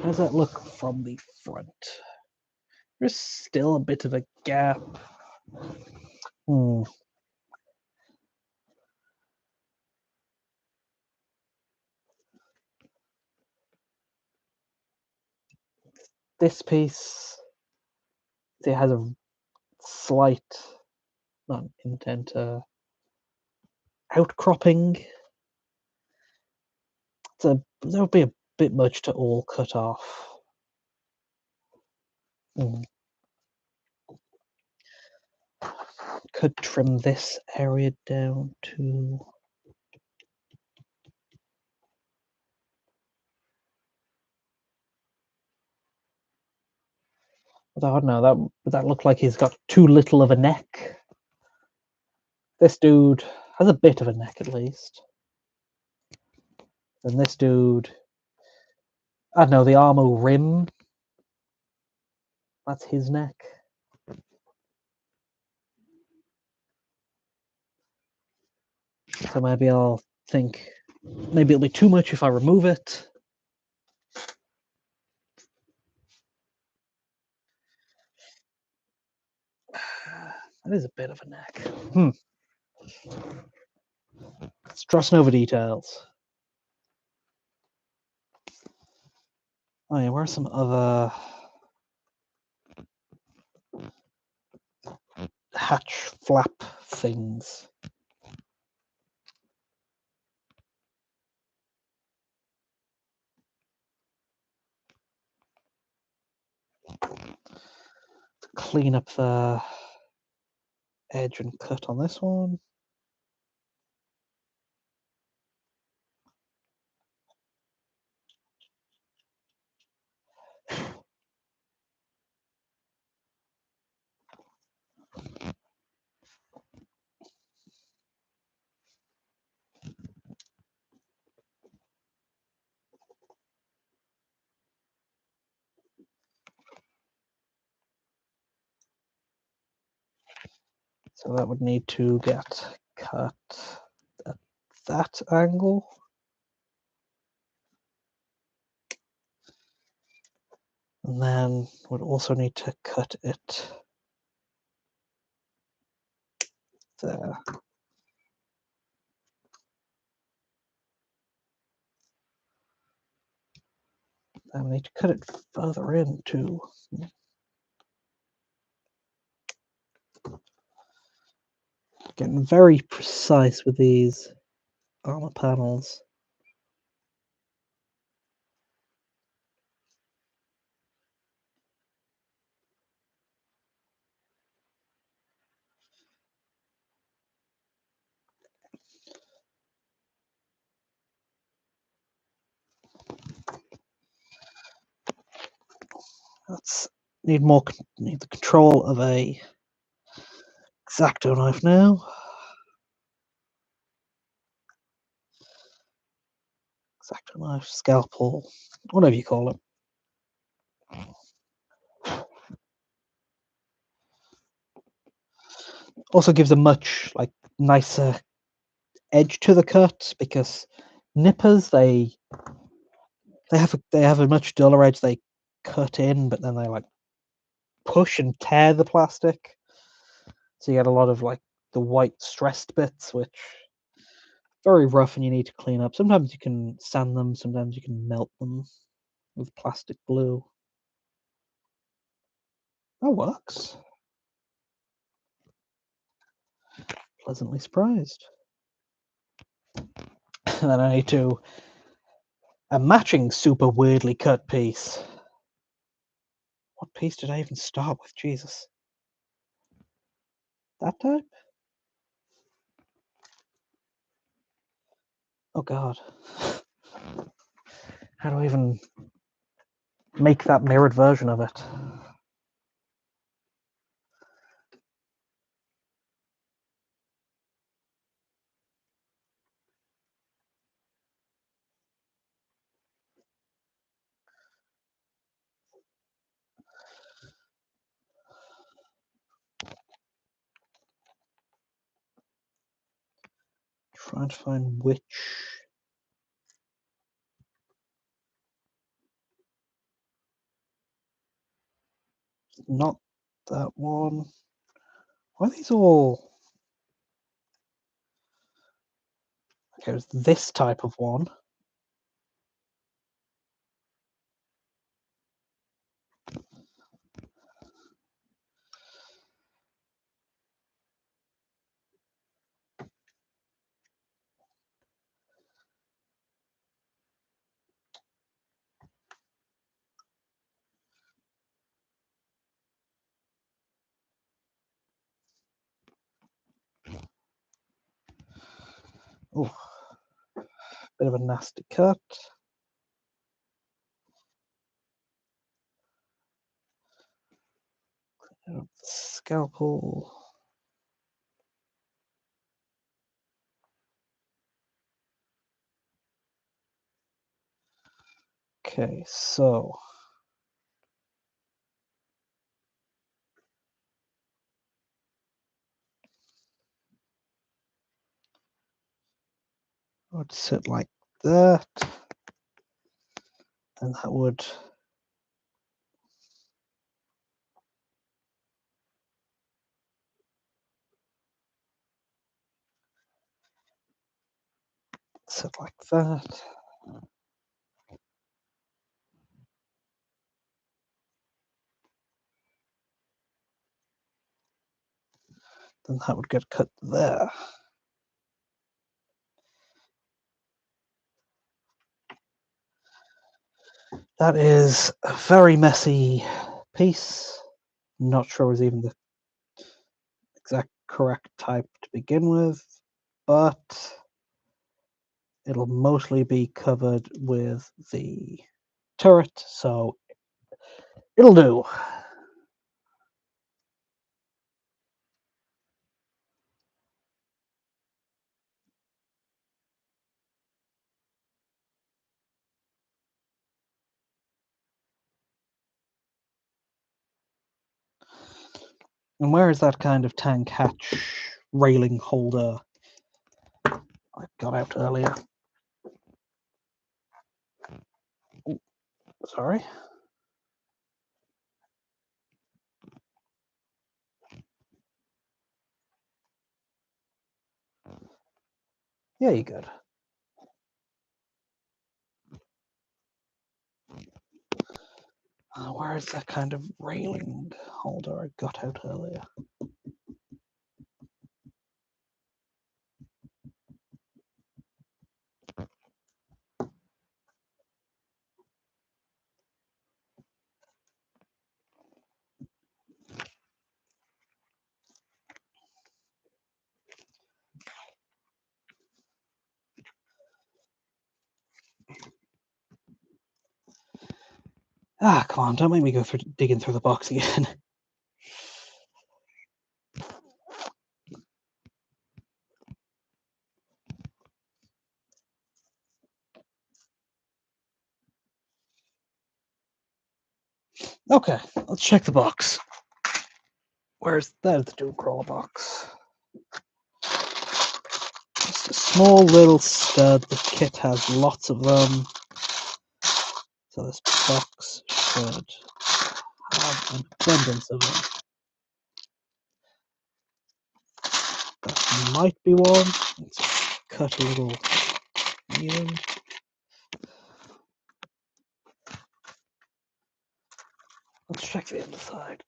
does that look from the front? There's still a bit of a gap. This piece, it has a slight, not indent, outcropping. That would be a bit much to all cut off. Could trim this area down to. I don't know. That looked like he's got too little of a neck. This dude has a bit of a neck at least. And this dude, I don't know, the armor rim. That's his neck. So maybe I'll think. Maybe it'll be too much if I remove it. That is a bit of a neck. Stressing over details. Oh yeah, where are some other hatch flap things? Clean up the edge and cut on this one. So that would need to get cut at that angle. And then would also need to cut it there. Then we need to cut it further in too. Getting very precise with these armor panels. Let's need the control of a X-Acto knife now. X-Acto knife, scalpel, whatever you call it. Also gives a much nicer edge to the cut, because nippers they have a much duller edge. They cut in, but then they push and tear the plastic, so you get a lot of the white stressed bits, which very rough and you need to clean up. Sometimes you can sand them, sometimes you can melt them with plastic glue. That works. Pleasantly surprised. And then I need a matching super weirdly cut piece. What piece did I even start with? Jesus. That type? Oh god. How do I even make that mirrored version of it? Trying to find which. Not that one. Why are these all? Okay, it was this type of one. Oh, bit of a nasty cut. Scalpel. Okay, so I would sit like that, and that would sit like that. Then that would get cut there. That is a very messy piece. Not sure it was even the exact correct type to begin with, but it'll mostly be covered with the turret, so it'll do. And where is that kind of tank hatch railing holder I got out earlier? Ooh, sorry. Yeah, you're good. Where is that kind of railing holder I got out earlier? Ah, come on, don't make me go through digging through the box again. Okay, let's check the box. Where's that? The dual crawler box. Just a small little stud. The kit has lots of them. So this box should have an abundance of them. That might be one. Let's cut a little needle. Let's check the other side.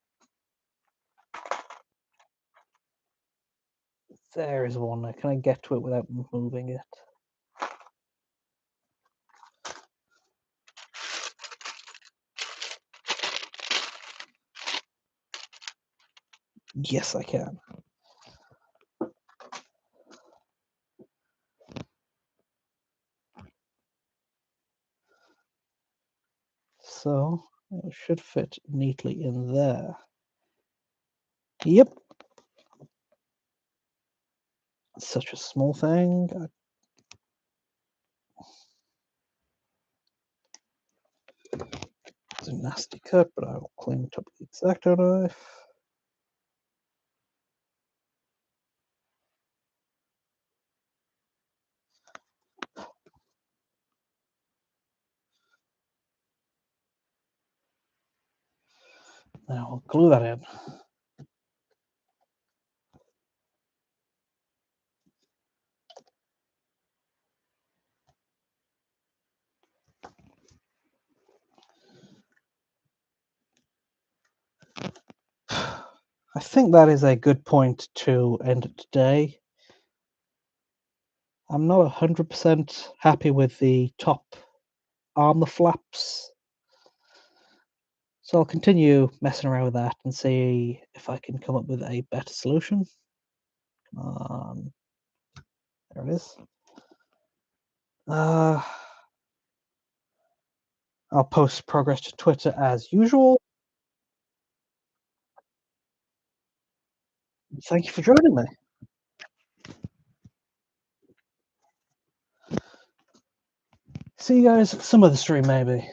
There is one. Can I get to it without moving it? Yes, I can. So it should fit neatly in there. Yep. Such a small thing. It's a nasty cut, but I will clean it up with the X-Acto knife. Now I'll glue that in. I think that is a good point to end it today. I'm not 100% happy with the top armor flaps, so I'll continue messing around with that and see if I can come up with a better solution. Come on. There it is. I'll post progress to Twitter as usual. Thank you for joining me. See you guys some other stream, maybe.